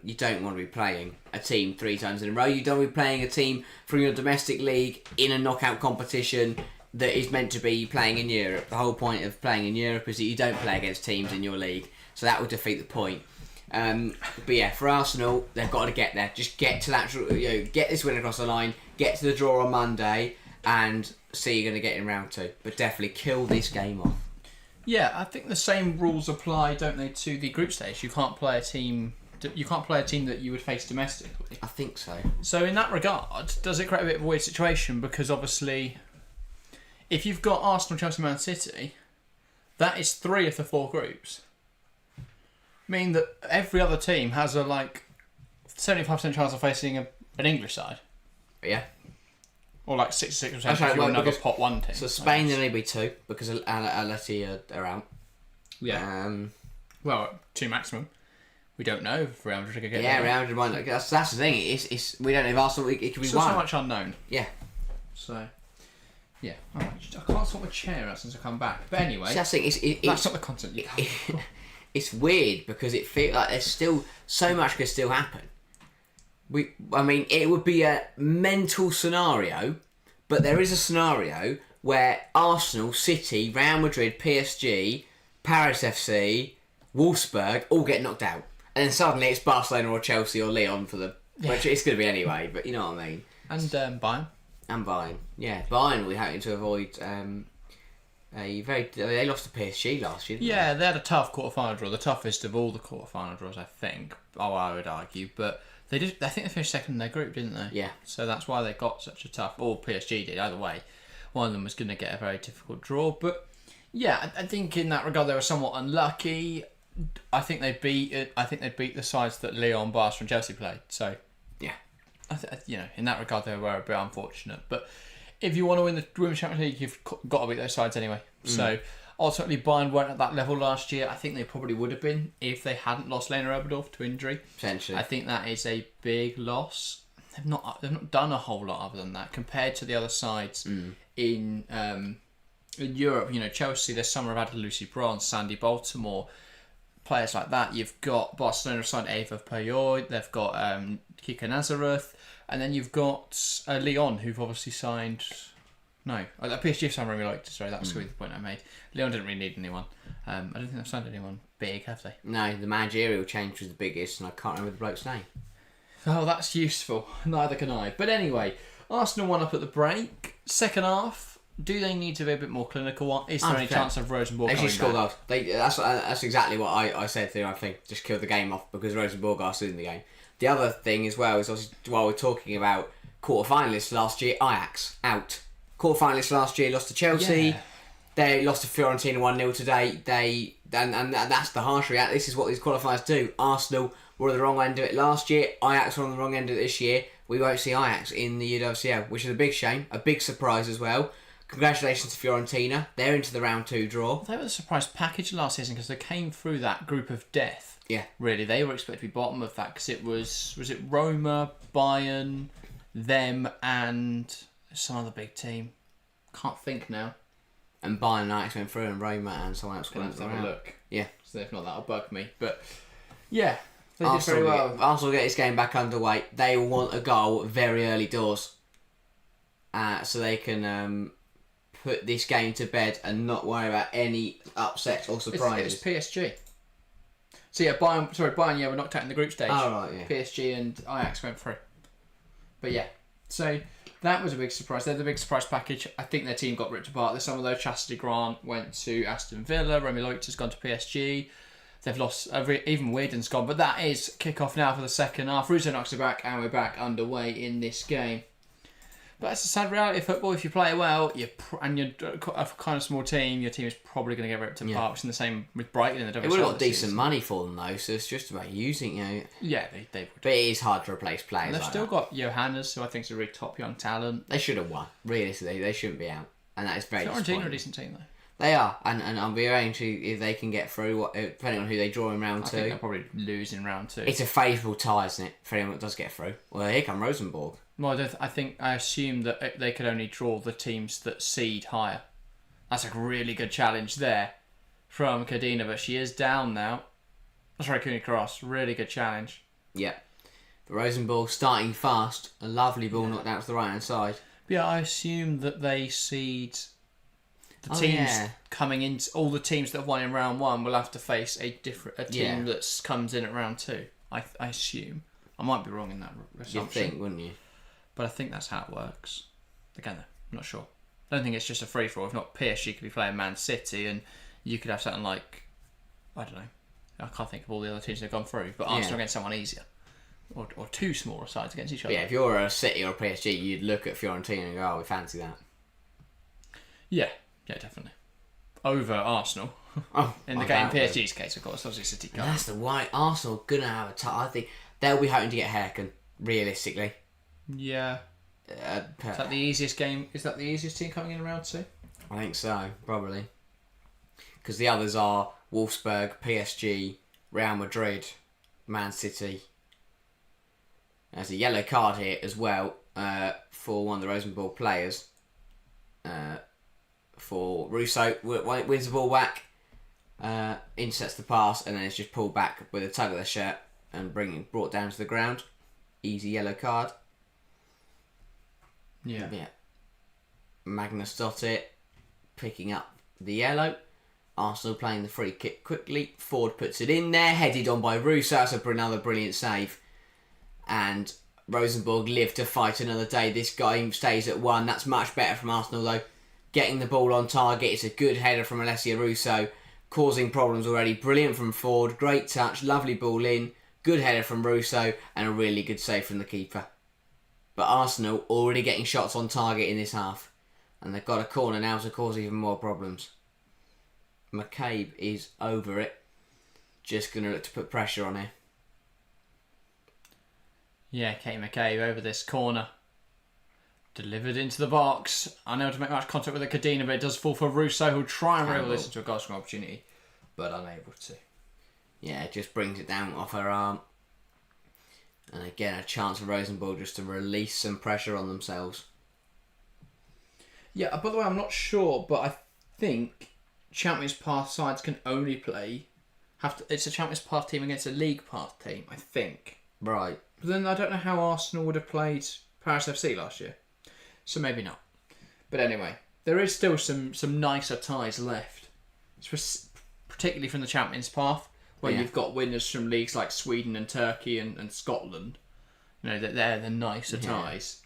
You don't want to be playing a team 3 times in a row. You don't want to be playing a team from your domestic league in a knockout competition that is meant to be playing in Europe. The whole point of playing in Europe is that you don't play against teams in your league. So that would defeat the point. But yeah, for Arsenal, they've got to get there. Just get to that, get this win across the line, get to the draw on Monday, and see you're going to get in round 2. But definitely kill this game off. Yeah, I think the same rules apply, don't they, to the group stage? You can't play a team that you would face domestically. I think so. So in that regard, does it create a bit of a weird situation? Because obviously, if you've got Arsenal, Chelsea, Man City, that is 3 of the 4 groups. Mean that every other team has a 75% chance of facing an English side. Yeah. Or 66% if you're another pot 1 team. So Spain there'll only be 2 because Atleti are out. Yeah. 2 maximum. We don't know if Real Madrid can get there. Real Madrid might. That's the thing. It's we don't know if Arsenal. It could be so 1. So much unknown. Yeah. So. Yeah. I can't sort my chair out since I come back. But anyway. So I think that's not the content. It's weird because it feels like there's still so much could still happen. It would be a mental scenario, but there is a scenario where Arsenal, City, Real Madrid, PSG, Paris FC, Wolfsburg all get knocked out. And then suddenly it's Barcelona or Chelsea or Lyon for them. Yeah. Which it's going to be anyway, but you know what I mean. And Bayern. And Bayern. Yeah, Bayern we're having to avoid... they lost to PSG last year, didn't they? They had a tough quarter-final draw, the toughest of all the quarter-final draws, I think. I would argue, but I think they finished second in their group, didn't they? Yeah. So that's why they got such a tough, or PSG did, either way. One of them was going to get a very difficult draw, but yeah, I think in that regard they were somewhat unlucky. I think they beat the sides that Lyon, Barca, and Chelsea played. So yeah, in that regard they were a bit unfortunate, but if you want to win the Women's Champions League, you've got to beat those sides anyway. So Ultimately, Bayern weren't at that level last year. I think they probably would have been if they hadn't lost Lena Oberdorf to injury. Potentially. I think that is a big loss. They've not done a whole lot other than that compared to the other sides in Europe. You know, Chelsea this summer have had Lucy Bronze, Sandy Baltimore, players like that. You've got Barcelona signed Ava Payot. They've got Kika Nazareth, and then you've got Lyon, who've obviously signed. No, PSG have signed Remy Leukter. Sorry, that's the point I made. Lyon didn't really need anyone. I don't think they've signed anyone big, have they? No, the managerial change was the biggest, and I can't remember the bloke's name. Oh, that's useful. Neither can I. But anyway, Arsenal won up at the break. Second half, do they need to be a bit more clinical? Is there any chance of Rosenborg coming back? That's exactly what I said there. I think just kill the game off because Rosenborg are still in the game. The other thing as well is obviously while we're talking about quarter-finalists last year, Ajax out. Quarter-finalists last year lost to Chelsea. Yeah. They lost to Fiorentina 1-0 today. And that's the harsh reality. This is what these qualifiers do. Arsenal were on the wrong end of it last year. Ajax were on the wrong end of it this year. We won't see Ajax in the UWCL, which is a big shame. A big surprise as well. Congratulations to Fiorentina. They're into the round 2 draw. They were the surprise package last season because they came through that group of death. Yeah. Really, they were expected to be bottom of that because it was it Roma, Bayern, them, and some other big team. Can't think now. And Bayern and Ajax went through, and Roma and someone else went through. Have a look. Yeah. So if not, that'll bug me. But yeah, they did very well. Arsenal get this game back underway. They will want a goal very early doors, so they can put this game to bed and not worry about any upsets or surprises. It's PSG. So yeah, Bayern. Yeah, were knocked out in the group stage. Oh right, yeah. PSG and Ajax went through. But yeah, so that was a big surprise. They're the big surprise package. I think their team got ripped apart this summer though. Chastity Grant went to Aston Villa. Remy Leukter's gone to PSG. They've lost. Even Weirden's gone. But that is kick-off now for the second half. Russo knocks it back, and we're back underway in this game. But it's a sad reality of football. If you play well, you're a kind of small team, your team is probably going to get ripped apart. It's in the same with Brighton in the WSL. It would have got decent money for them though, so it's just about using Yeah, they would. But it is hard to replace players. And they've still got Johannes, who I think is a really top young talent. They should have won. Realistically, they shouldn't be out, and that is very disappointing. Fiorentina are a decent team though. They are, and I'll be arranging to if they can get through, depending on who they draw in round 2. I think they'll probably lose in round 2. It's a favourable tie, isn't it, for anyone that does get through? Well, here come Rosenborg. Well, I assume that they could only draw the teams that seed higher. That's a really good challenge there from Kadina, but she is down now. That's right, Cooney Cross. Really good challenge. Yeah. The Rosenborg starting fast. A lovely ball knocked out to the right hand side. But yeah, I assume that they seed the teams coming in. All the teams that have won in round 1 will have to face a team that comes in at round 2. I assume. I might be wrong in that assumption. You'd think, wouldn't you? But I think that's how it works. Again, I'm not sure. I don't think it's just a free-for-all. If not, PSG could be playing Man City, and you could have something like, I don't know. I can't think of all the other teams that have gone through, but Arsenal against someone easier. Or two smaller sides against each other. Yeah, if you're a City or a PSG, you'd look at Fiorentina and go, oh, we fancy that. Yeah, definitely. Over Arsenal. In the game, PSG's case, of course, obviously City can't. That's the why Arsenal are going to have I think they'll be hoping to get Herken, realistically. Yeah. Is that the easiest game? Is that the easiest team coming in round 2? I think so, probably. Because the others are Wolfsburg, PSG, Real Madrid, Man City. There's a yellow card here as well for one of the Rosenborg players. For Russo, wins the ball back, intercepts the pass, and then it's just pulled back with a tug of the shirt and brought down to the ground. Easy yellow card. Yeah. Magnus Dottir picking up the yellow. Arsenal playing the free kick quickly. Ford puts it in there, headed on by Russo. That's another brilliant save. And Rosenborg live to fight another day. This game stays at 1. That's much better from Arsenal though. Getting the ball on target. It's a good header from Alessia Russo. Causing problems already. Brilliant from Ford. Great touch. Lovely ball in. Good header from Russo. And a really good save from the keeper. But Arsenal already getting shots on target in this half. And they've got a corner now to cause even more problems. McCabe is over it. Just going to look to put pressure on here. Yeah, Kate McCabe over this corner. Delivered into the box. Unable to make much contact with the Cadena, but it does fall for Russo, who'll try and reel this into a goal scoring opportunity, but unable to. Yeah, it just brings it down off her arm. And again, a chance for Rosenborg just to release some pressure on themselves. Yeah, by the way, I'm not sure, but I think Champions Path sides can only play... it's a Champions Path team against a League Path team, I think. Right. But then I don't know how Arsenal would have played Paris FC last year. So maybe not. But anyway, there is still some nicer ties left. Particularly from the Champions Path, where you've got winners from leagues like Sweden and Turkey and Scotland. You know, they're the nicer ties.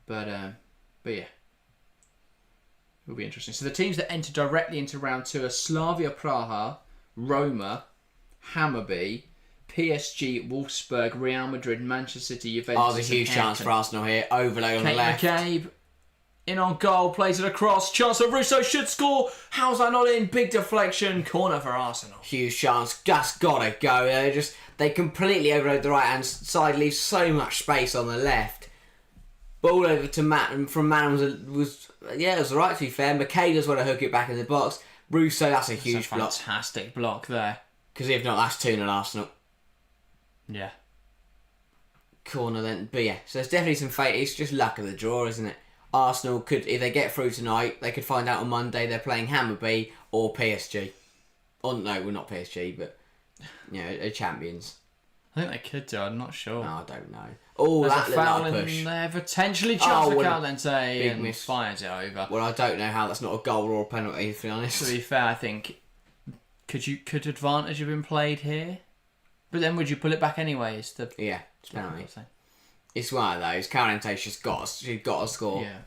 But yeah. It'll be interesting. So the teams that enter directly into round 2 are Slavia Praha, Roma, Hammarby, PSG, Wolfsburg, Real Madrid, Manchester City, Juventus. Oh, there's a huge chance for Arsenal here. Overload on the left. McCabe in on goal, plays it across. Chance for Russo, should score. How's that not in? Big deflection. Corner for Arsenal. Huge chance. Just gotta go. They completely overload the right hand side, leaves so much space on the left. Ball over to Matt from Mann it was right to be fair. McKay does want to hook it back in the box. Russo, that's a huge block. Fantastic block there. Because if not, that's 2-0 Arsenal. Yeah. Corner then. But yeah, so there's definitely some fate. It's just luck of the draw, isn't it? Arsenal could, if they get through tonight, they could find out on Monday they're playing Hammarby or PSG. Oh no, we're not PSG, but champions. I think they could do. I'm not sure. No, I don't know. Oh, that a foul little push. in there, potentially chance for Caldente, and miss. fires it over. Well, I don't know how that's not a goal or a penalty, to be honest. To be fair, I think could advantage have been played here, but then would you pull it back anyway? It's penalty. It's one of those. Caldente she's got to score. Yeah.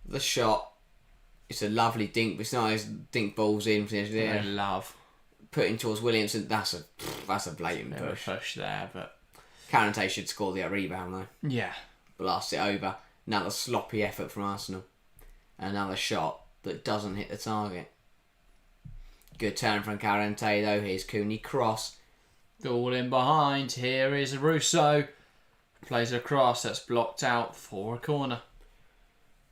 The shot. It's a lovely dink, but it's not as dink balls in. I love putting towards Williamson. That's a blatant push there, but Caldente should score the rebound though. Yeah. Blast it over. Another sloppy effort from Arsenal. Another shot that doesn't hit the target. Good turn from Caldente though. Here's Cooney cross. All in behind. Here is Russo. Plays across. That's blocked out for a corner.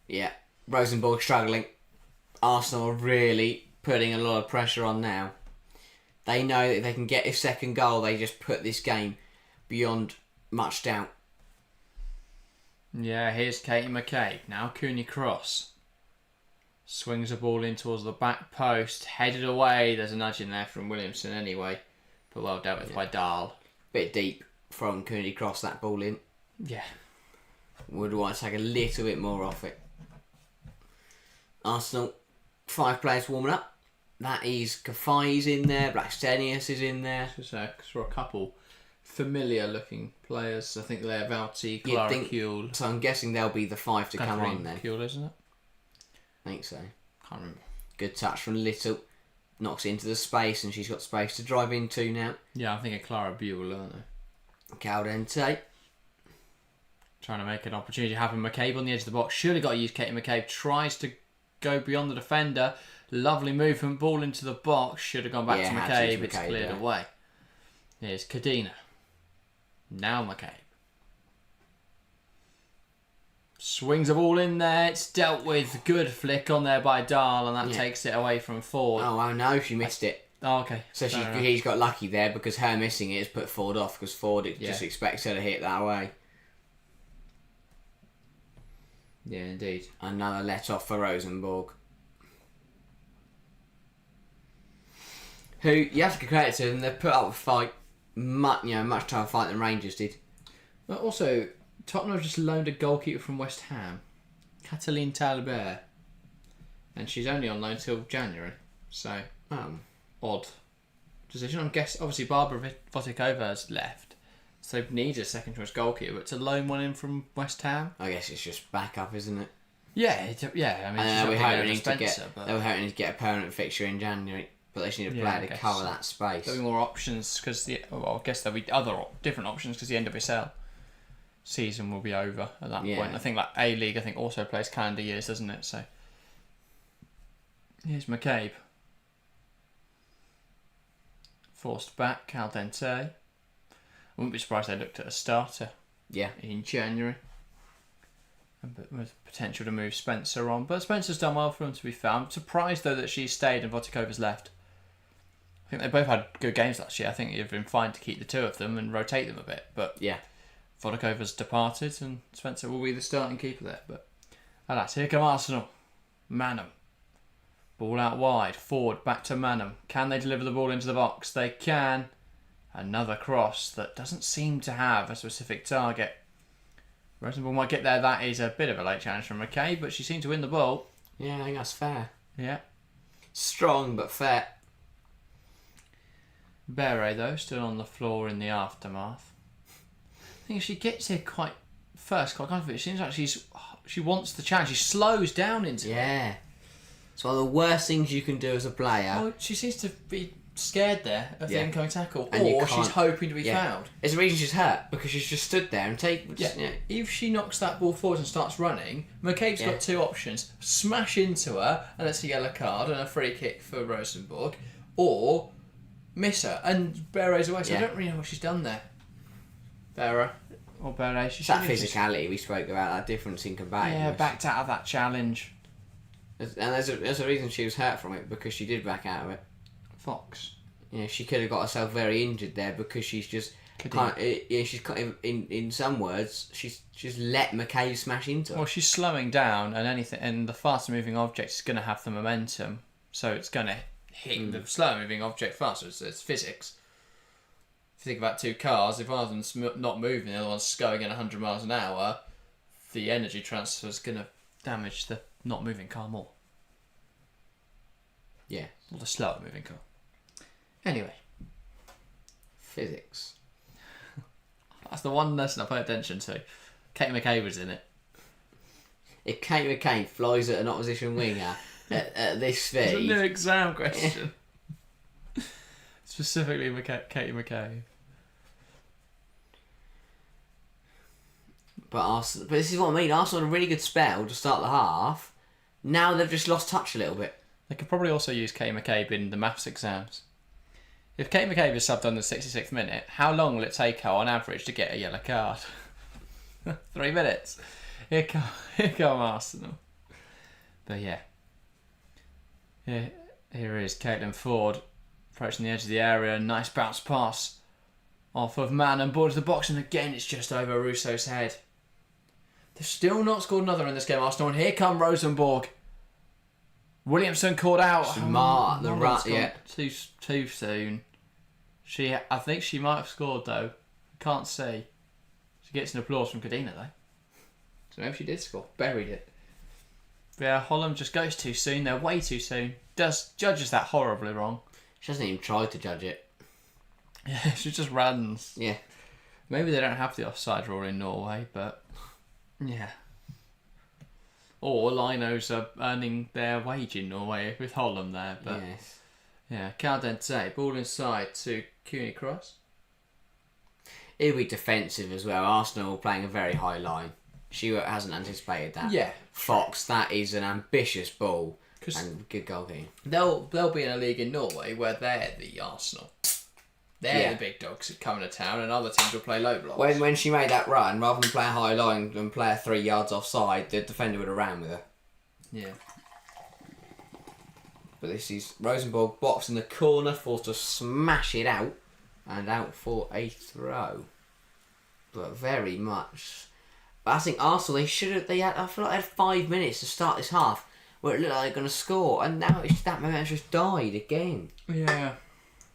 Yeah. Rosenborg struggling. Arsenal are really putting a lot of pressure on now. They know that if they can get a second goal, they just put this game beyond much doubt. Yeah, here's Katie McCabe. Now Cooney cross. Swings the ball in towards the back post. Headed away. There's a nudge in there from Williamson anyway. But well dealt with by Dahl. Bit deep from Cooney cross that ball in. Yeah. Would want to take a little bit more off it. Arsenal, 5 players warming up. That is Kafai's in there. Blackstenius is in there. Because for a couple familiar looking players, I think they're Vouty, Clara Kuhl. So I'm guessing they'll be the 5 to come on then. Kuhl, isn't it? I think so. Can't remember. Good touch from Little. Knocks it into the space and she's got space to drive into now. Yeah, I think a Clara Buell, aren't they? Caldente. Trying to make an opportunity happen. McCabe on the edge of the box. Surely got to use Katie McCabe. Tries to go beyond the defender. Lovely movement. Ball into the box. Should have gone back to McCabe. It's cleared away. Here's Cadena. Now McCabe. Swings the ball in there. It's dealt with. Good flick on there by Dahl, and that takes it away from Ford. Oh no, she missed it. Oh, okay. So he's got lucky there because her missing it has put Ford off because Ford just expects her to hit that way. Yeah, indeed. Another let off for Rosenborg. Who, you have to give credit to them, they put up a fight, much tougher fight than Rangers did. But also, Tottenham have just loaned a goalkeeper from West Ham, Cataline Talbert, and she's only on loan till January, so odd decision. I'm guessing, obviously Barbara Votikova has left, so they need a second choice goalkeeper, but to loan one in from West Ham? I guess it's just backup, isn't it? Yeah. I mean, they were hoping to get a permanent fixture in January. But they just need a player to cover that space. There'll be more options because I guess there'll be different options because the NWSL season will be over at that point. I think like A League also plays calendar years, doesn't it? So here's McCabe. Forced back, Caldente. I wouldn't be surprised they looked at a starter. Yeah. In January. with potential to move Spencer on. But Spencer's done well for them, to be fair. I'm surprised, though, that she's stayed and Votikova's left. I think they both had good games last year. I think it'd been fine to keep the two of them and rotate them a bit. But Yeah. Votikova's departed and Spencer will be the starting keeper there. But alas, here come Arsenal. Manham. Ball out wide. Forward, back to Manham. Can they deliver the ball into the box? They can. Another cross that doesn't seem to have a specific target. Rosenborg might get there. That is a bit of a late challenge from McKay, but she seemed to win the ball. Yeah, I think that's fair. Yeah. Strong but fair. Beret, though, still on the floor in the aftermath. I think she gets here quite confident. It seems like she wants the challenge. She slows down into it. Yeah. It's one of the worst things you can do as a player. Oh, she seems to be scared there of the incoming tackle, And or she's hoping to be fouled. It's the reason she's hurt, because she's just stood there and If she knocks that ball forward and starts running, McCabe's got two options: smash into her and it's a yellow card and a free kick for Rosenborg, or miss her and Beret's away. So I don't really know what she's done there. Beret. She's that physicality we spoke about, that difference in combating. Yeah, backed out of that challenge. And there's a reason she was hurt from it, because she did back out of it. Fox. Yeah, she could have got herself very injured there, because she's just in some words she's let McCabe smash into her. Well, she's slowing down, and the faster moving object is going to have the momentum, so it's going to hit the slower moving object faster. It's physics. If you think about two cars, if one of them's not moving, the other one's going at 100 miles an hour, the energy transfer is going to damage the not moving car more. Yeah. Or the slower moving car. Anyway. Physics. That's the one lesson I pay attention to. Kate McKay was in it. If Kate McCabe flies at an opposition winger at this speed... It's a new exam question. Specifically Katie McKay. But this is what I mean. Arsenal had a really good spell to start the half. Now they've just lost touch a little bit. They could probably also use Kate McCabe in the maths exams. If Kate McCabe is subbed on the 66th minute, how long will it take her on average to get a yellow card? 3 minutes. Here come Arsenal. But yeah. Here is Caitlin Ford approaching the edge of the area. Nice bounce pass off of Man and ball to the box, and again it's just over Russo's head. They've still not scored another in this game, Arsenal, and here come Rosenborg. Williamson caught out. Smart, the right, yeah. Too soon. I think she might have scored though. Can't see. She gets an applause from Kadina though. So maybe she did score. Buried it. Yeah, Holland just goes too soon. They're way too soon. Judges that horribly wrong. She hasn't even tried to judge it. Yeah, she just runs. Yeah. Maybe they don't have the offside rule in Norway, but yeah. Or Linos are earning their wage in Norway with Holland there. But yes. Yeah, Caldente, ball inside to Cooney Cross. It'll be defensive as well. Arsenal playing a very high line. She hasn't anticipated that. Yeah. Fox, that is an ambitious ball and good goalkeeping. They'll be in a league in Norway where they're the Arsenal. They're the big dogs coming to town, and other teams will play low blocks. When she made that run, rather than play a high line and play her 3 yards offside, the defender would have ran with her. Yeah. But this is Rosenborg box in the corner, forced to smash it out, and out for a throw. But very much. But I think Arsenal, I feel like they had 5 minutes to start this half where it looked like they're going to score, and now that momentum just died again. Yeah.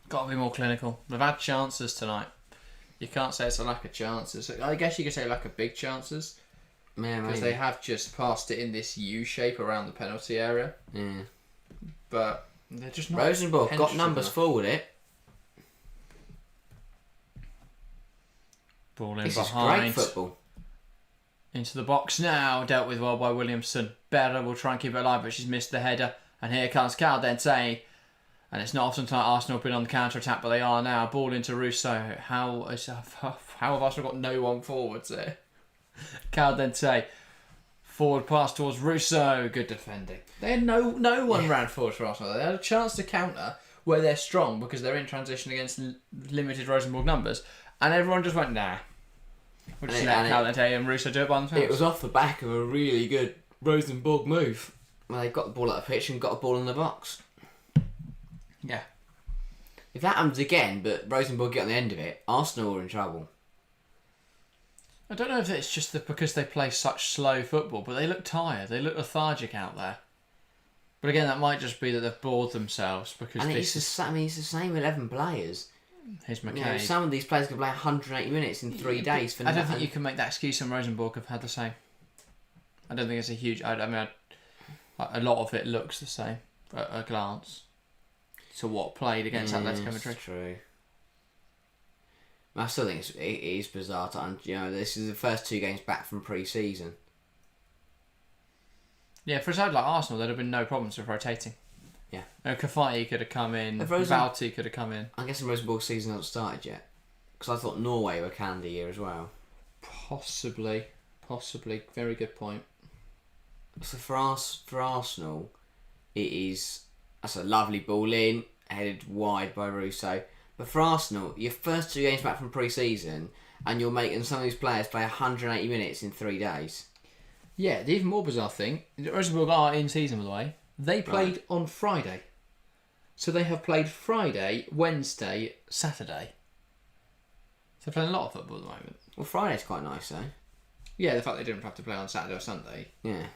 Got to be more clinical. They've had chances tonight. You can't say it's a lack of chances. I guess you could say lack of big chances. Yeah, because they have just passed it in this U shape around the penalty area. Yeah. But they're just not. Rosenborg got numbers enough. forward it. Ball in this behind. Is great football. Into the box now. Dealt with well by Williamson. Berra will try and keep it alive, but she's missed the header. And here comes Caldente. And it's not often tonight Arsenal have been on the counter-attack, but they are now. Ball into Russo. How have Arsenal got no one forwards there? Caldente. Forward pass towards Russo. Good defending. They had no one ran forward for Arsenal. They had a chance to counter where they're strong because they're in transition against limited Rosenborg numbers. And everyone just went, nah. Which let Calante and Russo do it by themselves. It was off the back of a really good Rosenborg move. Well, they got the ball at the pitch and got the ball in the box. Yeah. If that happens again, but Rosenborg get on the end of it, Arsenal are in trouble. I don't know if it's just because they play such slow football, but they look tired. They look lethargic out there. But again, that might just be that they've bored themselves because it's the same 11 players. Here's McKay. You know, some of these players can play 180 minutes in 3 days for nothing. I don't think you can make that excuse, and Rosenborg have had the same. I don't think it's a huge... a lot of it looks the same at a glance to what played against Atletico Madrid. That's true. I still think it is bizarre. This is the first 2 games back from pre-season. Yeah, for a side like Arsenal, there'd have been no problems with rotating. Yeah. Kafai could have come in. Valti could have come in. I guess the Rosenborg season hasn't started yet. Because I thought Norway were calendar year as well. Possibly. Very good point. So for Arsenal, that's a lovely ball in, headed wide by Russo. But for Arsenal, your first 2 games back from pre-season, and you're making some of these players play 180 minutes in 3 days. Yeah, the even more bizarre thing, Rosenborg are in season, by the way. They played on Friday. So they have played Friday, Wednesday, Saturday. So they're playing a lot of football at the moment. Well, Friday's quite nice, though. Yeah, the fact they didn't have to play on Saturday or Sunday. Yeah.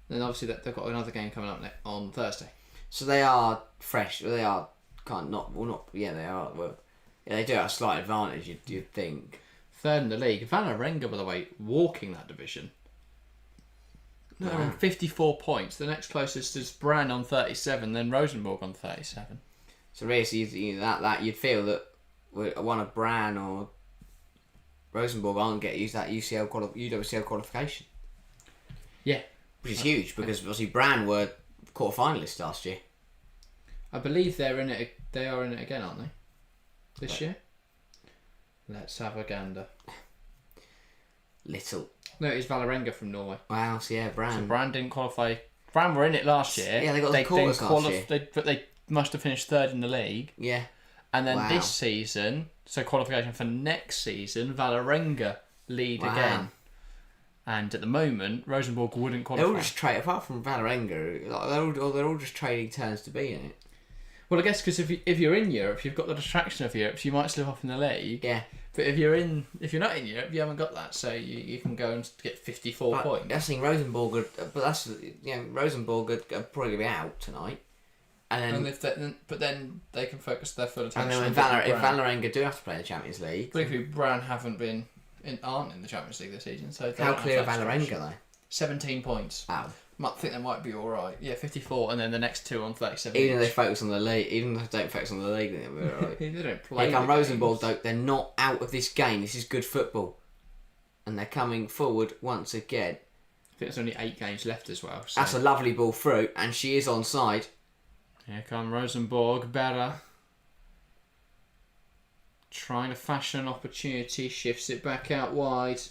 Then obviously they've got another game coming up on Thursday. So they are fresh. They are kind of not. Well, not. Yeah, they are. Well, yeah, they do have a slight advantage. You'd think. Third in the league. Valerenga, by the way, walking that division. They're on 54 points. The next closest is Brann on 37, then Rosenborg on 37. So really, you'd feel that one of Brann or Rosenborg aren't get use that UWCL qualification. Yeah. Which is huge because obviously Brann were quarter-finalists last year. I believe they're in it. They are in it again, aren't they? This year. Let's have a gander. No, it's Valerenga from Norway. Wow, so yeah, Brann. So Brann didn't qualify. Brann were in it last year. Yeah, they got the quarters last year. But they must have finished third in the league. Yeah. And then this season, so qualification for next season, Valerenga lead again. And at the moment, Rosenborg wouldn't qualify. They're all just apart from Valerenga, they're all just trading turns to be in it. Well, I guess because if you're in Europe, you've got the distraction of Europe, so you might slip off in the league. Yeah. But if you're not in Europe, you haven't got that, so you can go and get 54 points. I think Rosenborg, Rosenborg would probably be out tonight. But then they can focus their full attention. And then if Valerenga do have to play in the Champions League, particularly Brann aren't in the Champions League this season, so how clear are Valerenga though? 17 points. Wow. I think they might be all right. Yeah, 54, and then the next 2 on 37. Even if they focus on the league, even if they don't focus on the league, then they'll be all right. They don't play. Here come Rosenborg though. They're not out of this game. This is good football, and they're coming forward once again. I think there's only 8 games left as well. So. That's a lovely ball through, and she is onside. Here come Rosenborg, better. Trying to fashion an opportunity, shifts it back out wide.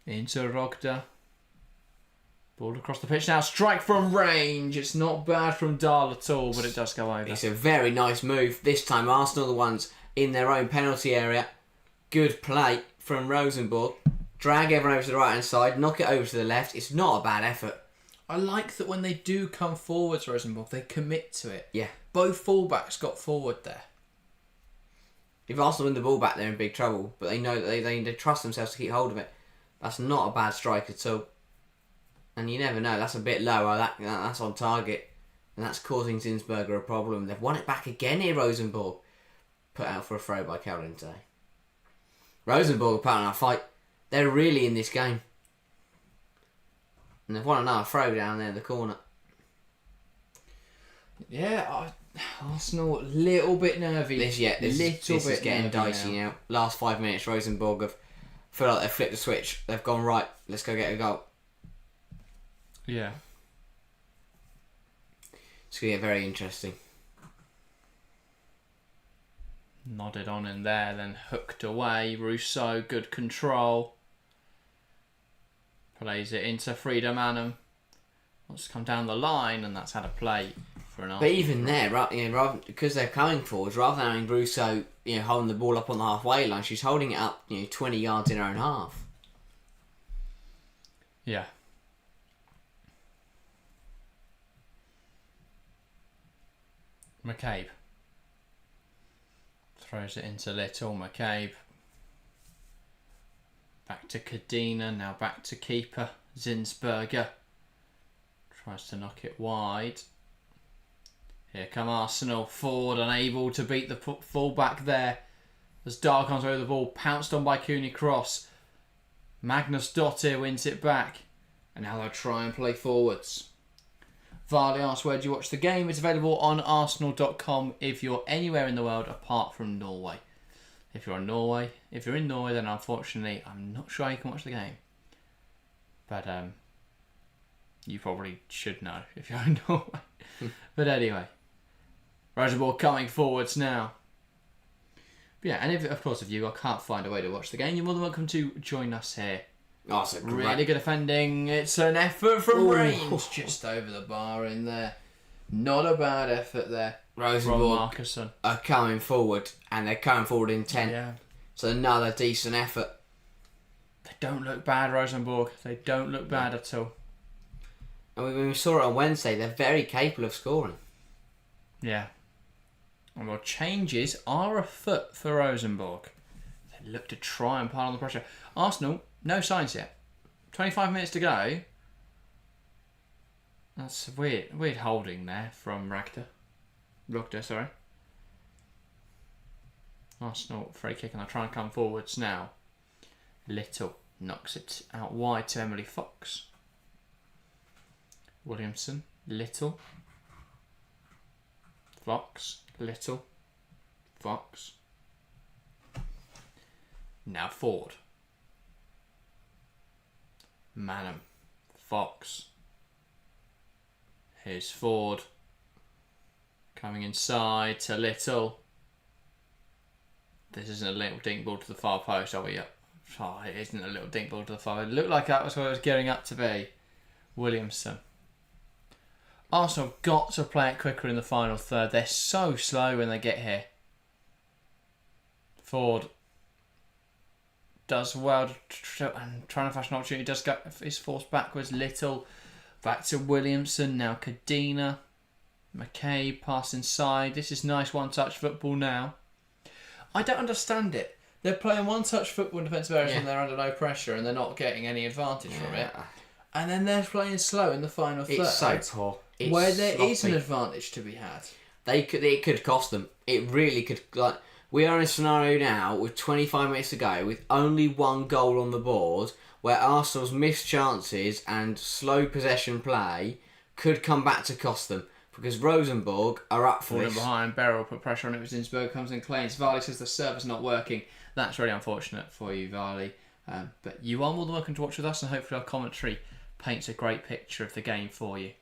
Into Rogda. Ball across the pitch now, strike from range. It's not bad from Dahl at all, but it does go over. It's a very nice move. This time Arsenal are the ones in their own penalty area. Good play from Rosenborg. Drag everyone over to the right hand side, knock it over to the left. It's not a bad effort. I like that when they do come forward to Rosenborg, they commit to it. Yeah. Both fullbacks got forward there. If Arsenal win the ball back, they're in big trouble. But they know that they trust themselves to keep hold of it. That's not a bad strike at all. And you never know. That's a bit lower. That's on target. And that's causing Zinsberger a problem. They've won it back again here, Rosenborg. Put out for a throw by Calente. Rosenborg are putting on a fight. They're really in this game. And they've won another throw down there in the corner. Yeah, Arsenal a little bit nervy. This is getting dicey now. Last 5 minutes, Rosenborg have feel like they've flipped the switch. They've gone, right, let's go get a goal. Yeah. It's going to get very interesting. Nodded on in there, then hooked away. Rousseau, good control. Plays it into Freedom Annam. Wants to come down the line, and that's had a play for an But even there, rather because they're coming forwards, rather than having Rousseau holding the ball up on the halfway line. She's holding it up 20 yards in her own half. Yeah. McCabe throws it into Little. McCabe back to Kadina, now back to keeper Zinsberger, tries to knock it wide. Here come Arsenal. Ford unable to beat the fullback there as Dar comes over the ball, pounced on by Cooney Cross. Magnus Dottir wins it back, and now they'll try and play forwards. Varley asks, where do you watch the game? It's available on arsenal.com if you're anywhere in the world apart from Norway. If you're in Norway, then unfortunately I'm not sure you can watch the game. But you probably should know if you're in Norway. But anyway, Rosenborg coming forwards now. But yeah, and if you can't find a way to watch the game, you're more than welcome to join us here. Oh, it's really good defending. It's an effort from range, just over the bar in there. Not a bad effort there. Rosenborg from Markusson are coming forward, and they're coming forward in 10. Yeah. So another decent effort. They don't look bad, Rosenborg. They don't look bad at all. And when we saw it on Wednesday, they're very capable of scoring. Yeah. And well, changes are afoot for Rosenborg. They look to try and pile on the pressure. Arsenal, no signs yet. 25 minutes to go. That's weird holding there from Rugter, sorry. Arsenal free kick, and they'll try and come forwards now. Little knocks it out wide to Emily Fox. Williamson, Little. Fox, Little. Fox. Now Ford. Manham. Fox. Here's Ford. Coming inside to Little. This isn't a little dink ball to the far post, are we? Oh, it isn't a little dink ball to the far post. It looked like that was what it was gearing up to be. Williamson. Arsenal got to play it quicker in the final third. They're so slow when they get here. Ford does well and trying to fashion an opportunity. Does go, is forced backwards. Little back to Williamson. Now Kadina. McCabe pass inside. This is nice one-touch football now. I don't understand it. They're playing one-touch football in defensive areas and they're under no pressure and they're not getting any advantage from it. And then they're playing slow in the final third. It's so poor. It's where there sloppy. is an advantage to be had. It could cost them. It really could. Like, we are in a scenario now with 25 minutes to go with only one goal on the board, where Arsenal's missed chances and slow possession play could come back to cost them, because Rosenborg are up for Falling this. behind, Beryl put pressure on it. Zinsberg comes in, claims. Varley says the server's not working. That's really unfortunate for you, Varley. But you are more than welcome to watch with us, and hopefully our commentary paints a great picture of the game for you.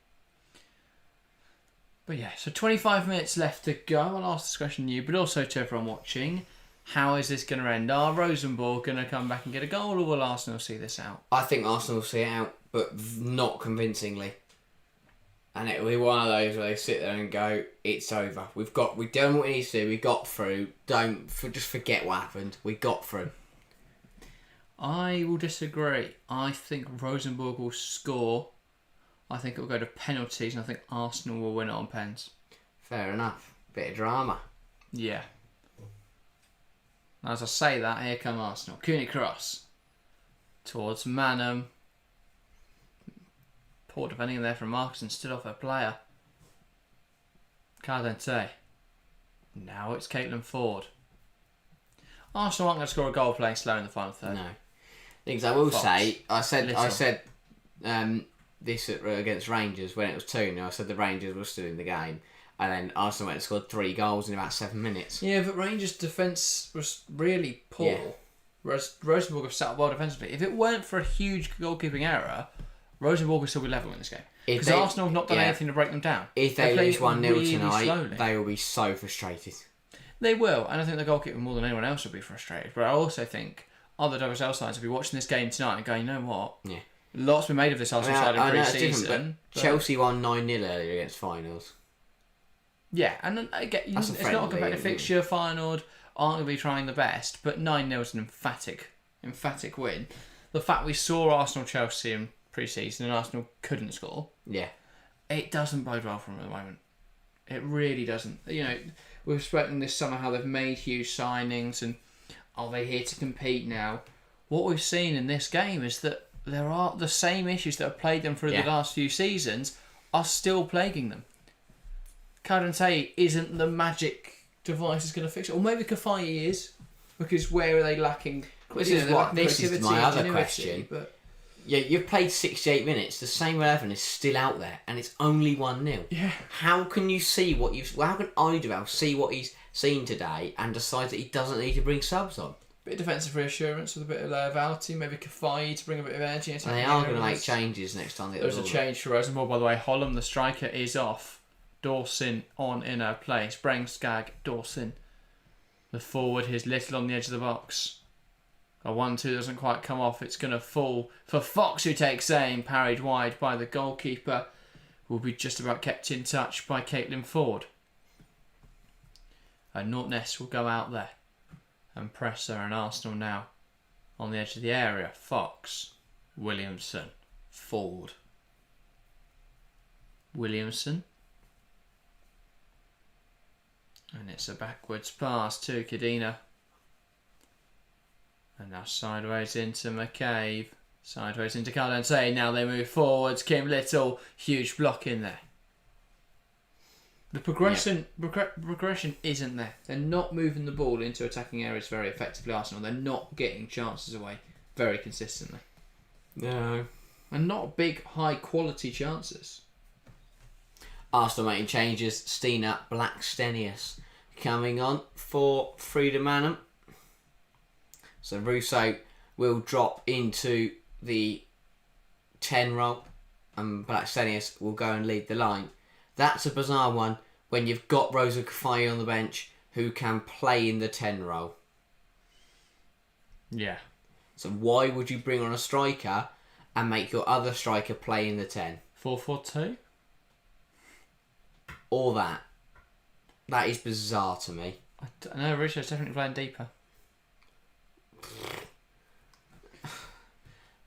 But yeah, so 25 minutes left to go. I'll ask this question to you, but also to everyone watching. How is this going to end? Are Rosenborg going to come back and get a goal, or will Arsenal see this out? I think Arsenal will see it out, but not convincingly. And it'll be one of those where they sit there and go, "It's over. We've done what we need to do. We got through. Just forget what happened. We got through." I will disagree. I think Rosenborg will score. I think it will go to penalties, and I think Arsenal will win it on pens. Fair enough. Bit of drama. Yeah. As I say that, here come Arsenal. Cooney Cross towards Manham. Poor defending there from Markusson, stood off a player. Cardente. Now it's Caitlin Ford. Arsenal aren't going to score a goal playing slow in the final third. No. Things I will Fox. say, I said Little. this against Rangers when it was 2-0. I said the Rangers were still in the game, and then Arsenal went and scored 3 goals in about 7 minutes. Yeah, but Rangers' defence was really poor. Yeah. Whereas Rosenborg have sat up well defensively. If it weren't for a huge goalkeeping error, Rosenborg would still be level in this game. Because Arsenal have not done anything to break them down. If they lose 1-0 really tonight, slowly. they will be so frustrated. They will, and I think the goalkeeper more than anyone else will be frustrated. But I also think other WSL sides will be watching this game tonight and going, you know what? Yeah. Lots been made of this Arsenal side in pre-season. But Chelsea won 9-0 earlier against finals. Yeah, and again, it's not a competitive fixture, final. aren't going to be trying the best, but 9-0 is an emphatic win. The fact we saw Arsenal-Chelsea in pre-season and Arsenal couldn't score, it doesn't bode well for them at the moment. It really doesn't. You know, we've spoken this summer how they've made huge signings and are they here to compete now? What we've seen in this game is that there are the same issues that have plagued them through the last few seasons are still plaguing them. Caldente isn't the magic device that's going to fix it. Or maybe Kafai is, because where are they lacking? This is my other question. But yeah, you've played 68 minutes. The same 11 is still out there, and it's only 1-0. Yeah. How can you see what you've? Well, how can Idwell see what he's seen today and decide that he doesn't need to bring subs on? Bit of defensive reassurance with a bit of verticality, maybe Kafai to bring a bit of energy. And they are going to make changes next time. There's a change for Rosenborg, by the way. Holm, the striker, is off. Dawson on in her place. Brengskag, Dawson. The forward is Little on the edge of the box. A 1-2 doesn't quite come off. It's going to fall for Fox, who takes aim. Parried wide by the goalkeeper. Will be just about kept in touch by Caitlin Ford. And Nordness will go out there and press her. And Arsenal now on the edge of the area. Fox, Williamson, Ford. Williamson. And it's a backwards pass to Cadena. And now sideways into McCabe. Sideways into Caldente. Now they move forwards. Kim Little. Huge block in there. The progression isn't there. They're not moving the ball into attacking areas very effectively, Arsenal. They're not getting chances away very consistently. No. And not big, high quality chances. Arsenal making changes. Stina Blackstenius coming on for Friedemann. So Russo will drop into the 10 role and Blackstenius will go and lead the line. That's a bizarre one when you've got Rosa Kafai on the bench who can play in the 10 role. Yeah. So why would you bring on a striker and make your other striker play in the 10? 4-4-2? Or that. That is bizarre to me. I don't know, Russo's definitely playing deeper.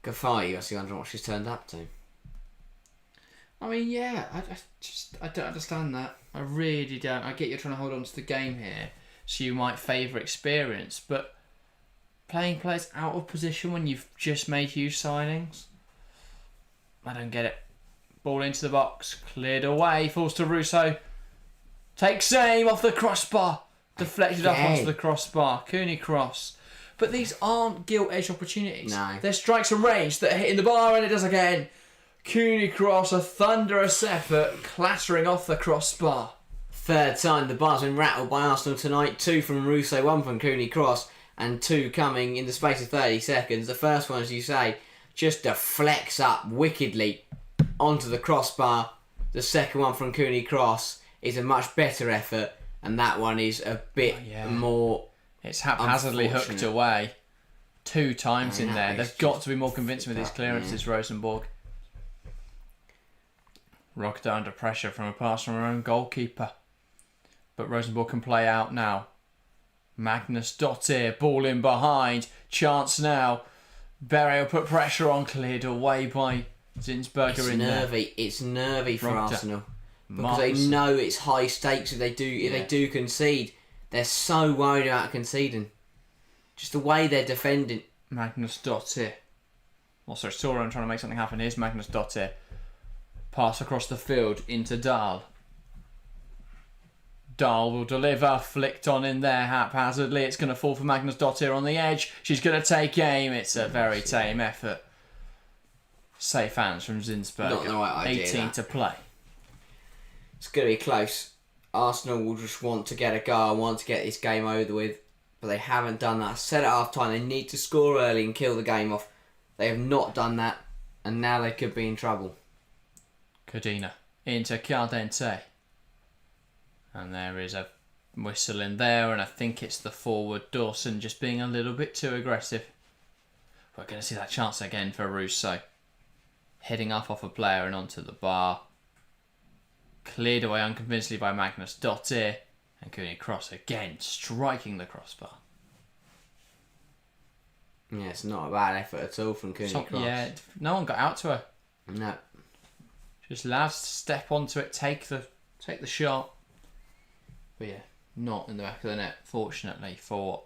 Kafai, I see under what she's turned up to. I mean, yeah, I don't understand that. I really don't. I get you're trying to hold on to the game here, so you might favour experience, but playing players out of position when you've just made huge signings, I don't get it. Ball into the box, cleared away, falls to Russo, takes aim off the crossbar, deflected up onto the crossbar, Cooney cross. But these aren't gilt-edged opportunities. No. They're strikes from range that are hitting the bar, and it does again. Cooney cross, a thunderous effort, clattering off the crossbar. Third time the bar's been rattled by Arsenal tonight. 2 from Russo, 1 from Cooney cross, and 2 coming in the space of 30 seconds. The first one, as you say, just deflects up wickedly onto the crossbar. The second one from Cooney cross is a much better effort, and that one is a bit more... It's haphazardly hooked away 2 times in there. They've got to be more convincing with these clearances, Rosenborg. Rocked under pressure from a pass from her own goalkeeper. But Rosenborg can play out now. Magnus Dottir, ball in behind. Chance now. Berre will put pressure on, cleared away by Zinsberger in there. It's nervy for Arsenal. Because Marcus. they know it's high stakes if they do concede. They're so worried about conceding. Just the way they're defending. Magnus Dottir. Also, Soren trying to make something happen. Here's Magnus Dottir. Pass across the field into Dahl. Dahl will deliver. Flicked on in there haphazardly. It's going to fall for Magnus Dottir on the edge. She's going to take aim. It's a very tame effort. Safe hands from Zinsberger. Not the right idea, 18 that. to play. It's going to be close. Arsenal will just want to get a goal, want to get this game over with, but they haven't done that. Said at half time they need to score early and kill the game off. They have not done that, and now they could be in trouble. Cadena into Caldente. And there is a whistle in there, and I think it's the forward Dawson just being a little bit too aggressive. We're going to see that chance again for Russo. Heading up off a player and onto the bar. Cleared away unconvincingly by Magnus Dottir. And Cooney Cross again striking the crossbar. Yeah, it's not a bad effort at all from Cooney Cross. Yeah, no one got out to her. No. Just allowed to step onto it, take the shot. But yeah, not in the back of the net, fortunately, for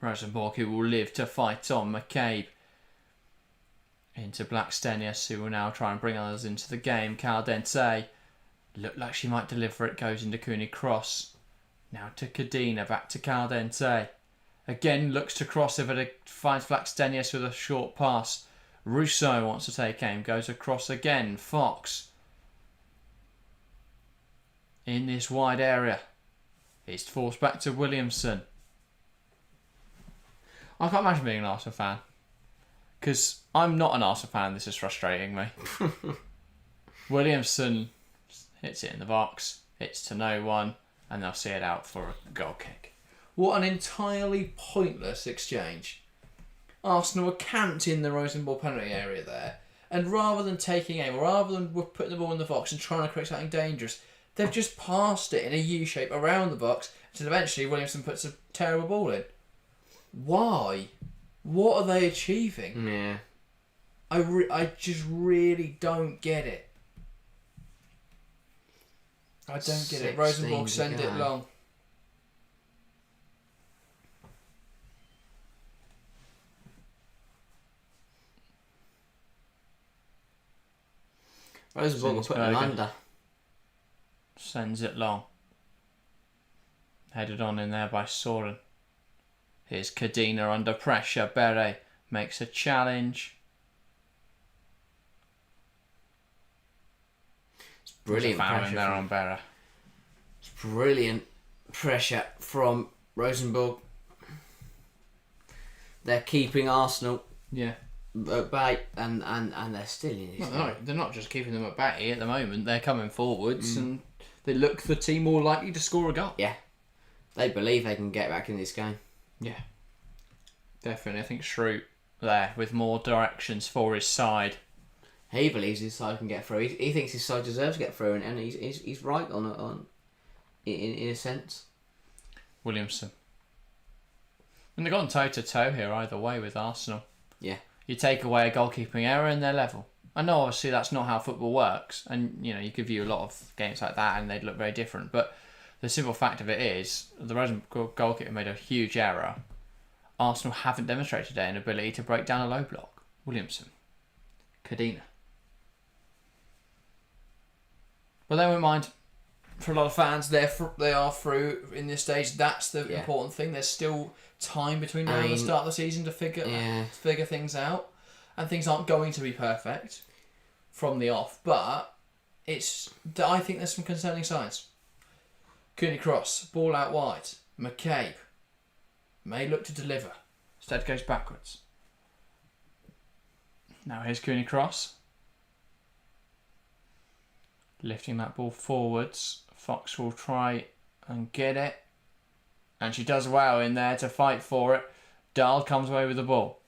Rosenborg, who will live to fight on. McCabe into Blackstenius, who will now try and bring others into the game. Caldente looked like she might deliver it, goes into Cooney Cross. Now to Cadena, back to Caldente. Again looks to cross it, but finds Blackstenius with a short pass. Russo wants to take aim, goes across again. Fox in this wide area. It's forced back to Williamson. I can't imagine being an Arsenal fan, because I'm not an Arsenal fan. This is frustrating me. Williamson hits it in the box. It's to no one, and they'll see it out for a goal kick. What an entirely pointless exchange. Arsenal were camped in the Rosenborg penalty area there, and rather than taking aim, rather than putting the ball in the box and trying to create something dangerous, they've just passed it in a U shape around the box until eventually Williamson puts a terrible ball in. Why? What are they achieving? Yeah. I just really don't get it. I don't get it. Rosenborg send it long. Rosenborg will put them under. Sends it long. Headed on in there by Soren. Here's Cadena under pressure. Bere makes a challenge. It's brilliant pressure in there on Bere. It's brilliant pressure from Rosenborg. They're keeping Arsenal at bay, and they're still in this. They're not just keeping them at bay at the moment. They're coming forwards and they look the team more likely to score a goal. Yeah. They believe they can get back in this game. Yeah. Definitely. I think Schrute there with more directions for his side. He believes his side can get through. He thinks his side deserves to get through, and he's right in a sense. Williamson. And they've gone toe to toe here either way with Arsenal. Yeah. You take away a goalkeeping error and they're level. I know obviously that's not how football works, and you could view a lot of games like that and they'd look very different, but the simple fact of it is the Rosenborg goalkeeper made a huge error. Arsenal haven't demonstrated today an ability to break down a low block. Williamson. Cadena. But they won't mind. For a lot of fans, they are through in this stage. That's the important thing. There's still time between now and the start of the season to figure things out, and things aren't going to be perfect from the off. But I think there's some concerning signs. Cooney Cross, ball out wide. McCabe may look to deliver. Instead goes backwards. Now here's Cooney Cross. Lifting that ball forwards. Fox will try and get it. And she does well in there to fight for it. Dahl comes away with the ball.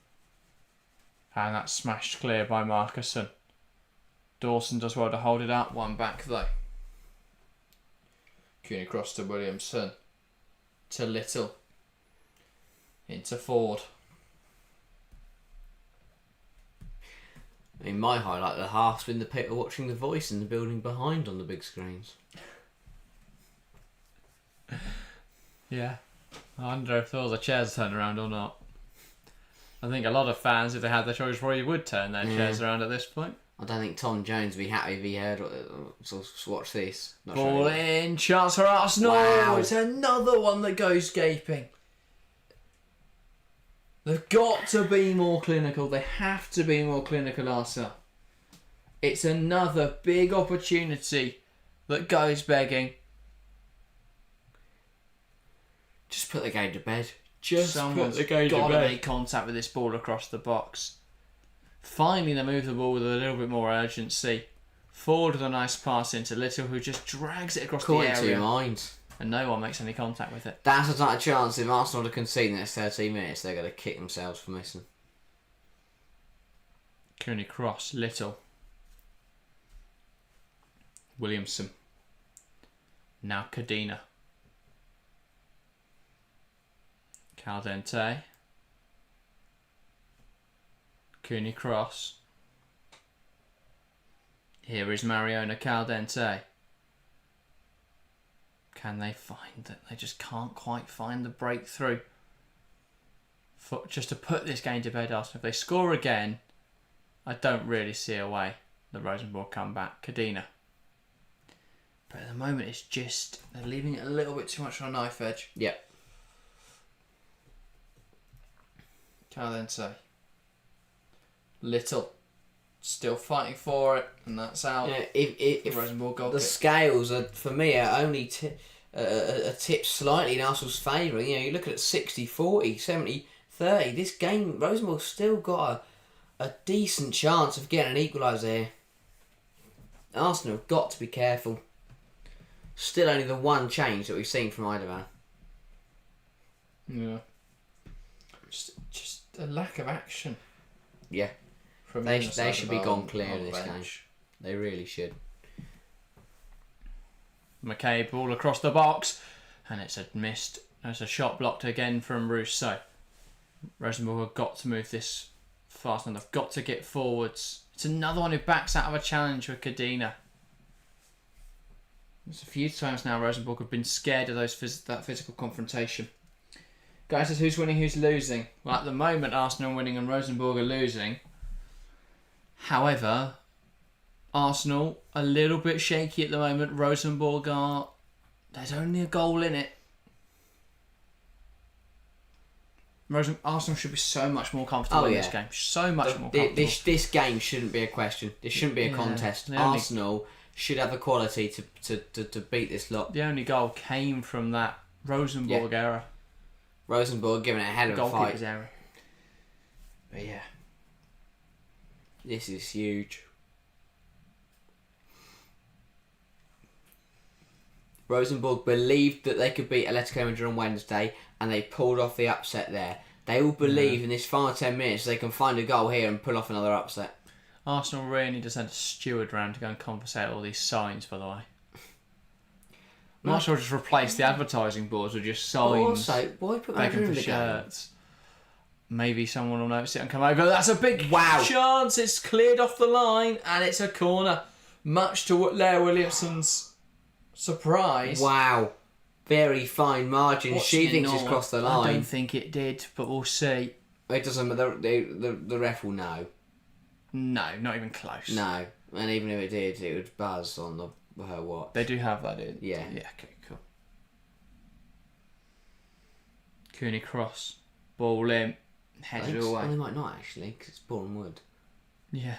And that's smashed clear by Markusson. Dawson does well to hold it up. One back though. Cooney Cross to Williamson. To Little. Into Ford. I mean, my highlight of the half's been the people watching The Voice in the building behind on the big screens. Yeah. I wonder if all the chairs turn around or not. I think a lot of fans, if they had their choice, probably would turn their chairs around at this point. I don't think Tom Jones would be happy if he heard watch this. Not Ball sure in, chance for Arsenal. Wow. It's another one that goes gaping. They've got to be more clinical. They have to be more clinical, Arsenal. It's another big opportunity that goes begging. Just put the game to bed. Someone's got to make contact with this ball across the box. Finally, they move the ball with a little bit more urgency. Forward with a nice pass into Little, who just drags it across the area. Caught in 2 minds. And no one makes any contact with it. That's a type of chance. If Arsenal to concede in the next 13 minutes, they're going to kick themselves for missing. Cooney Cross, Little. Williamson. Now Cadena. Caldente. Cooney cross. Here is Mariona Caldente. Can they find it? They just can't quite find the breakthrough. Just to put this game to bed, Arsenal. If they score again, I don't really see a way the Rosenborg come back. Cadena. But at the moment, it's just they're leaving it a little bit too much on a knife edge. Yep. Caldente. Little. Still fighting for it, and that's out. Yeah, if Rosenborg goal the kick. scales are, for me, are only a tip slightly in Arsenal's favour. You know, you look at 60-40, 70-30. This game, Rosenborg's still got a decent chance of getting an equaliser here. Arsenal have got to be careful. Still only the one change that we've seen from Eidevall. Yeah. Just a lack of action. Yeah. From They the side should of be our- gone clear our in this game. bench. They really should. McCabe ball across the box, and it's a missed. There's a shot blocked again from Rousseau. Rosenborg have got to move this fast, and they've got to get forwards. It's another one who backs out of a challenge with Cadena. There's a few times now Rosenborg have been scared of that physical confrontation. Guys, says who's winning, who's losing? Well, at the moment, Arsenal are winning and Rosenborg are losing. However, Arsenal a little bit shaky at the moment. Rosenborg are. There's only a goal in it. Arsenal should be so much more comfortable in this game. So much more comfortable. This game shouldn't be a question. This shouldn't be a contest. Arsenal should have the quality to beat this lot. The only goal came from that Rosenborg error. Rosenborg giving it a hell of a fight. Goalkeeper's error. But yeah. This is huge. Rosenborg believed that they could beat Atletico Madrid on Wednesday, and they pulled off the upset there. They all believe in this final 10 minutes they can find a goal here and pull off another upset. Arsenal really need to send a steward round to go and confiscate all these signs, by the way. Arsenal just replace the advertising boards with just signs. Also, why put begging Madrid for in the game? shirts. Maybe someone will notice it and come over. That's a big Wow. chance. It's cleared off the line and it's a corner. Much to Leo Williamson's surprise. Wow. Very fine margin. Watching She it thinks now, it's crossed the I line. don't think it did, but we'll see. It doesn't matter. The ref will know. No, not even close. No. And even if it did, it would buzz on her watch. They do have that in. Yeah. Yeah, okay, cool. Cooney cross. Ball in. Headed away. Well, they might not actually, because it's Boreham Wood. Yeah.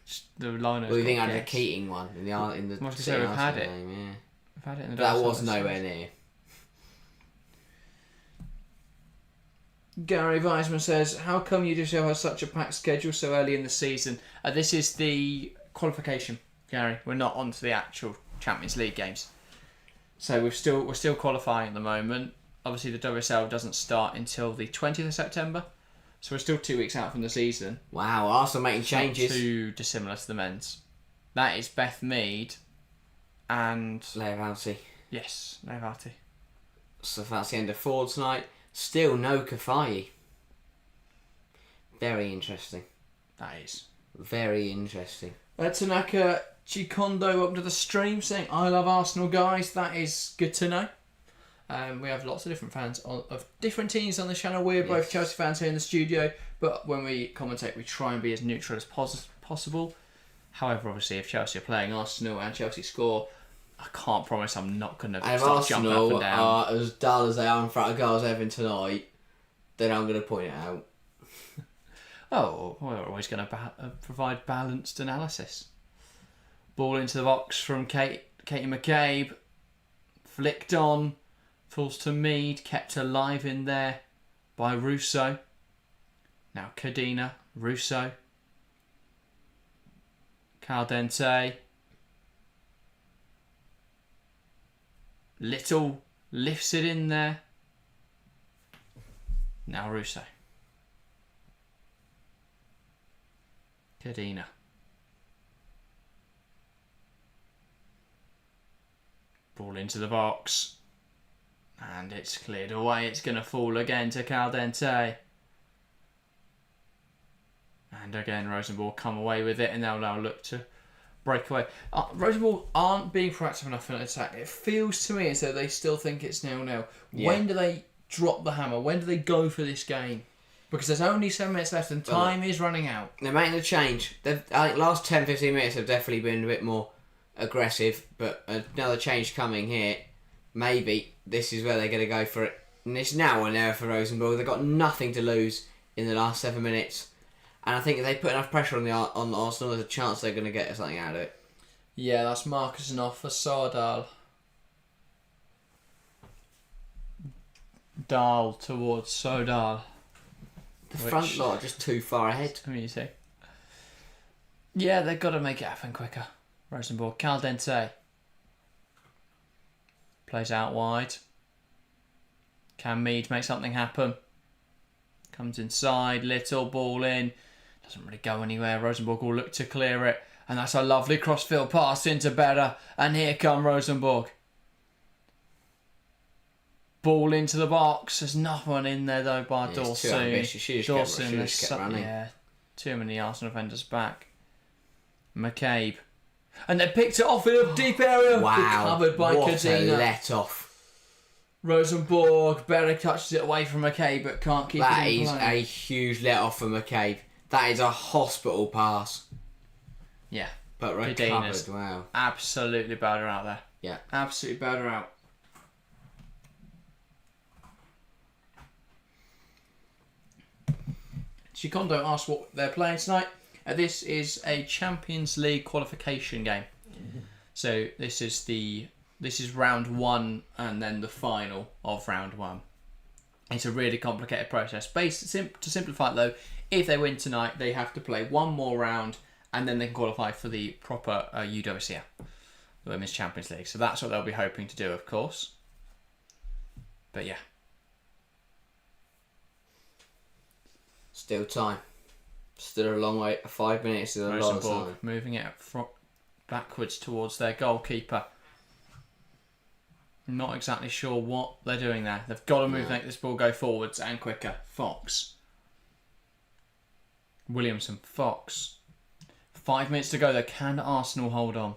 Just the liners. Well, we think I had a Keating one in the Must be City so we've had Arsenal it. game, yeah. We've had it in the That Dark was Side. nowhere near. Gary Weisman says, how come UWCL has such a packed schedule so early in the season? This is the qualification, Gary. We're not on to the actual Champions League games. So we're still qualifying at the moment. Obviously the WSL doesn't start until the 20th of September. So we're still 2 weeks out from the season. Wow, Arsenal making changes. Not too dissimilar to the men's. That is Beth Mead and... Levanti. Yes, Levanti. So that's the end of forward tonight. Still no Kafai. Very interesting. That is. Very interesting. Tanaka Chikondo up to the stream saying, I love Arsenal, guys. That is good to know. We have lots of different fans of different teams on the channel. We're both Chelsea fans here in the studio, but when we commentate, we try and be as neutral as possible. However, obviously, if Chelsea are playing Arsenal and Chelsea score, I can't promise I'm not going to start jumping up and Arsenal down. are as dull as they are in front of goals Evan tonight, then I'm going to point it out. Oh, we're always going to provide balanced analysis. Ball into the box from Katie McCabe. Flicked on. Falls to Mead. Kept alive in there by Rousseau. Now Cadena. Rousseau. Caldente. Little lifts it in there. Now Rousseau. Cadena. Ball into the box. And it's cleared away. It's going to fall again to Caldente. And again, Rosenborg come away with it, and they'll now look to break away. Rosenborg aren't being proactive enough in attack. It feels to me as though they still think it's 0-0. Yeah. When do they drop the hammer? When do they go for this game? Because there's only 7 minutes left and time is running out. They're making a change. I think last 10-15 minutes have definitely been a bit more aggressive, but another change coming here. Maybe this is where they're going to go for it. And it's now or never for Rosenborg. They've got nothing to lose in the last 7 minutes. And I think if they put enough pressure on Arsenal, there's a chance they're going to get something out of it. Yeah, that's Marcus off for Sardal. Dahl towards Sodal. The front lot are just too far ahead. I mean, you see. Yeah, they've got to make it happen quicker. Rosenborg. Caldente. Plays out wide. Can Mead make something happen? Comes inside. Little ball in. Doesn't really go anywhere. Rosenborg will look to clear it. And that's a lovely crossfield pass into Berra. And here come Rosenborg. Ball into the box. There's nothing in there though by Dawson. Too ambitious. She just kept running. Yeah, too many Arsenal defenders back. McCabe. And they picked it off in a deep area. Wow. Covered by Kadina. Let off. Rosenborg. Berra touches it away from McCabe but can't keep it in play. That is a huge let off for McCabe. That is a hospital pass. Yeah. But recovered, wow. Absolutely bowed her out there. Yeah. Absolutely bowed her out. Chikondo asked what they're playing tonight. This is a Champions League qualification game. Mm-hmm. So this is round 1 and then the final of round 1. It's a really complicated process. To simplify it though, if they win tonight, they have to play one more round and then they can qualify for the proper UWCL, the Women's Champions League. So that's what they'll be hoping to do, of course. But yeah. Still time. Still a long way. 5 minutes is a lot of time. Moving it backwards towards their goalkeeper. I'm not exactly sure what they're doing there. They've got to make this ball go forwards and quicker. Fox. Williamson. Fox. 5 minutes to go though. Can Arsenal hold on?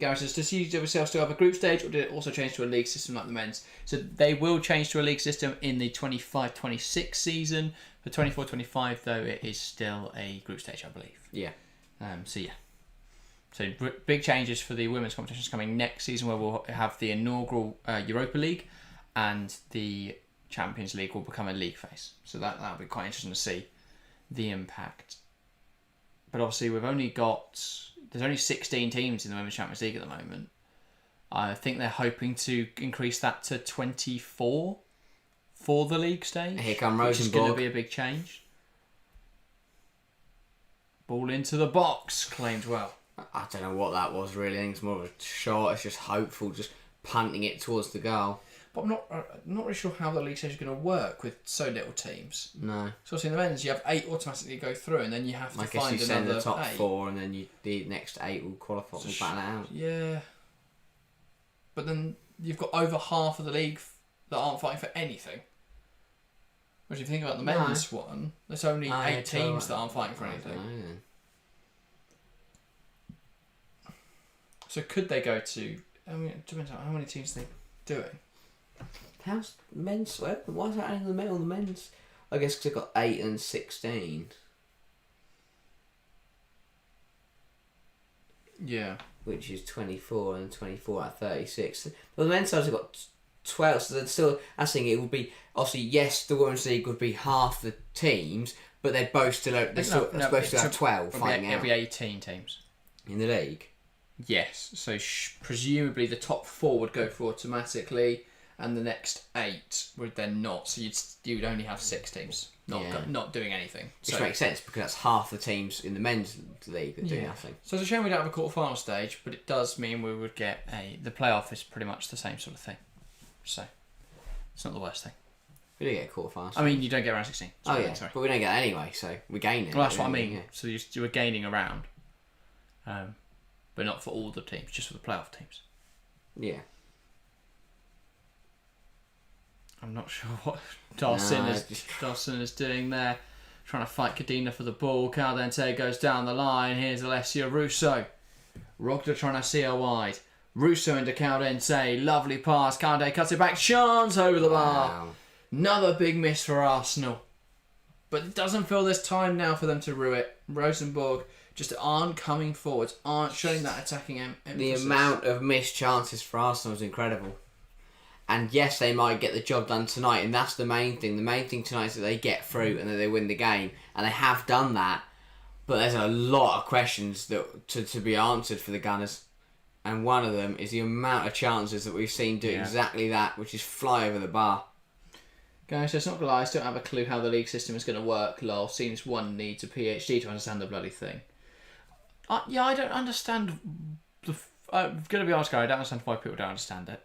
Gareth says, does UWCL still have a group stage or did it also change to a league system like the men's? So they will change to a league system in the 25-26 season. For 24-25 though, it is still a group stage, I believe. Yeah. So big changes for the women's competitions coming next season where we'll have the inaugural Europa League and the Champions League will become a league phase. So that'll be quite interesting to see the impact. But obviously there's only 16 teams in the Women's Champions League at the moment. I think they're hoping to increase that to 24 for the league stage. Here come Rosenborg. Which is going to be a big change. Ball into the box, claimed well. I don't know what that was really. I think it's more of a shot. It's just hopeful, just punting it towards the goal. But I'm not really sure how the league stage is going to work with so little teams. No. So in the men's, you have 8 automatically go through, and then you have to find another 8. I guess you send the top 8. 4, and then the next 8 will qualify. Will battle it out. Yeah. But then you've got over half of the league that aren't fighting for anything. Whereas if you think about the men's one, there's only 8 teams that aren't fighting for anything. So could they go to? I mean, it depends on how many teams they're doing. How's men's? Why is that adding the men's? I guess because they've got 8 and 16. Yeah. Which is 24 and 24 at 36. Well, the men's side have got 12, so they're still. I think it would be obviously yes, the women's league would be half the teams, but they're both still. They're supposed to have 12 fighting out. It'll be 18 teams in the league. Yes, so presumably the top 4 would go through automatically, and the next 8 would then not. So you'd only have 6 teams not doing anything. Which makes sense because that's half the teams in the men's league that do nothing. So it's a shame we don't have a quarter-final stage, but it does mean we would get the playoff is pretty much the same sort of thing. So it's not the worst thing. We do get a quarter-final stage. I mean, you don't get round 16. Sorry. But we don't get that anyway, so we're gaining. Well, that's what I mean. Yeah. So you were gaining a round. but not for all the teams, just for the playoff teams. Yeah. I'm not sure what Dawson is doing there. Trying to fight Cadena for the ball. Caldente goes down the line. Here's Alessia Russo. Rogda trying to see her wide. Russo into Caldente. Lovely pass. Caldente cuts it back. Chance over the bar. Another big miss for Arsenal. But it doesn't feel there's time now for them to rue it. Rosenborg just aren't coming forwards, aren't showing that attacking emphasis. The amount of missed chances for Arsenal is incredible. And yes, they might get the job done tonight, and that's the main thing. The main thing tonight is that they get through and that they win the game, and they have done that. But there's a lot of questions that to be answered for the Gunners, and one of them is the amount of chances that we've seen do exactly that, which is fly over the bar. Guys, it's not gonna lie, I still don't have a clue how the league system is going to work. Lol, seems one needs a PhD to understand the bloody thing. I don't understand. I'm going to be honest, guys, I don't understand why people don't understand it.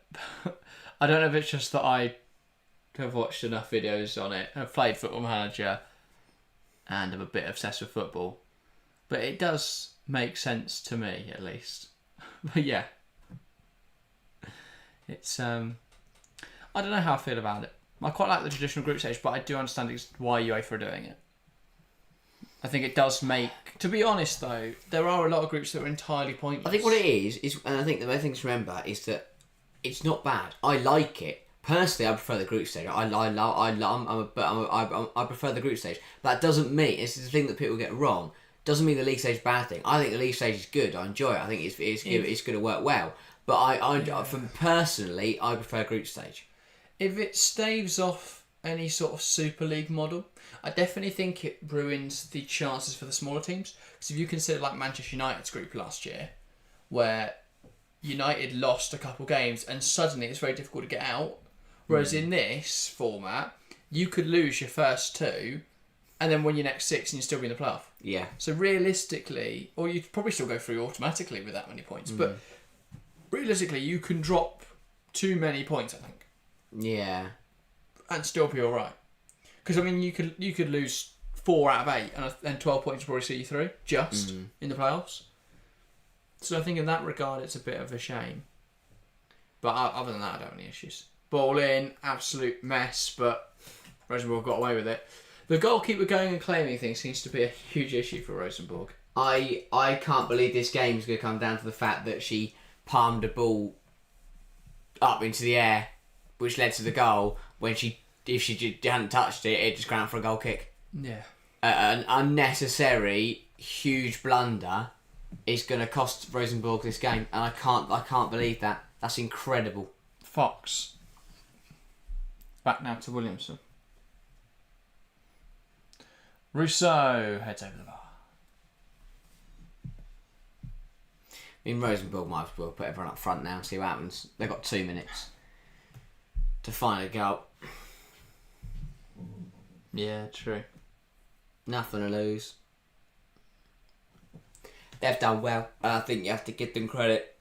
I don't know if it's just that I have watched enough videos on it, have played Football Manager, and am a bit obsessed with football. But it does make sense to me, at least. But yeah. It's, I don't know how I feel about it. I quite like the traditional group stage, but I do understand why UEFA are doing it. I think it does make... To be honest, though, there are a lot of groups that are entirely pointless. I think what it is, and I think the main thing to remember is that it's not bad. I like it. Personally, I prefer the group stage. I prefer the group stage. That doesn't mean... It's the thing that people get wrong. Doesn't mean the league stage is a bad thing. I think the league stage is good. I enjoy it. I think it's going to work well. But personally, I prefer group stage. If it staves off any sort of Super League model, I definitely think it ruins the chances for the smaller teams. Because if you consider like Manchester United's group last year, where United lost a couple games and suddenly it's very difficult to get out. Whereas in this format, you could lose your first two and then win your next six and you'd still be in the playoff. Yeah. So realistically, or you'd probably still go through automatically with that many points, but realistically you can drop too many points, I think. Yeah. And still be alright. Because, I mean, you could lose 4 out of 8 and 12 points will probably see you through, just, in the playoffs. So I think in that regard, it's a bit of a shame. But other than that, I don't have any issues. Ball in, absolute mess, but Rosenborg got away with it. The goalkeeper going and claiming things seems to be a huge issue for Rosenborg. I can't believe this game is going to come down to the fact that she palmed a ball up into the air, which led to the goal, when if she hadn't touched it, it just ground for a goal kick. Yeah. An unnecessary, huge blunder is going to cost Rosenborg this game, and I can't believe that. That's incredible. Fox. Back now to Williamson. Rousseau heads over the bar. I mean, Rosenborg might as well put everyone up front now and see what happens. They've got 2 minutes to find a goal. Yeah, true. Nothing to lose. They've done well, and I think you have to give them credit.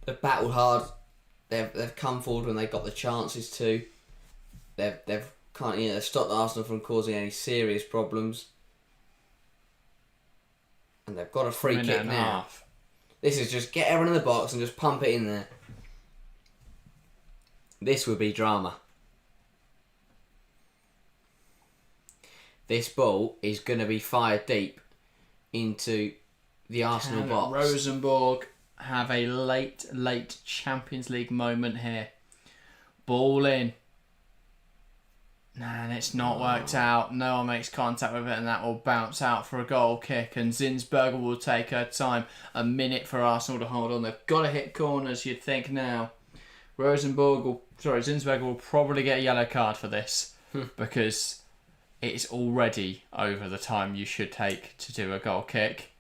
They've battled hard. They've come forward when they got the chances to. They've stopped Arsenal from causing any serious problems. And they've got a free kick now. This is just get everyone in the box and just pump it in there. This would be drama. This ball is going to be fired deep into the Arsenal box. Rosenborg have a late Champions League moment here. Ball in. And it's not worked out. No one makes contact with it, and that will bounce out for a goal kick. And Zinsberger will take her time. A minute for Arsenal to hold on. They've got to hit corners, you'd think now. Zinsberger will probably get a yellow card for this because it's already over the time you should take to do a goal kick.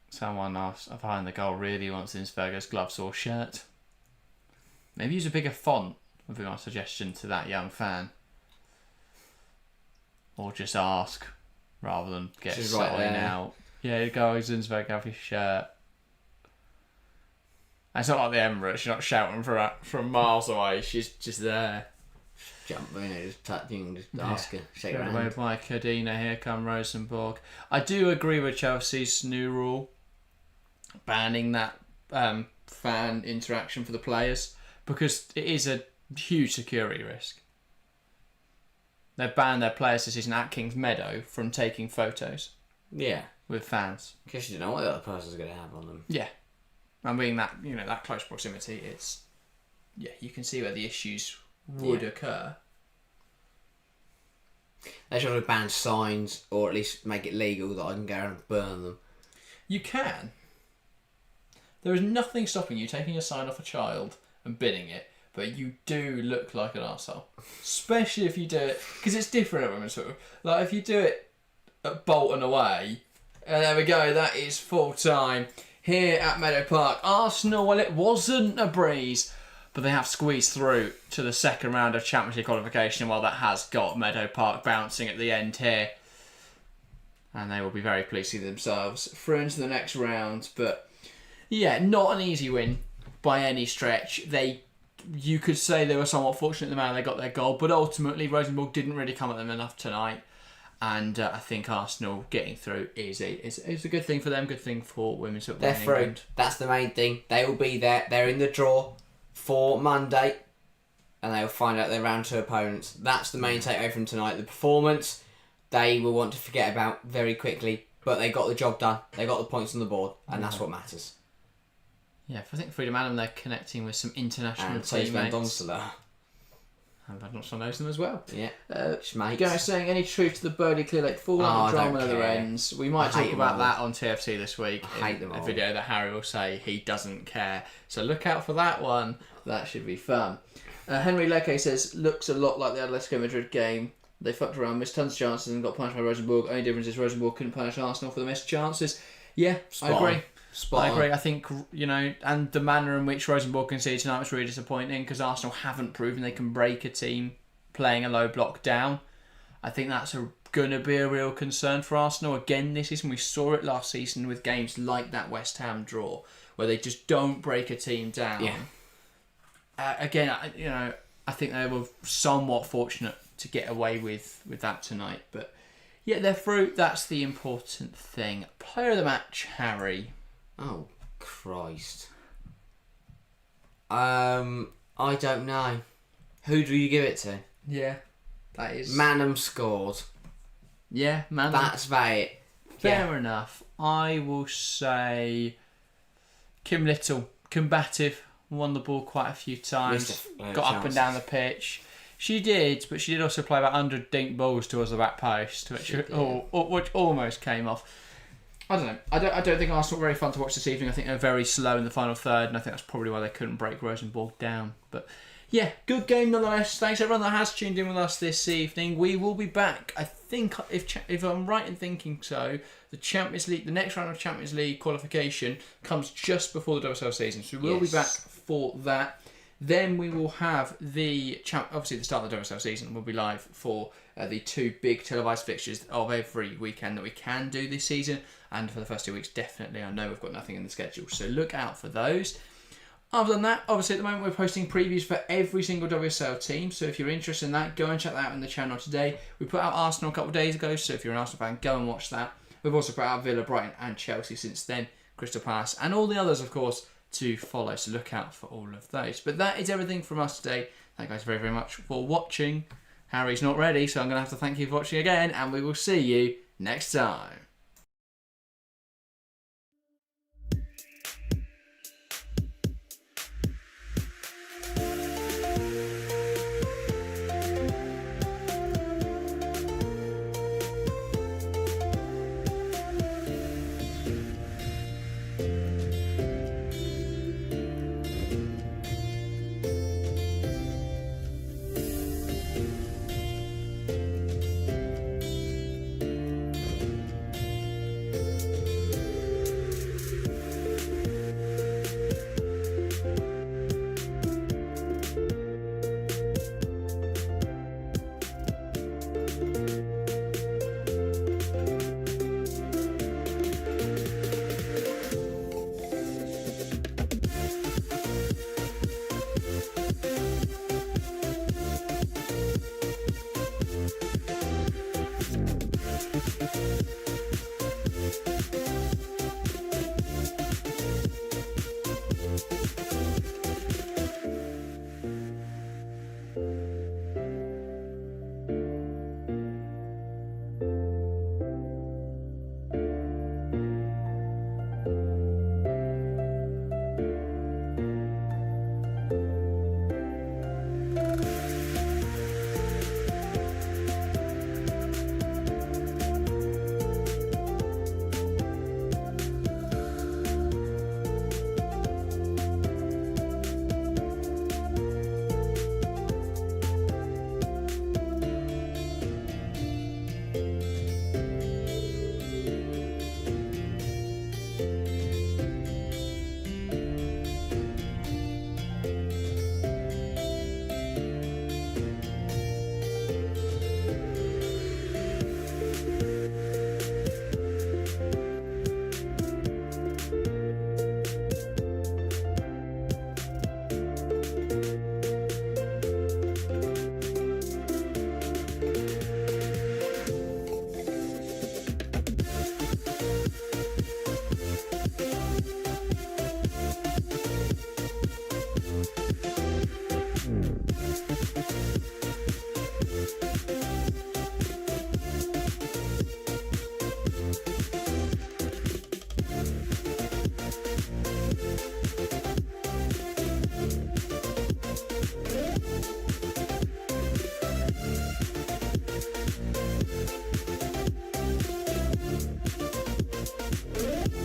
Someone else behind the goal really wants Zinsberger's gloves or shirt. Maybe use a bigger font. Would be my suggestion to that young fan. Or just ask rather than get selling out. Yeah, go Zinsberger, have your shirt. And it's not like the Emirates, she's not shouting from miles away, she's just there. jump, just touch, just ask her, shake her Away hand. by Cardina, here come Rosenborg. I do agree with Chelsea's new rule, banning that fan interaction for the players, because it is a huge security risk. They've banned their players this season at Kings Meadow from taking photos Yeah. with fans. Because you don't know what the other person's going to have on them. Yeah. And being that, that close proximity, it's... Yeah, you can see where the issues would occur. They should have banned signs, or at least make it legal that I can go around and burn them. You can. There is nothing stopping you taking a sign off a child and binning it, but you do look like an arsehole. Especially if you do it... Because it's different at women's football. Like, if you do it at Bolton away, and there we go, that is full time. Here at Meadow Park, Arsenal, well, it wasn't a breeze, but they have squeezed through to the second round of Champions League qualification. Well, that has got Meadow Park bouncing at the end here. And they will be very pleased to see themselves through into the next round. But, yeah, not an easy win by any stretch. You could say they were somewhat fortunate in the manner they got their goal, but ultimately Rosenborg didn't really come at them enough tonight. And I think Arsenal getting through is a good thing for them, good thing for women's football. They're through. That's the main thing. They will be there. They're in the draw for Monday, and they will find out their round 2 opponents. That's the main takeaway from tonight. The performance, they will want to forget about very quickly, but they got the job done. They got the points on the board, and that's what matters. Yeah, I think Freedom Adam, they're connecting with some international And so teammates. Donsela. And Van Donsela knows them as well. Yeah. Guys saying, any truth to the Burnley Clear Lake fallout, the drama at other ends? We might talk about that on TFC this week. I hate them a all. video that Harry will say he doesn't care. So look out for that one. That should be fun. Henry Leke says, looks a lot like the Atletico Madrid game. They fucked around, missed tons of chances and got punished by Rosenborg. Only difference is Rosenborg couldn't punish Arsenal for the missed chances. Yeah, I agree. I agree. I think, and the manner in which Rosenborg conceded tonight was really disappointing because Arsenal haven't proven they can break a team playing a low block down. I think that's going to be a real concern for Arsenal again this season. We saw it last season with games like that West Ham draw where they just don't break a team down. Yeah. Again, I think they were somewhat fortunate to get away with that tonight. But yeah, they're through. That's the important thing. Player of the match, Harry. Oh, Christ. I don't know. Who do you give it to? Yeah, that is... Manham scored. Yeah, Manham. That's about it. Fair enough. I will say Kim Little, combative, won the ball quite a few times, got up and down the pitch. She did, but she did also play about 100 dink balls towards the back post, which almost came off. I don't know. I don't think Arsenal were very fun to watch this evening. I think they're very slow in the final third, and I think that's probably why they couldn't break Rosenborg down. But yeah, good game nonetheless. Thanks everyone that has tuned in with us this evening. We will be back. I think if I'm right in thinking so, the Champions League, the next round of Champions League qualification comes just before the WSL season, so we'll be back for that. Then we will have obviously the start of the WSL season. We'll be live for the 2 big televised fixtures of every weekend that we can do this season. And for the first 2 weeks, definitely, I know we've got nothing in the schedule. So look out for those. Other than that, obviously at the moment we're posting previews for every single WSL team. So if you're interested in that, go and check that out on the channel today. We put out Arsenal a couple of days ago. So if you're an Arsenal fan, go and watch that. We've also put out Villa, Brighton and Chelsea since then. Crystal Palace and all the others, of course, to follow. So look out for all of those. But that is everything from us today. Thank you guys very, very much for watching. Harry's not ready, so I'm going to have to thank you for watching again. And we will see you next time.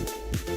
Bye.